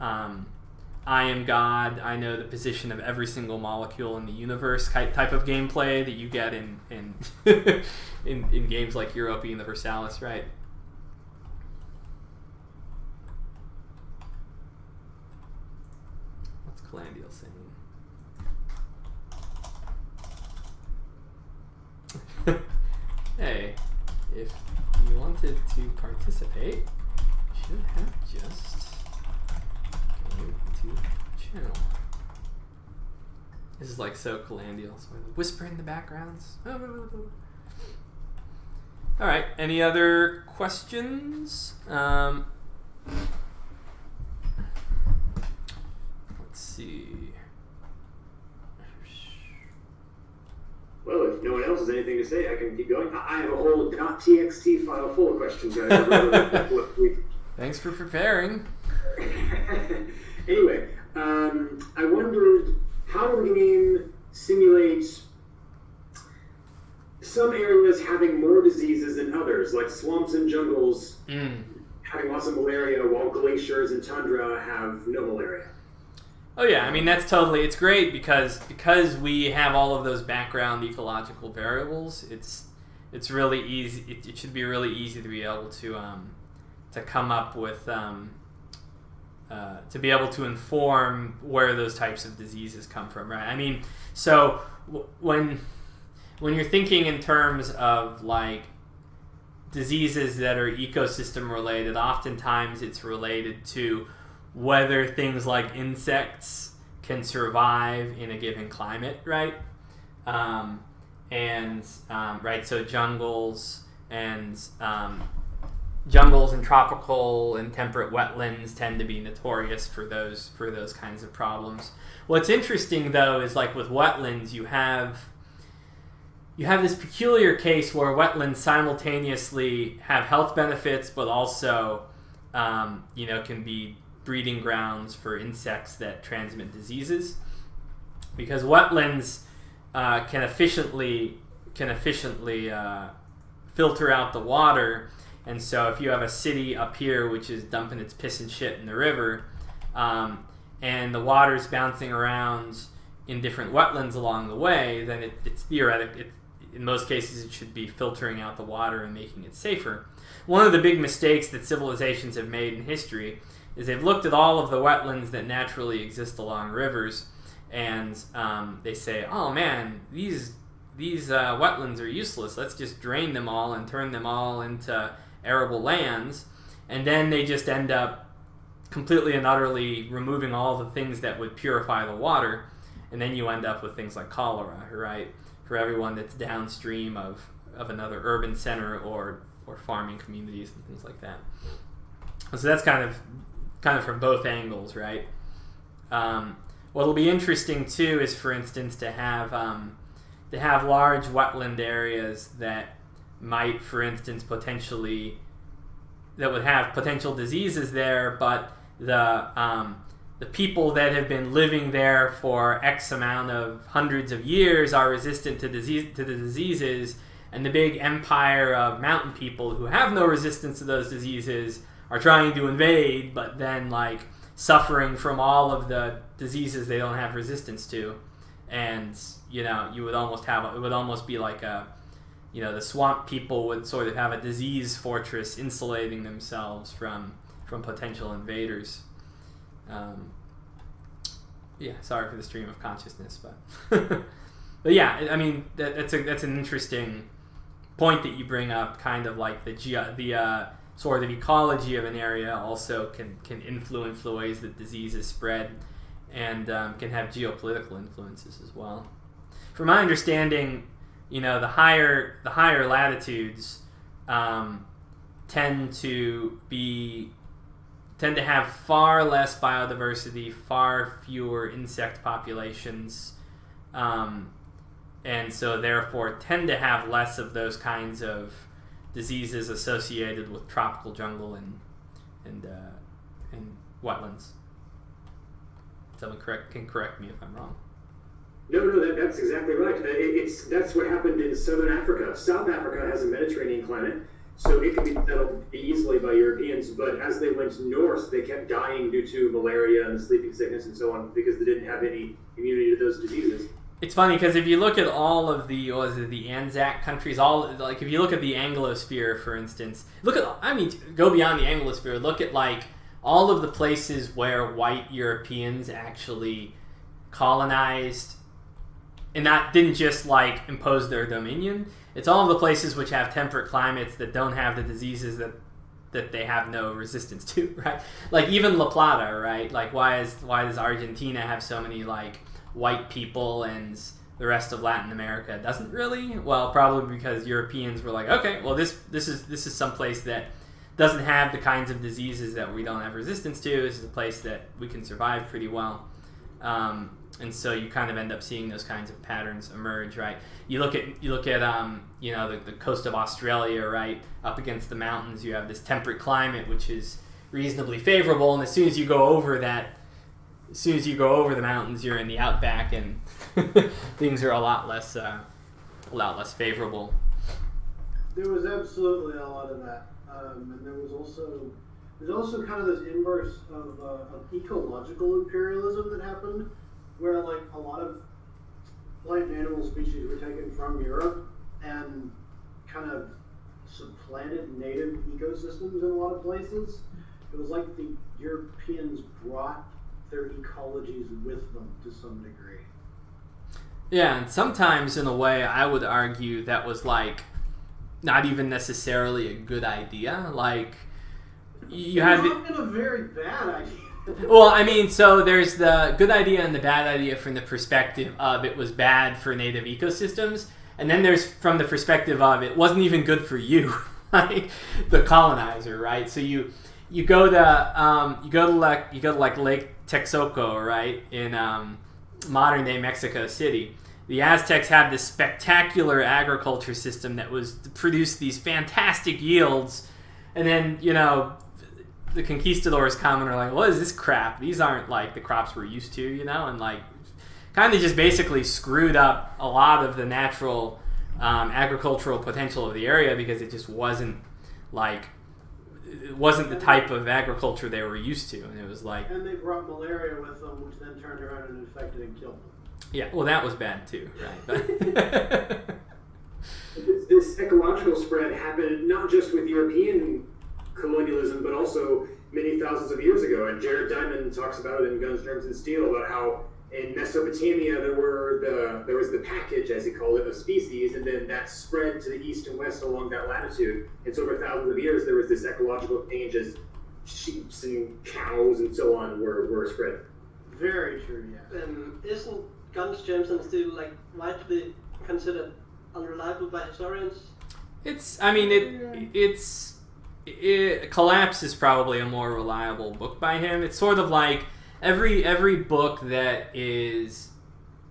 I am God, I know the position of every single molecule in the universe type of gameplay that you get in in games like Europa Universalis, right? What's Calandial saying? Hey, if you wanted to participate, you should have just to channel. This is like so Calandial, so whisper in the backgrounds. Alright, any other questions? Let's see.
Well, if no one else has anything to say, I can keep going. I have a whole .txt file full of questions, guys.
Thanks for preparing.
Anyway, I wondered how the game simulates some areas having more diseases than others, like swamps and jungles having lots of malaria, while glaciers and tundra have no malaria.
Oh yeah, I mean it's great because we have all of those background ecological variables. It's really easy. It should be really easy to be able to come up with to be able to inform where those types of diseases come from, right? I mean, so when you're thinking in terms of like diseases that are ecosystem related, oftentimes it's related to whether things like insects can survive in a given climate, right? So jungles and tropical and temperate wetlands tend to be notorious for those kinds of problems. What's interesting though is like with wetlands, you have this peculiar case where wetlands simultaneously have health benefits, but also can be breeding grounds for insects that transmit diseases, because wetlands can efficiently filter out the water. And so if you have a city up here which is dumping its piss and shit in the river, and the water's bouncing around in different wetlands along the way, then it's theoretic. In most cases, it should be filtering out the water and making it safer. One of the big mistakes that civilizations have made in history is they've looked at all of the wetlands that naturally exist along rivers, and they say, oh man, these wetlands are useless. Let's just drain them all and turn them all into arable lands. And then they just end up completely and utterly removing all the things that would purify the water. And then you end up with things like cholera, right? For everyone that's downstream of another urban center or farming communities and things like that. So that's kind of from both angles, right? What'll be interesting too is, for instance, to have large wetland areas that might, for instance, that would have potential diseases there, but the people that have been living there for X amount of hundreds of years are resistant to the diseases, and the big empire of mountain people who have no resistance to those diseases are trying to invade, but then like suffering from all of the diseases they don't have resistance to. And it would almost be like the swamp people would sort of have a disease fortress insulating themselves from potential invaders. Sorry for the stream of consciousness, but but yeah, I mean that's an interesting point that you bring up. Kind of like the sort of ecology of an area also can influence the ways that diseases spread, and can have geopolitical influences as well. From my understanding, the higher latitudes tend to have far less biodiversity, far fewer insect populations, and so therefore tend to have less of those kinds of diseases associated with tropical jungle and wetlands. Someone can correct me if I'm wrong.
No, that's exactly right. That's what happened in southern Africa. South Africa has a Mediterranean climate, so it could be settled easily by Europeans, but as they went north, they kept dying due to malaria and sleeping sickness and so on, because they didn't have any immunity to those diseases.
It's funny because if you look at all of the Anzac countries, if you look at the Anglosphere, for instance, go beyond the Anglosphere, look at like all of the places where white Europeans actually colonized, and that didn't just like impose their dominion. It's all of the places which have temperate climates that don't have the diseases that they have no resistance to, right? Like even La Plata, right? Like why does Argentina have so many like white people and the rest of Latin America doesn't really? Well, probably because Europeans were like, okay, well this is some place that doesn't have the kinds of diseases that we don't have resistance to. This is a place that we can survive pretty well. And so you kind of end up seeing those kinds of patterns emerge, right? You look at the coast of Australia, right? Up against the mountains, you have this temperate climate, which is reasonably favorable. And as soon as you go over the mountains, you're in the outback, and things are a lot less favorable.
There was absolutely a lot of that, and there's also kind of this inverse of ecological imperialism that happened, where like a lot of plant and animal species were taken from Europe and kind of supplanted native ecosystems in a lot of places. It was like the Europeans brought their ecologies with them to some degree.
Yeah, and sometimes in a way I would argue that was like not even necessarily a good idea. Like you had
not been a very bad idea.
Well, I mean, so there's the good idea and the bad idea from the perspective of it was bad for native ecosystems, and then there's from the perspective of it wasn't even good for you, like the colonizer, right? So you go to like Lake Texcoco, right, in modern day Mexico City. The Aztecs had this spectacular agriculture system that was produced these fantastic yields, and then the conquistadors come and are like, what is this crap? These aren't like the crops we're used to, and like kind of just basically screwed up a lot of the natural agricultural potential of the area because it just wasn't the type of agriculture they were used to, and it was like...
And they brought malaria with them, which then turned around and infected and killed them.
Yeah, well, that was bad too, right?
This ecological spread happened not just with European colonialism, but also many thousands of years ago. And Jared Diamond talks about it in Guns, Germs, and Steel about how in Mesopotamia there was the package, as he called it, of species, and then that spread to the east and west along that latitude. And so over thousands of years, there was this ecological change as sheep and cows and so on were spread.
Very true, yeah.
Isn't Guns, Germs, and Steel widely considered unreliable by historians?
Collapse is probably a more reliable book by him. It's sort of like every book that is...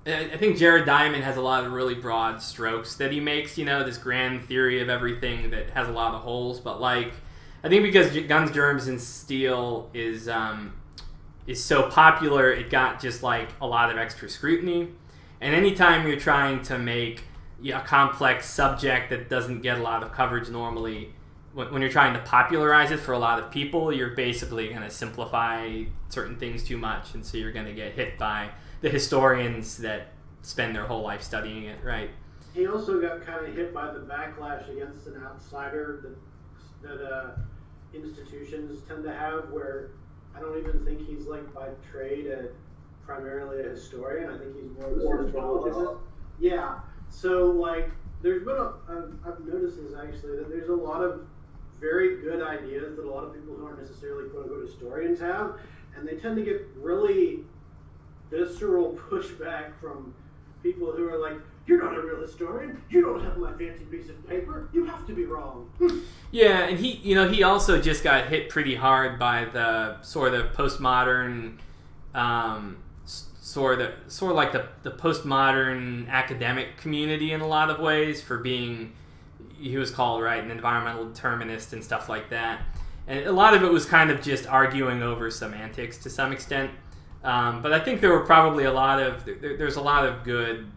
I think Jared Diamond has a lot of really broad strokes that he makes, this grand theory of everything that has a lot of holes, but I think because Guns, Germs, and Steel is so popular, it got just like a lot of extra scrutiny. And anytime you're trying to make a complex subject that doesn't get a lot of coverage normally, when you're trying to popularize it for a lot of people, you're basically going to simplify certain things too much, and so you're going to get hit by the historians that spend their whole life studying it, right?
He also got kind of hit by the backlash against an outsider that institutions tend to have, where I don't even think he's by trade primarily a historian. I think he's more of a sociologist. Yeah. So there's been I've noticed this actually, that there's a lot of very good ideas that a lot of people who aren't necessarily quote-unquote historians have, and they tend to get really visceral pushback from people who are like, you're not a real historian, you don't have my fancy piece of paper, you have to be wrong.
Yeah, and he also just got hit pretty hard by the sort of postmodern sort of like the postmodern academic community in a lot of ways for being, he was called, right, an environmental determinist and stuff like that. And a lot of it was kind of just arguing over semantics to some extent. But I think there were probably there's a lot of good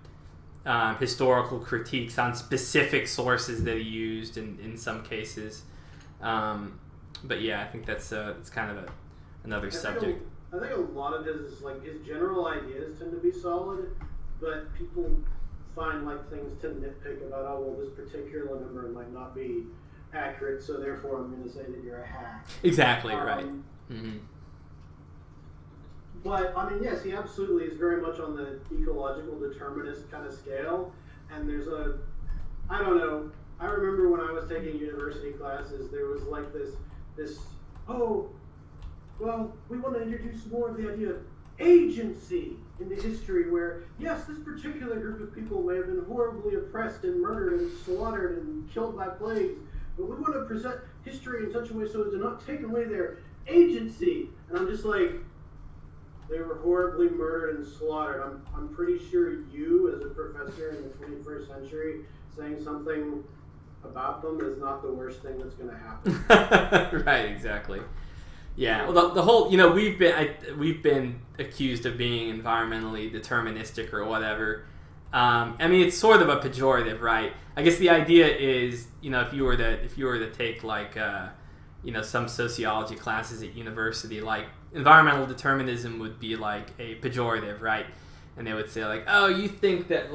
historical critiques on specific sources that he used in some cases. But yeah, I think that's it's kind of another subject.
I think a lot of his his general ideas tend to be solid, but people find things to nitpick about. Oh, well, this particular number might not be accurate, so therefore I'm going to say that you're a hack.
Exactly right. Mm-hmm.
But yes, he absolutely is very much on the ecological determinist kind of scale. And there's I don't know. I remember when I was taking university classes, there was this. Oh, well, we want to introduce more of the idea of agency in the history, where yes, this particular group of people may have been horribly oppressed and murdered and slaughtered and killed by plagues, but we want to present history in such a way so as to not take away their agency. And I'm just like, they were horribly murdered and slaughtered. I'm pretty sure you, as a professor in the 21st century, saying something about them is not the worst thing that's going to happen.
Right, exactly. Yeah, well, the whole, we've been accused of being environmentally deterministic or whatever. It's sort of a pejorative, right? I guess the idea is, if you were to take some sociology classes at university, environmental determinism would be a pejorative, right? And they would say oh, you think that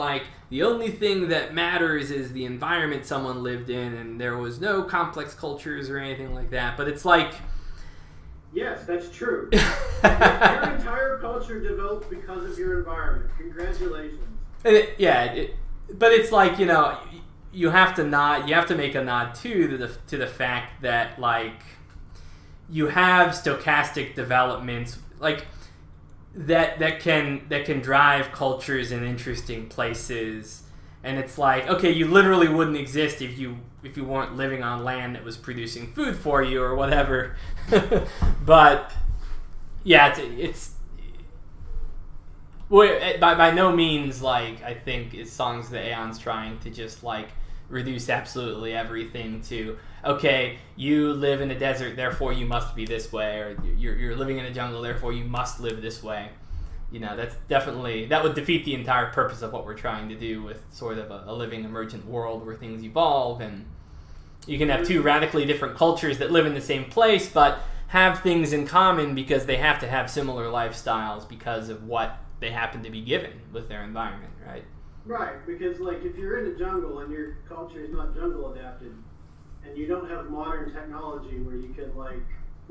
the only thing that matters is the environment someone lived in, and there was no complex cultures or anything like that. But it's
yes, that's true. Your entire culture developed because of your environment. Congratulations.
But it's you have to make a nod to the fact that you have stochastic developments like that can drive cultures in interesting places. And it's like, okay, you literally wouldn't exist if you weren't living on land that was producing food for you or whatever. But yeah, it's by no means like I think it's Songs of the Aeons trying to just like reduce absolutely everything to, okay, you live in a desert, therefore you must be this way, or you're living in a jungle, therefore you must live this way. You know, that would defeat the entire purpose of what we're trying to do with sort of a living emergent world where things evolve, and you can have two radically different cultures that live in the same place but have things in common because they have to have similar lifestyles because of what they happen to be given with their environment, right?
Right, because like if you're in the jungle and your culture is not jungle adapted, and you don't have modern technology where you can like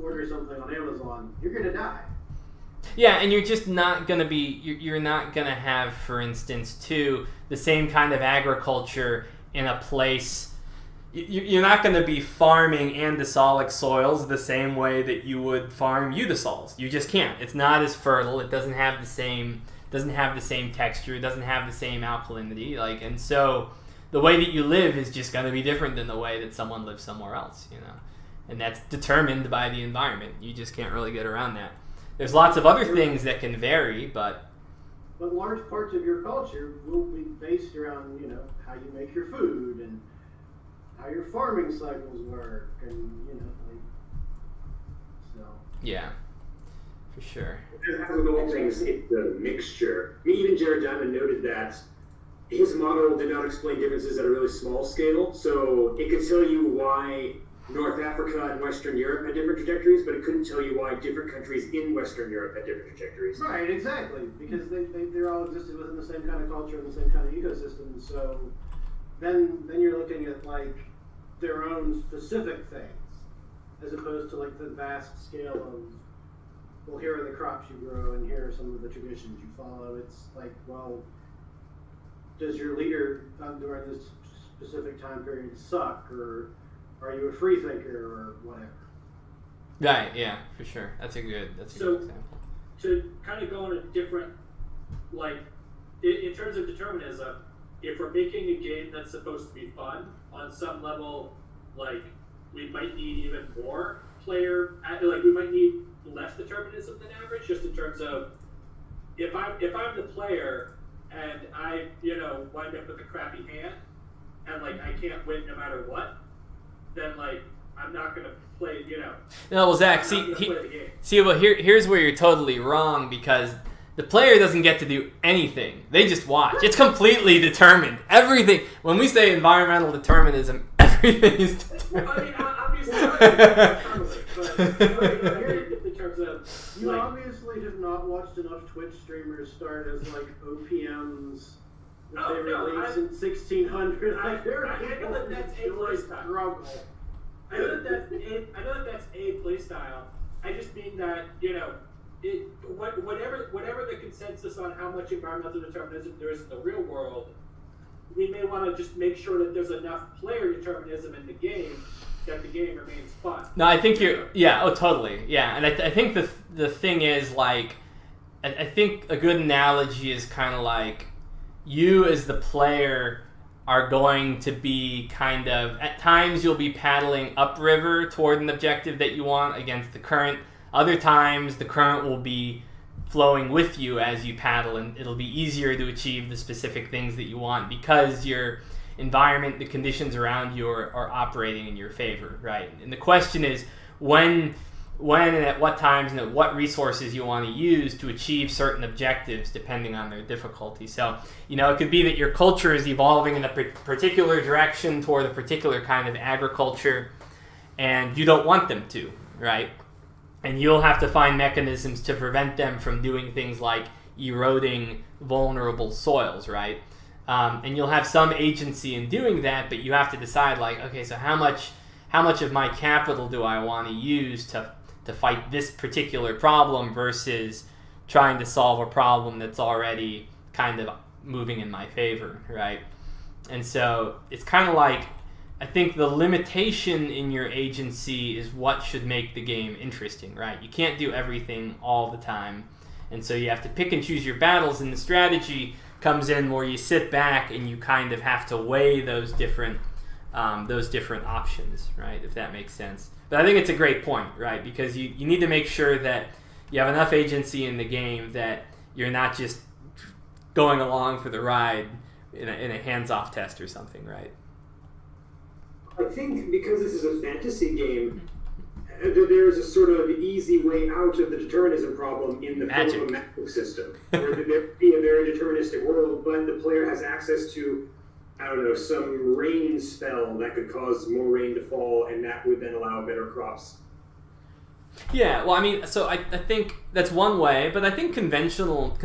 order something on Amazon, you're gonna die.
Yeah, and you're just not going to be, you're not going to have, for instance, too, the same kind of agriculture in a place. You're not going to be farming andesolic soils the same way that you would farm eudisols. You just can't. It's not as fertile. It doesn't have the same texture. It doesn't have the same alkalinity. Like, and so the way that you live is just going to be different than the way that someone lives somewhere else, you know. And that's determined by the environment. You just can't really get around that. There's lots of other things that can vary, but
large parts of your culture will be based around, you know, how you make your food and how your farming cycles work, and you know, like, so.
Yeah, for sure.
As with all things, it's a mixture. I mean, even Jared Diamond noted that his model did not explain differences at a really small scale, so it could tell you why North Africa and Western Europe had different trajectories, but it couldn't tell you why different countries in Western Europe had different trajectories.
Right, exactly, because they're all existed within the same kind of culture and the same kind of ecosystem. So then you're looking at like their own specific things, as opposed to like the vast scale of, well, here are the crops you grow and here are some of the traditions you follow. It's like, well, does your leader during this specific time period suck, or are you a free thinker, or whatever?
Right, yeah, for sure. That's a good example.
To kind of go on a different, like, in terms of determinism, if we're making a game that's supposed to be fun, on some level, like, we might need even more like, we might need less determinism than average, just in terms of, if I'm the player, and I, you know, wind up with a crappy hand, and, like, I can't win no matter what, then, like, I'm not going to play, you know.
No, well, Zach, well, here's where you're totally wrong, because the player doesn't get to do anything. They just watch. It's completely determined. Everything. When we say environmental determinism, everything is determined.
Well, I mean, obviously, but in terms of,
you
like,
obviously have not watched enough Twitch streamers start as, like, OPMs. They released in 1600.
I know that that's a playstyle. I know that that's a playstyle. I just mean that, you know, whatever the consensus on how much environmental determinism there is in the real world, we may want to just make sure that there's enough player determinism in the game that the game remains fun.
No, I think totally, yeah. And I think the thing is, like, I think a good analogy is kind of like, you as the player are going to be kind of, at times you'll be paddling upriver toward an objective that you want against the current. Other times the current will be flowing with you as you paddle, and it'll be easier to achieve the specific things that you want because your environment, the conditions around you are operating in your favor, right? And the question is when and at what times and at what resources you want to use to achieve certain objectives depending on their difficulty. So, you know, it could be that your culture is evolving in a particular direction toward a particular kind of agriculture, and you don't want them to, right? And you'll have to find mechanisms to prevent them from doing things like eroding vulnerable soils, right? And you'll have some agency in doing that, but you have to decide, like, okay, so how much of my capital do I want to use to fight this particular problem versus trying to solve a problem that's already kind of moving in my favor, right? And so it's kind of like I think the limitation in your agency is what should make the game interesting, right? You can't do everything all the time, and so you have to pick and choose your battles, and the strategy comes in where you sit back and you kind of have to weigh those different options, right? If that makes sense. But I think it's a great point, right? Because you need to make sure that you have enough agency in the game that you're not just going along for the ride in a hands-off test or something, right?
I think because this is a fantasy game, there's a sort of easy way out of the determinism problem in the
Magic.
form of a magic system, where there could be a very deterministic world, but the player has access to, I don't know, some rain spell that could cause more rain to fall, and that would then allow better crops.
Yeah, well, I mean, so I think that's one way, but I think conventional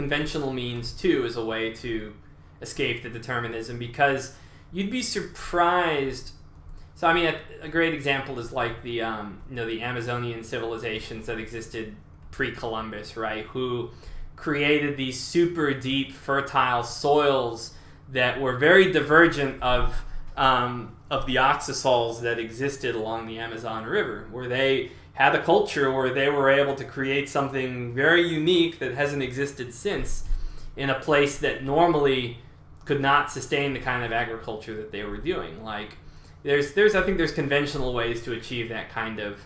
means, too, is a way to escape the determinism, because you'd be surprised. So, I mean, a great example is like the Amazonian civilizations that existed pre-Columbus, right? Who created these super deep, fertile soils that were very divergent of the oxasols that existed along the Amazon River, where they had a culture where they were able to create something very unique that hasn't existed since in a place that normally could not sustain the kind of agriculture that they were doing. Like, I think there's conventional ways to achieve that kind of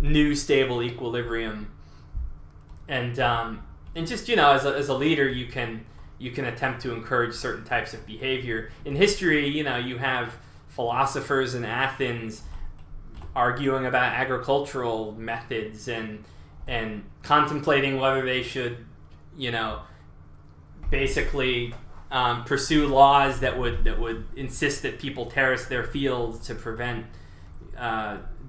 new stable equilibrium, and just, you know, as a leader, you can attempt to encourage certain types of behavior. In history, you know, you have philosophers in Athens arguing about agricultural methods and contemplating whether they should, you know, basically pursue laws that would insist that people terrace their fields to prevent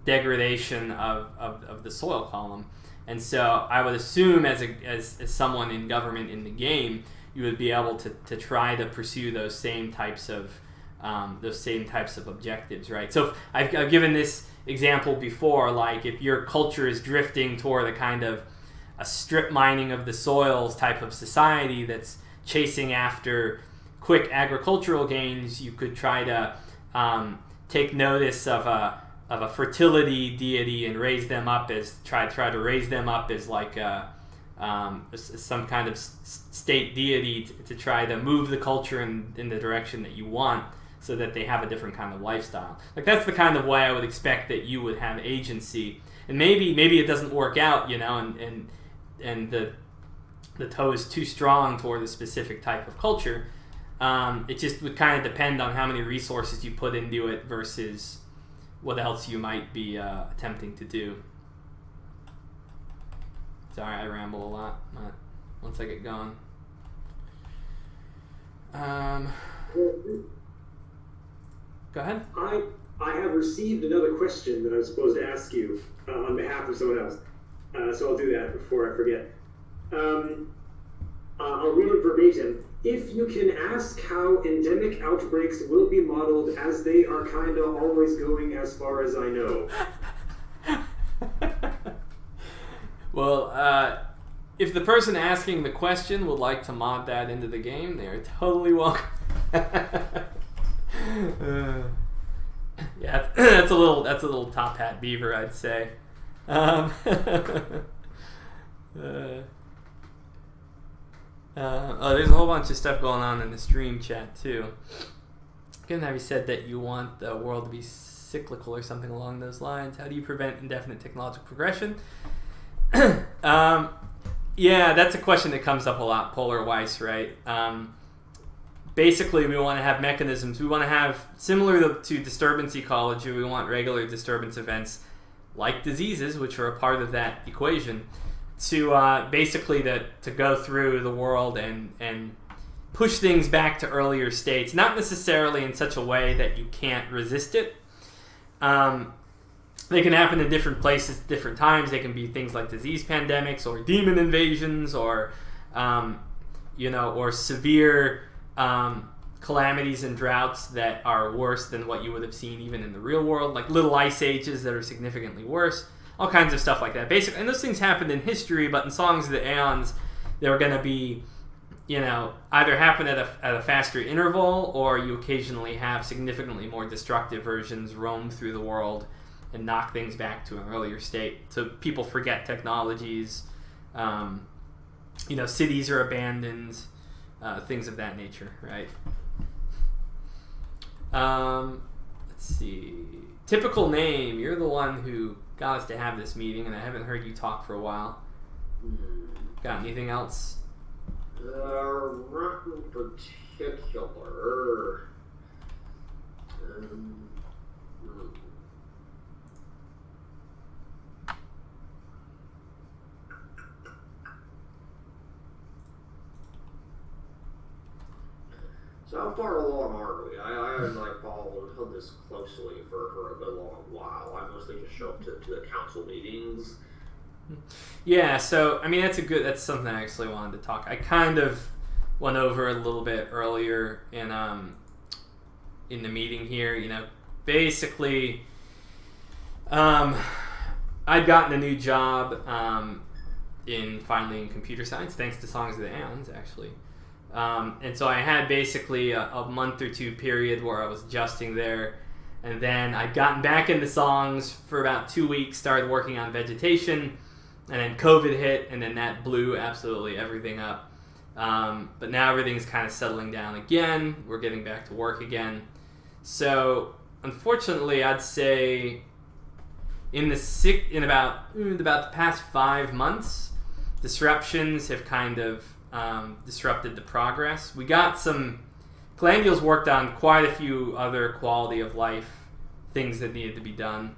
degradation of the soil column. And so I would assume as someone in government in the game, you would be able to try to pursue those same types of objectives, right? So I've given this example before, like if your culture is drifting toward a kind of a strip mining of the soils type of society that's chasing after quick agricultural gains, you could try to take notice of a fertility deity and raise them up as try to raise them up as like some kind of state deity to try to move the culture in the direction that you want, so that they have a different kind of lifestyle. Like, that's the kind of way I would expect that you would have agency. And maybe it doesn't work out, you know, and the toe is too strong toward a specific type of culture. It just would kind of depend on how many resources you put into it versus what else you might be attempting to do. Sorry, I ramble a lot, but once I get going. Go ahead.
I have received another question that I was supposed to ask you on behalf of someone else, so I'll do that before I forget. I'll read it verbatim. If you can ask how endemic outbreaks will be modeled, as they are kind of always going as far as I know.
Well, if the person asking the question would like to mod that into the game, they are totally welcome. Yeah, that's a little top hat beaver, I'd say. There's a whole bunch of stuff going on in the stream chat too. Given how you said that you want the world to be cyclical or something along those lines, how do you prevent indefinite technological progression? Yeah, that's a question that comes up a lot, Polar Weiss, right? Basically, we want to have mechanisms. We want to have, similar to disturbance ecology, we want regular disturbance events like diseases, which are a part of that equation, to basically to go through the world and push things back to earlier states, not necessarily in such a way that you can't resist it. They can happen in different places, different times. They can be things like disease pandemics or demon invasions or, or severe calamities and droughts that are worse than what you would have seen even in the real world, like little ice ages that are significantly worse, all kinds of stuff like that. Basically, and those things happened in history, but in Songs of the Eons, there were going to be either happen at a faster interval, or you occasionally have significantly more destructive versions roam through the world and knock things back to an earlier state. So people forget technologies, cities are abandoned, things of that nature, right? Let's see. Typical name. You're the one who got us to have this meeting, and I haven't heard you talk for a while. Got anything else?
Not in particular. So how far along are we? I haven't followed this closely for a good long while. I mostly just show up to the council meetings.
Yeah, so that's something I actually wanted to talk. I kind of went over a little bit earlier in the meeting here. Basically, I'd gotten a new job in computer science, thanks to Songs of the Eons, actually. And so I had basically a month or two period where I was adjusting there, and then I'd gotten back into songs for about 2 weeks, started working on vegetation, and then COVID hit, and then that blew absolutely everything up. But now everything's kind of settling down again. We're getting back to work again. So unfortunately, I'd say in about the past 5 months, disruptions have kind of disrupted the progress. We got Calandials worked on quite a few other quality of life things that needed to be done.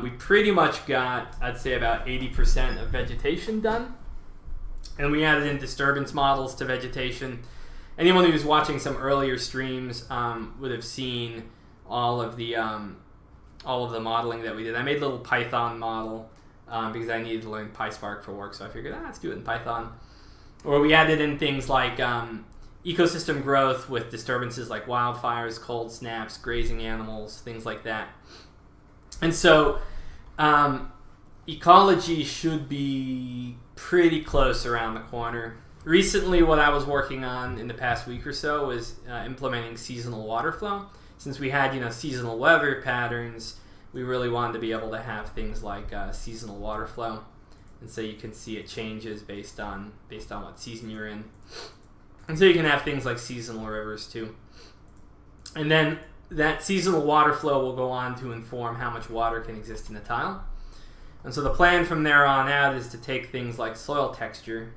We pretty much got, I'd say, about 80% of vegetation done, and we added in disturbance models to vegetation. Anyone who was watching some earlier streams would have seen all of the modeling that we did. I made a little Python model because I needed to learn PySpark for work, so I figured, let's do it in Python. Or we added in things like ecosystem growth with disturbances like wildfires, cold snaps, grazing animals, things like that. And so ecology should be pretty close around the corner. Recently, what I was working on in the past week or so was implementing seasonal water flow. Since we had seasonal weather patterns, we really wanted to be able to have things like seasonal water flow. And so you can see it changes based on what season you're in. And so you can have things like seasonal rivers too. And then that seasonal water flow will go on to inform how much water can exist in a tile. And so the plan from there on out is to take things like soil texture.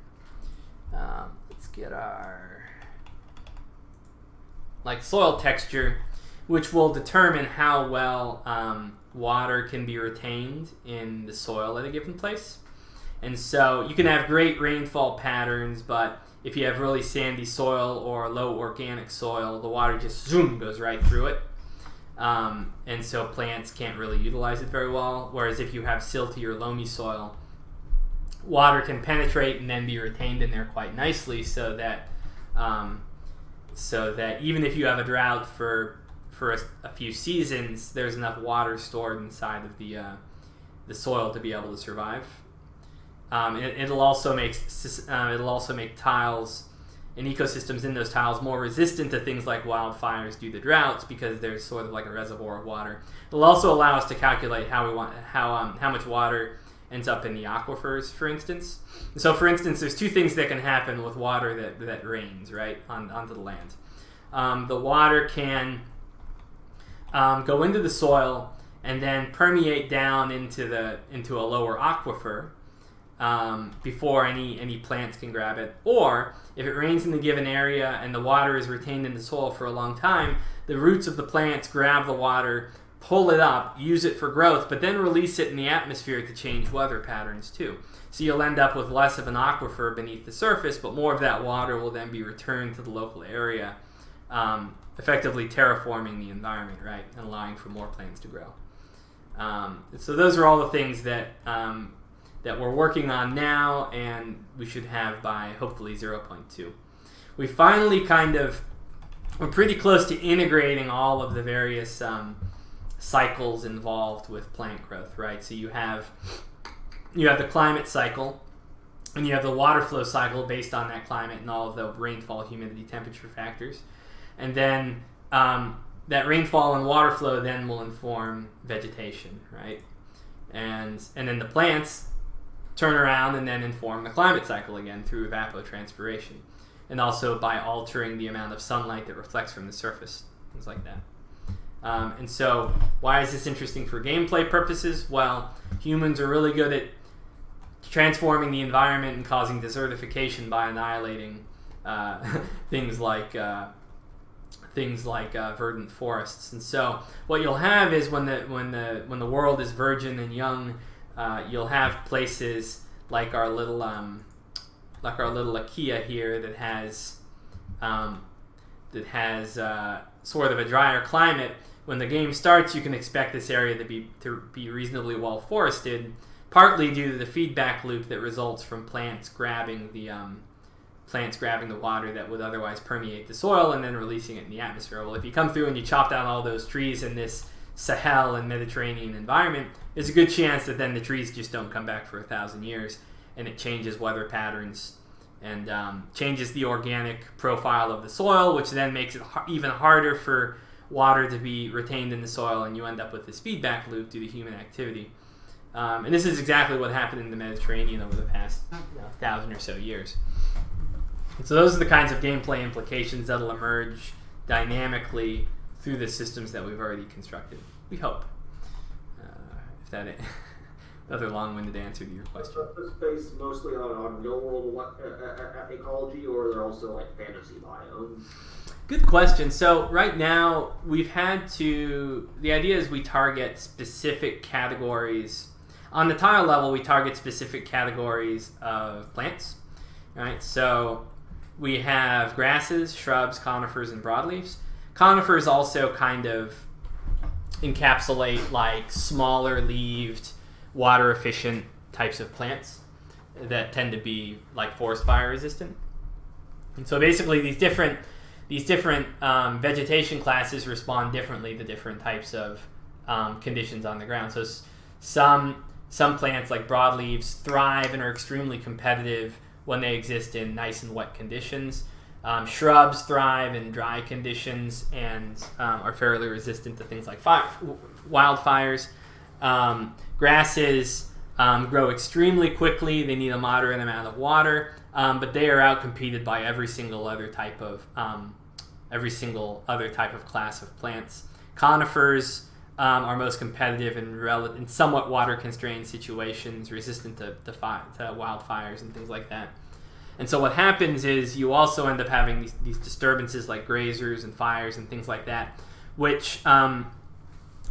Let's get our soil texture, which will determine how well water can be retained in the soil at a given place. And so you can have great rainfall patterns, but if you have really sandy soil or low organic soil, the water just goes right through it. And so plants can't really utilize it very well. Whereas if you have silty or loamy soil, water can penetrate and then be retained in there quite nicely, so that even if you have a drought for a few seasons, there's enough water stored inside of the soil to be able to survive. It'll also make tiles and ecosystems in those tiles more resistant to things like wildfires due to droughts, because there's sort of like a reservoir of water. It'll also allow us to calculate how much water ends up in the aquifers, for instance. So, for instance, there's two things that can happen with water that rains right onto the land. The water can go into the soil and then permeate down into a lower aquifer. Before any plants can grab it. Or if it rains in the given area and the water is retained in the soil for a long time, the roots of the plants grab the water, pull it up, use it for growth, but then release it in the atmosphere to change weather patterns too. So you'll end up with less of an aquifer beneath the surface, but more of that water will then be returned to the local area, effectively terraforming the environment, right, and allowing for more plants to grow. So those are all the things that we're working on now, and we should have by hopefully 0.2. We finally we're pretty close to integrating all of the various cycles involved with plant growth, right? So you have the climate cycle, And you have the water flow cycle based on that climate and all of the rainfall, humidity, temperature factors. And then that rainfall and water flow then will inform vegetation, right? And then the plants turn around and then inform the climate cycle again through evapotranspiration. And also by altering the amount of sunlight that reflects from the surface, things like that. And so why is this interesting for gameplay purposes? Well, humans are really good at transforming the environment and causing desertification by annihilating things like verdant forests. And so what you'll have is when the world is virgin and young, you'll have places like our little Achaea here that has sort of a drier climate. When the game starts, you can expect this area to be reasonably well forested, partly due to the feedback loop that results from plants grabbing the water that would otherwise permeate the soil and then releasing it in the atmosphere. Well, if you come through and you chop down all those trees in this Sahel and Mediterranean environment, there's a good chance that then the trees just don't come back for 1,000 years, and it changes weather patterns and changes the organic profile of the soil, which then makes it even harder for water to be retained in the soil, and you end up with this feedback loop due to human activity. And this is exactly what happened in the Mediterranean over the past 1,000 or so years. And so those are the kinds of gameplay implications that'll emerge dynamically through the systems that we've already constructed. We hope. If that is another long-winded answer to your question.
Is this based mostly on real-world ecology, or are there also like fantasy biomes?
Good question. So right now the idea is we target specific categories. On the tile level, we target specific categories of plants. Right? So we have grasses, shrubs, conifers, and broadleaves. Conifers also kind of encapsulate like smaller leaved, water efficient types of plants that tend to be like forest fire resistant. And so basically these different vegetation classes respond differently to different types of conditions on the ground. So some plants like broadleaves thrive and are extremely competitive when they exist in nice and wet conditions. Shrubs thrive in dry conditions and are fairly resistant to things like wildfires. Grasses grow extremely quickly. They need a moderate amount of water, but they are outcompeted by every single other type of class of plants. Conifers are most competitive in somewhat water-constrained situations, resistant to wildfires and things like that. And so what happens is you also end up having these disturbances like grazers and fires and things like that, which,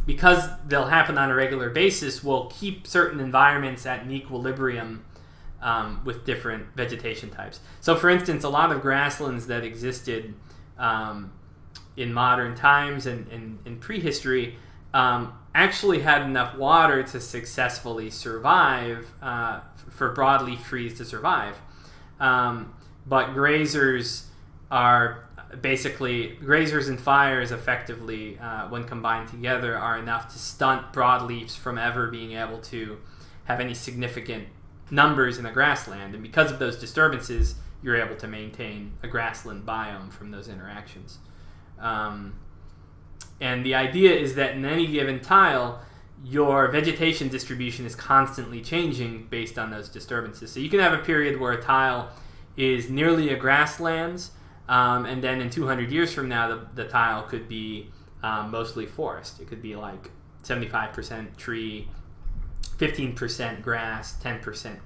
because they'll happen on a regular basis, will keep certain environments at an equilibrium with different vegetation types. So for instance, a lot of grasslands that existed in modern times and in prehistory actually had enough water to successfully survive, for broadleaf trees to survive. But grazers and fires effectively, when combined together, are enough to stunt broadleaves from ever being able to have any significant numbers in a grassland. And because of those disturbances, you're able to maintain a grassland biome from those interactions. And the idea is that in any given tile, your vegetation distribution is constantly changing based on those disturbances. So you can have a period where a tile is nearly a grasslands, and then in 200 years from now, the tile could be mostly forest. It could be like 75% tree, 15% grass, 10%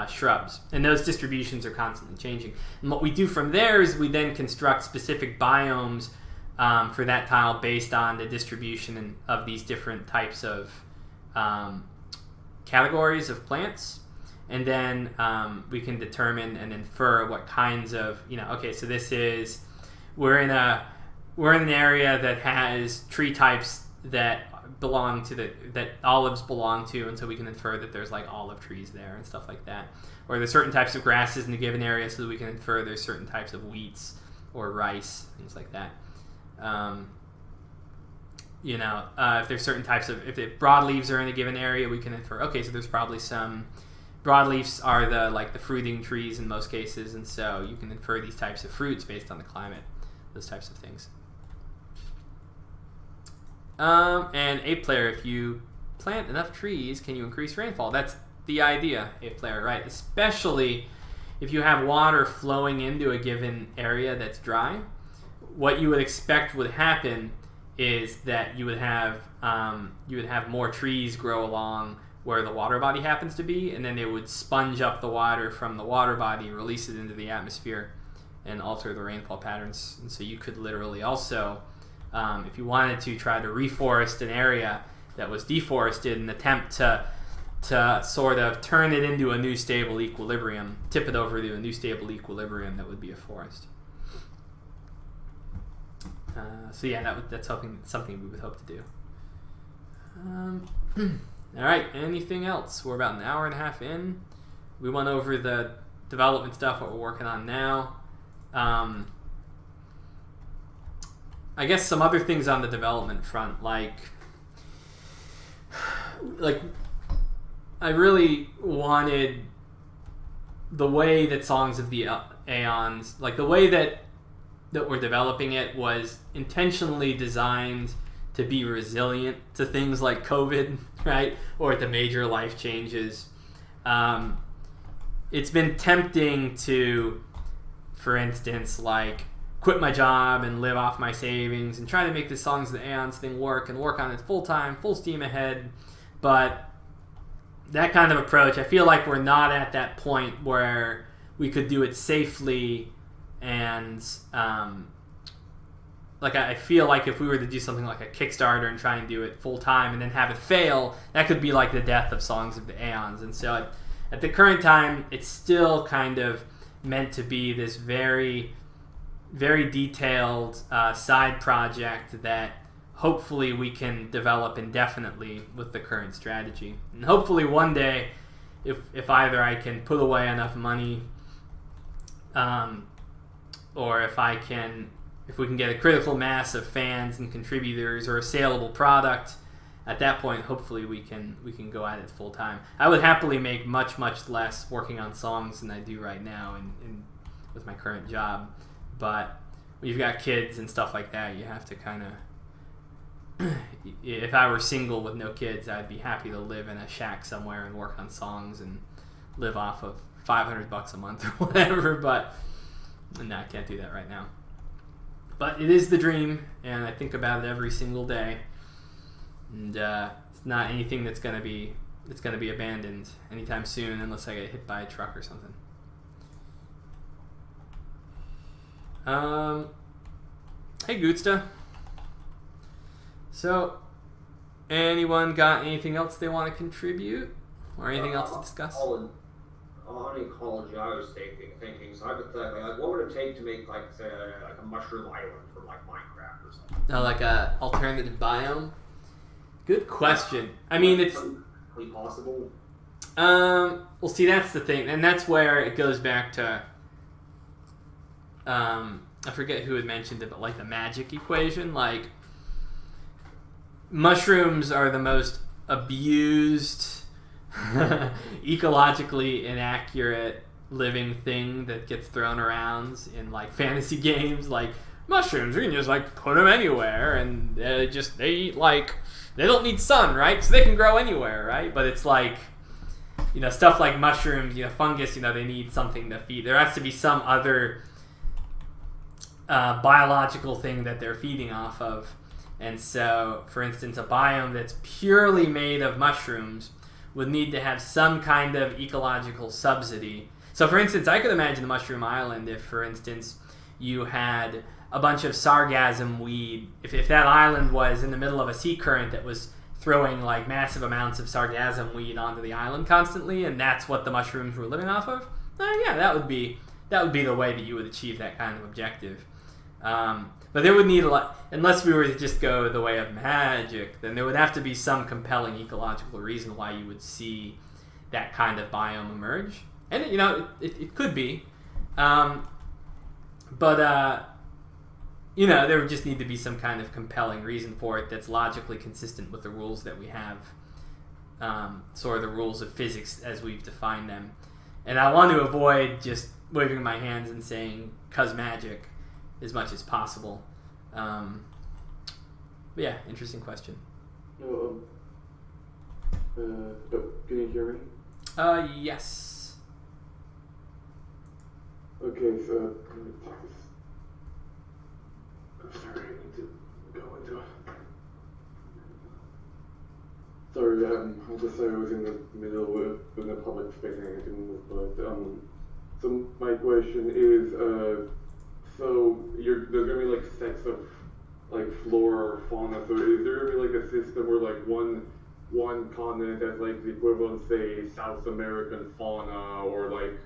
shrubs. And those distributions are constantly changing. And what we do from there is we then construct specific biomes for that tile based on the distribution of these different types of categories of plants. And then we can determine and infer what kinds of, so we're in an area that has tree types that that olives belong to, and so we can infer that there's like olive trees there and stuff like that. Or there's certain types of grasses in a given area, so that we can infer there's certain types of wheats or rice, things like that. If there's certain types of, if the broadleaves are in a given area, we can infer, okay, so there's probably some broadleafs are the fruiting trees in most cases, and so you can infer these types of fruits based on the climate, those types of things. And 8 player, if you plant enough trees, can you increase rainfall? That's the idea, 8 player, right? Especially if you have water flowing into a given area that's dry. What you would expect would happen is that you would have more trees grow along where the water body happens to be, and then they would sponge up the water from the water body, release it into the atmosphere, and alter the rainfall patterns. And so you could literally also, if you wanted to, try to reforest an area that was deforested and attempt to sort of turn it into a new stable equilibrium, tip it over to a new stable equilibrium that would be a forest. So yeah, that's something we would hope to do. All right, anything else? We're about an hour and a half in. We went over the development stuff, what we're working on now. I guess some other things on the development front, like I really wanted the way that Songs of the Eons, like the way that we're developing it was intentionally designed to be resilient to things like COVID, right? Or to major life changes. It's been tempting to, for instance, like quit my job and live off my savings and try to make the Songs of the Eons thing work and work on it full time, full steam ahead. But that kind of approach, I feel like we're not at that point where we could do it safely. And I feel like if we were to do something like a Kickstarter and try and do it full time and then have it fail, that could be like the death of Songs of the Eons. And so at the current time, it's still kind of meant to be this very, very detailed side project that hopefully we can develop indefinitely with the current strategy. And hopefully one day, if either I can put away enough money, or if we can get a critical mass of fans and contributors or a saleable product, at that point, hopefully we can go at it full time. I would happily make much, much less working on songs than I do right now with my current job. But when you've got kids and stuff like that, you have to kind of... If I were single with no kids, I'd be happy to live in a shack somewhere and work on songs and live off of $500 a month or whatever, but no, I can't do that right now. But it is the dream, and I think about it every single day. And it's not anything that's gonna be abandoned anytime soon, unless I get hit by a truck or something. Hey Gootsta. So, anyone got anything else they want to contribute, or anything else to discuss?
On college, I was thinking. So hypothetically, like, what would it take to make say a mushroom island for Minecraft or something?
Oh, like a alternative biome. Good question. I mean, it's
possible.
Well, see, that's the thing, and that's where it goes back to. I forget who had mentioned it, but the magic equation, mushrooms are the most abused, ecologically inaccurate living thing that gets thrown around in fantasy games. Mushrooms, you can just put them anywhere, and they eat they don't need sun, right? So they can grow anywhere, right? But it's stuff like mushrooms, fungus, they need something to feed. There has to be some other biological thing that they're feeding off of. And so, for instance, a biome that's purely made of mushrooms would need to have some kind of ecological subsidy. So, for instance, I could imagine a mushroom island if, for instance, you had a bunch of sargassum weed. If that island was in the middle of a sea current that was throwing massive amounts of sargassum weed onto the island constantly, and that's what the mushrooms were living off of, yeah, that would be the way that you would achieve that kind of objective. But there would need unless we were to just go the way of magic, then there would have to be some compelling ecological reason why you would see that kind of biome emerge. And, it could be. But there would just need to be some kind of compelling reason for it that's logically consistent with the rules that we have sort of the rules of physics as we've defined them. And I want to avoid just waving my hands and saying "'cause magic" as much as possible. But yeah, interesting question.
Oh, can you hear me?
Yes.
Okay, so let me talk this. I'm sorry, I need to go into it. Sorry, I just I was in the middle of in a public space and I couldn't move, but so my question is, so there's gonna be like sets of like flora or fauna. So is there gonna be like a system where like one continent has like the equivalent, say, South American fauna or like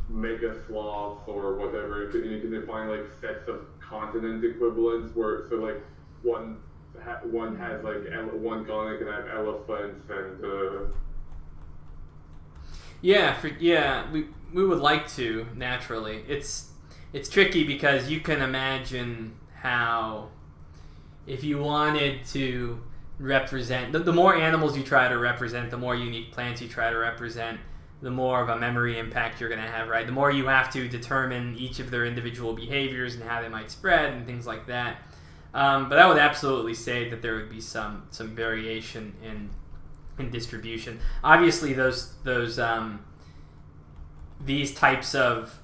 mega sloths or whatever, and you can define like sets of continent equivalents where so like one has like one continent can have elephants and
we would like to naturally. It's tricky because you can imagine how if you wanted to represent the more animals you try to represent, the more unique plants you try to represent, the more of a memory impact you're going to have, right? The more you have to determine each of their individual behaviors and how they might spread and things like that. But I would absolutely say that there would be some variation in distribution. Obviously, these types of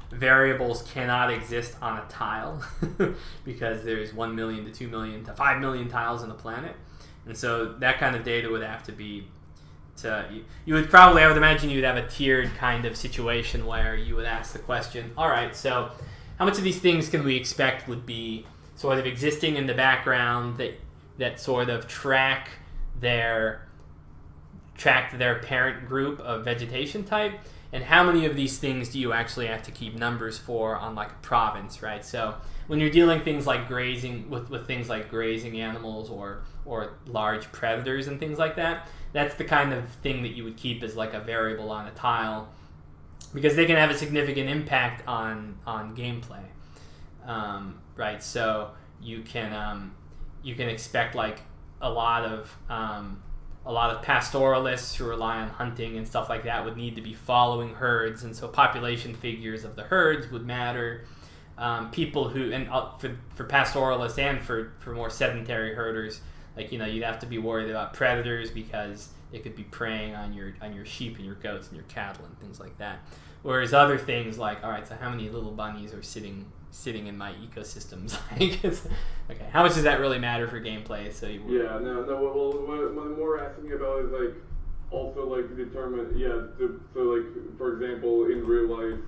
variables cannot exist on a tile because there's 1 million to 2 million to 5 million tiles on the planet, and so that kind of data would have to be. You would probably, I would imagine, you'd have a tiered kind of situation where you would ask the question: all right, so how much of these things can we expect would be sort of existing in the background that sort of track their parent group of vegetation type, and how many of these things do you actually have to keep numbers for on like a province, right? So when you're dealing things like grazing with things like grazing animals or large predators and things like that, that's the kind of thing that you would keep as like a variable on a tile because they can have a significant impact on gameplay, right? So you can expect like a lot of pastoralists who rely on hunting and stuff like that would need to be following herds, and so population figures of the herds would matter. People who, and for pastoralists and for more sedentary herders, like, you'd have to be worried about predators because they could be preying on your sheep and your goats and your cattle and things like that. Whereas other things like, all right, so how many little bunnies are sitting in my ecosystems? Okay, how much does that really matter for gameplay? So
well, what I'm more asking about is like also like determine so like for example in real life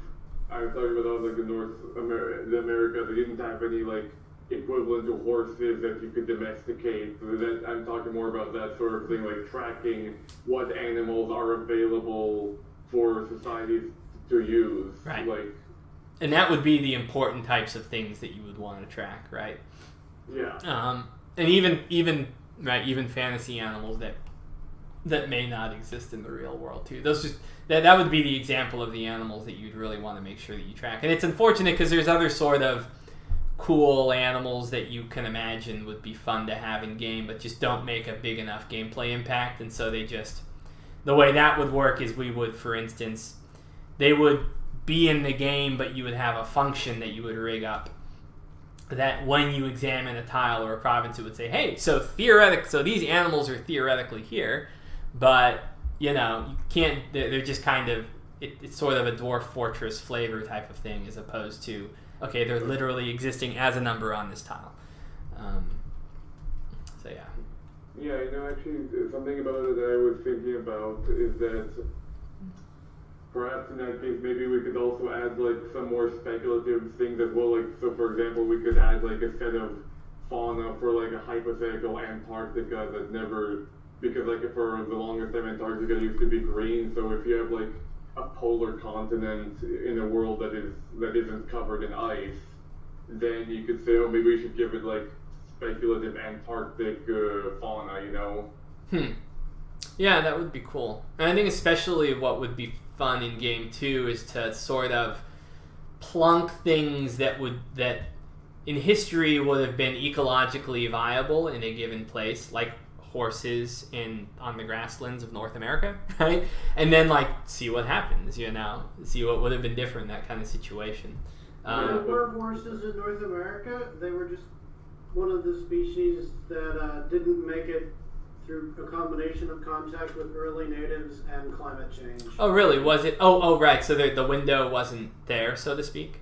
I was talking about like the America they didn't have any like equivalent to horses that you could domesticate. So that I'm talking more about that sort of thing, like tracking what animals are available for societies to use,
right?
Like,
and that would be the important types of things that you would want to track, right?
Yeah.
And even fantasy animals that may not exist in the real world too. Those that would be the example of the animals that you'd really want to make sure that you track. And it's unfortunate because there's other sort of cool animals that you can imagine would be fun to have in game, but just don't make a big enough gameplay impact. And so the way that would work is we would, for instance, they would be in the game, but you would have a function that you would rig up that when you examine a tile or a province, it would say, hey, so these animals are theoretically here, but you can't, they're just kind of, it's sort of a Dwarf Fortress flavor type of thing, as opposed to, okay, they're literally existing as a number on this tile. So yeah.
Yeah, actually, something about it that I was thinking about is that perhaps in that case, maybe we could also add like some more speculative things as well. Like, so for example, we could add like a set of fauna for like a hypothetical Antarctica that never, because like for the longest time Antarctica used to be green. So if you have like a polar continent in a world that isn't covered in ice, then you could say, oh, maybe we should give it like speculative Antarctic fauna,
Yeah, that would be cool. And I think especially what would be fun in game 2 is to sort of plunk things that in history would have been ecologically viable in a given place, like horses on the grasslands of North America, right? And then like see what happens, see what would have been different in that kind of situation.
There were horses in North America. They were just one of the species that didn't make it through a combination of contact with early natives and climate change.
Oh, really? Was it? Oh, right. So the window wasn't there, so to speak?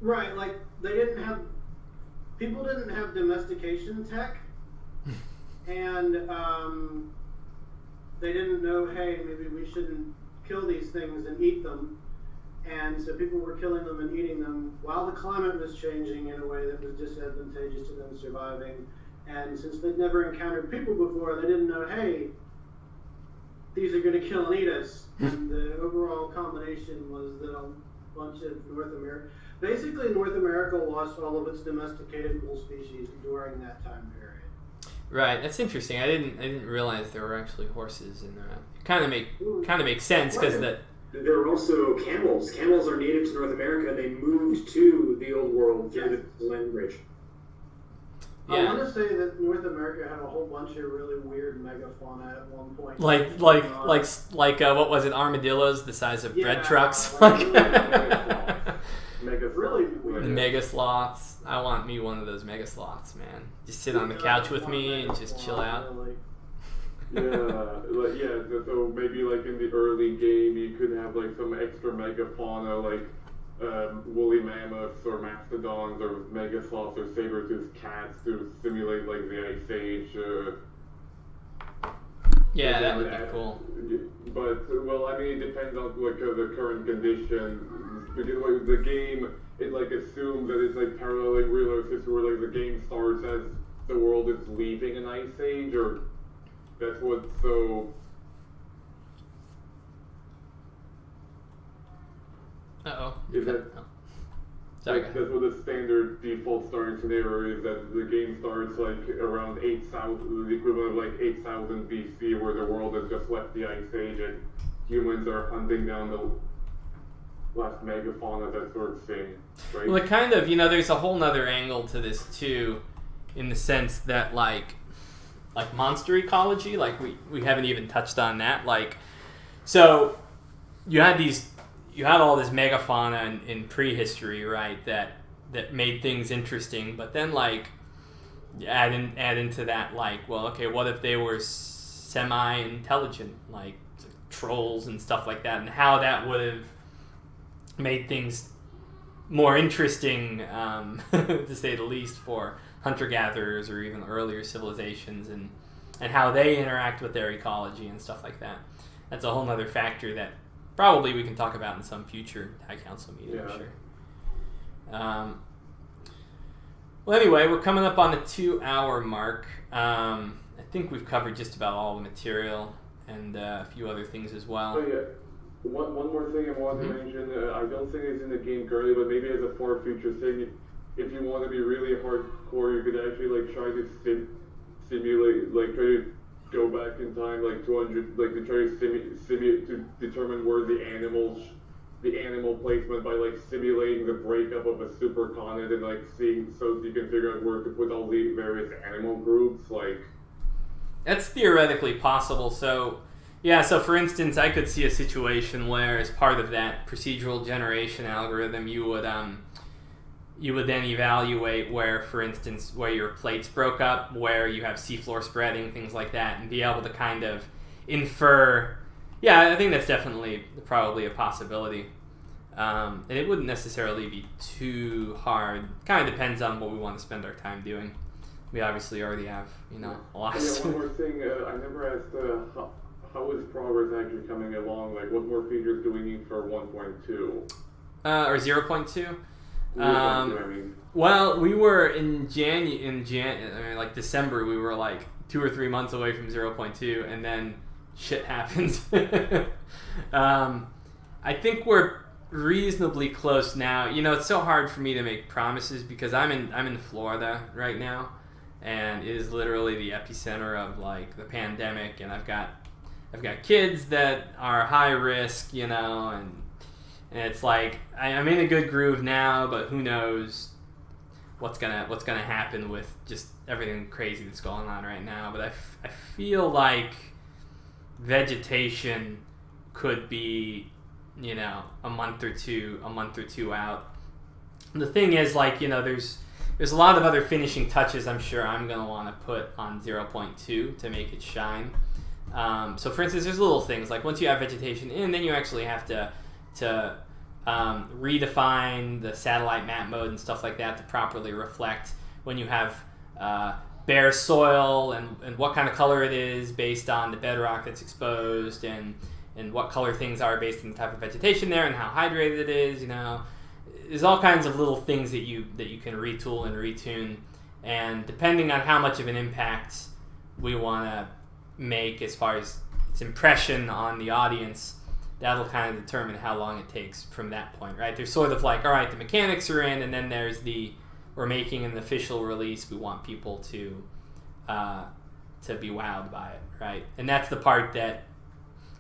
Right. Like, people didn't have domestication tech. And they didn't know, hey, maybe we shouldn't kill these things and eat them. And so people were killing them and eating them while the climate was changing in a way that was disadvantageous to them surviving. And since they'd never encountered people before, they didn't know, hey, these are going to kill and eat us. And the overall combination was that a bunch of North America, basically North America lost all of its domesticated bull species during that time period.
Right, that's interesting. I didn't realize there were actually horses in there. It kind of makes sense because
there are also camels. Camels are native to North America. They moved to the Old World through the land bridge.
Yeah.
I want to say that North America had a whole bunch of really weird megafauna at one point.
Like what was it? Armadillos the size of bread trucks.
Really weird.
The mega sloths. I want me one of those mega sloths, man. Just sit on the couch with me and just chill out.
So maybe like in the early game you could have like some extra megafauna like woolly mammoths or mastodons or mega sloths or saber-toothed cats to simulate like the Ice Age.
Yeah, that would be cool.
But well, I mean, it depends on like the current conditions because like the game it like assumes that it's like paralleling real life history where like the game starts as the world is leaving an Ice Age, or that's what's so. Is that?
Sorry.
That's what the standard default starting scenario is, that the game starts like around 8,000, the equivalent of like 8,000 BC, where the world has just left the Ice Age and humans are hunting down the last megafauna, that sort of thing, right?
Well, it kind of, there's a whole nother angle to this too, in the sense that like monster ecology, like we haven't even touched on that. Like, so you had all this megafauna in prehistory, right? That made things interesting, but then like add into that, like, well, okay, what if they were semi-intelligent, like trolls and stuff like that, and how that would have made things more interesting, to say the least, for hunter-gatherers or even earlier civilizations, and how they interact with their ecology and stuff like that. That's a whole other factor that probably we can talk about in some future High Council meeting, I'm sure. Well, anyway, we're coming up on the 2-hour mark. I think we've covered just about all the material and a few other things as well.
Oh, yeah. One more thing I wanted to mention. I don't think it's in the game currently, but maybe as a far future thing, if you want to be really hardcore, you could actually like try to simulate, like try to go back in time like 200, like to try to simulate to determine where the animal placement by like simulating the breakup of a supercontinent and like seeing, so you can figure out where to put all the various animal groups. Like,
that's theoretically possible. So for instance, I could see a situation where, as part of that procedural generation algorithm, you would then evaluate where, for instance, where your plates broke up, where you have seafloor spreading, things like that, and be able to kind of infer. Yeah, I think that's definitely probably a possibility. And it wouldn't necessarily be too hard. Kind of depends on what we want to spend our time doing. We obviously already have, a lot.
Yeah, one more thing. I never asked how is progress actually coming along? Like, what more features do we need for 1.2?
Or 0.2?
I mean.
Well, we were in December, we were like 2 or 3 months away from 0.2, and then shit happened. I think we're reasonably close now. It's so hard for me to make promises because I'm in Florida right now, and it is literally the epicenter of like the pandemic, and I've got kids that are high risk, and it's like I'm in a good groove now, but who knows what's gonna happen with just everything crazy that's going on right now. But I feel like vegetation could be, a month or two out. And the thing is, there's a lot of other finishing touches I'm sure I'm gonna want to put on 0.2 to make it shine. So for instance, there's little things like once you have vegetation in, then you actually have to redefine the satellite map mode and stuff like that to properly reflect when you have bare soil and what kind of color it is based on the bedrock that's exposed and what color things are based on the type of vegetation there and how hydrated it is. There's all kinds of little things that you can retool and retune, and depending on how much of an impact we want to make as far as its impression on the audience, that'll kind of determine how long it takes from that point, right? There's sort of like, all right, the mechanics are in, and then there's we're making an official release. We want people to be wowed by it, right? And that's the part that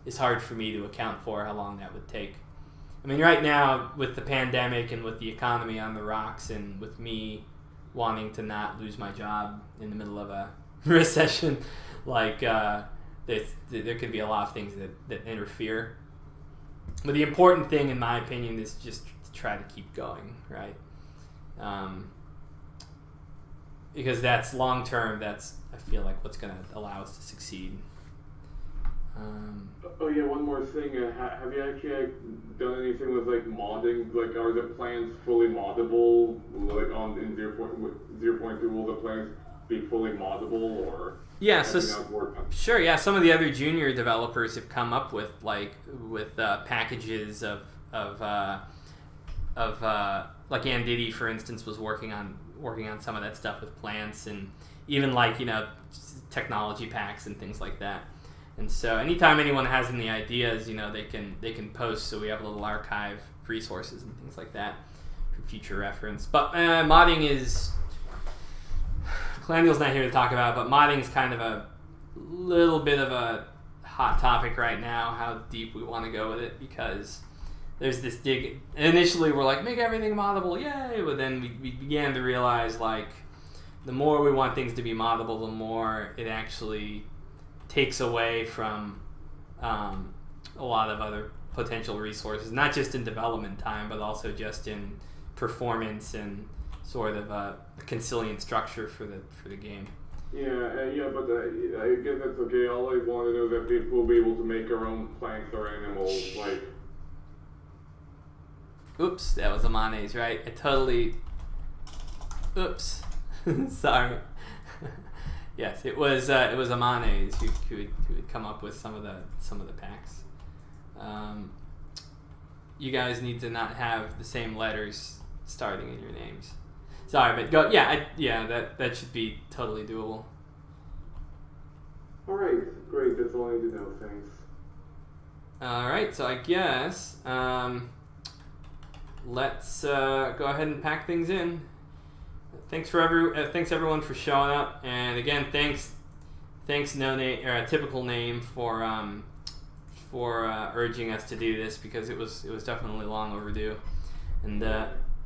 is hard for me to account for how long that would take. I mean, right now with the pandemic and with the economy on the rocks, and with me wanting to not lose my job in the middle of a recession, there could be a lot of things that interfere. But the important thing, in my opinion, is just to try to keep going, right? Because that's long term. That's, I feel like, what's going to allow us to succeed.
Oh yeah, one more thing. Have you actually done anything with modding? Are the plans fully moddable? In 0.2, will the plans be fully moddable, or?
Yeah, sure. Yeah, some of the other junior developers have come up with packages of like Andidi, for instance, was working on some of that stuff with plants, and even technology packs and things like that. And so anytime anyone has any ideas, they can post, so we have a little archive of resources and things like that for future reference. But modding is, Calandriel's not here to talk about, but modding is kind of a little bit of a hot topic right now, how deep we want to go with it, because there's this dig. Initially we're like, make everything moddable, yay! But then we began to realize, the more we want things to be moddable, the more it actually takes away from a lot of other potential resources, not just in development time, but also just in performance and sort of a conciliant structure for the game.
Yeah, but I guess that's okay. All I want to know is that people will be able to make our own plants or animals,
Oops, that was a mayonnaise, right? Oops, sorry. Yes, it was a mayonnaise who would come up with some of the packs. You guys need to not have the same letters starting in your names. Sorry, but go. Yeah, that should be totally doable.
All right, great. That's all I need to know. Thanks.
All right, so I guess let's go ahead and pack things in. Thanks everyone for showing up, and again, thanks No Name, or Typical Name, for urging us to do this, because it was definitely long overdue, and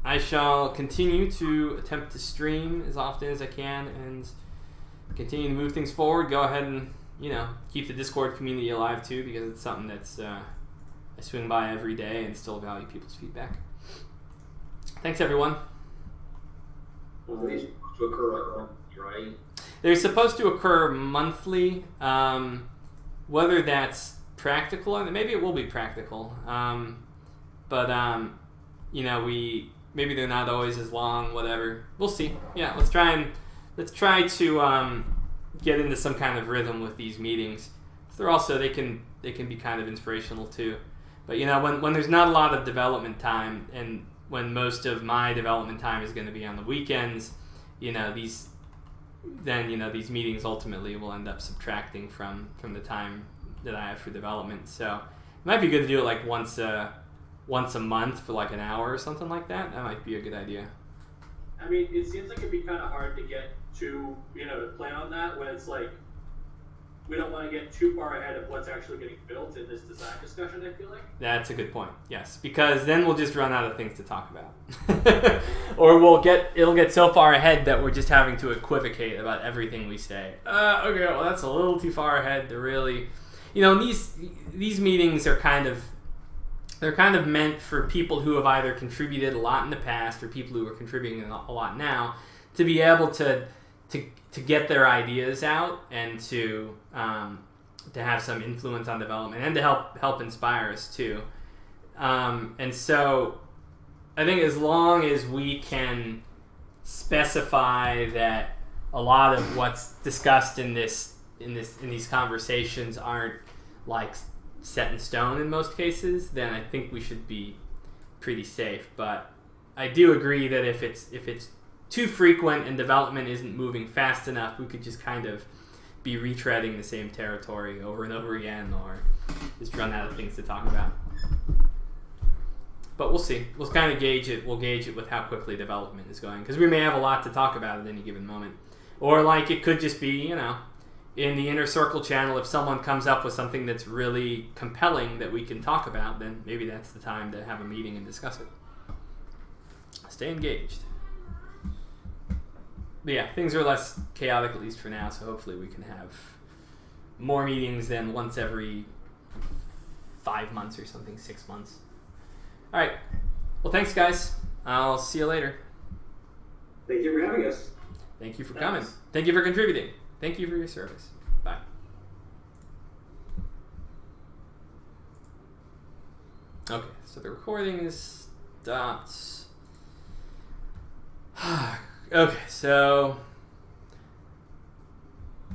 I shall continue to attempt to stream as often as I can and continue to move things forward. Go ahead and keep the Discord community alive too, because it's something that's I swing by every day and still value people's feedback. Thanks everyone.
These supposed to occur monthly, right?
They're supposed to occur monthly. Whether that's practical, and maybe it will be practical. But maybe they're not always as long. Whatever, we'll see. Yeah, let's try to get into some kind of rhythm with these meetings. They're also they can be kind of inspirational too. But when there's not a lot of development time, and when most of my development time is going to be on the weekends, these meetings ultimately will end up subtracting from the time that I have for development. So it might be good to do it once a month for an hour or something like that. That might be a good idea.
I mean, it seems like it'd be kind of hard to get to plan on that when it's we don't want to get too far ahead of what's actually getting built in this design discussion, I feel like.
That's a good point. Yes, because then we'll just run out of things to talk about, or it'll get so far ahead that we're just having to equivocate about everything we say. Okay, well that's a little too far ahead to really, these meetings are kind of meant for people who have either contributed a lot in the past or people who are contributing a lot now to be able to get their ideas out and to have some influence on development and to help inspire us too. And so I think as long as we can specify that a lot of what's discussed in these conversations aren't like set in stone in most cases, then I think we should be pretty safe. But I do agree that if it's too frequent and development isn't moving fast enough, we could just kind of be retreading the same territory over and over again, or just run out of things to talk about. But we'll see. We'll kind of gauge it. We'll gauge it with how quickly development is going, because we may have a lot to talk about at any given moment. Or like it could just be, in the inner circle channel, if someone comes up with something that's really compelling that we can talk about, then maybe that's the time to have a meeting and discuss it. Stay engaged. But yeah, things are less chaotic, at least for now, so hopefully we can have more meetings than once every 5 months or something, 6 months. All right. Well, thanks, guys. I'll see you later.
Thank you for having us.
Thank you for coming. Thank you for contributing. Thank you for your service. Bye. Okay, so the recording is stopped. Okay, so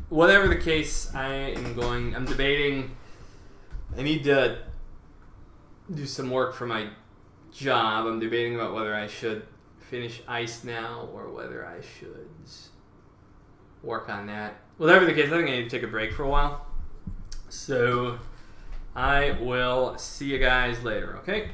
whatever the case, I'm debating. I need to do some work for my job. I'm debating about whether I should finish ICE now or whether I should work on that. Whatever the case, I think I need to take a break for a while. So I will see you guys later, okay?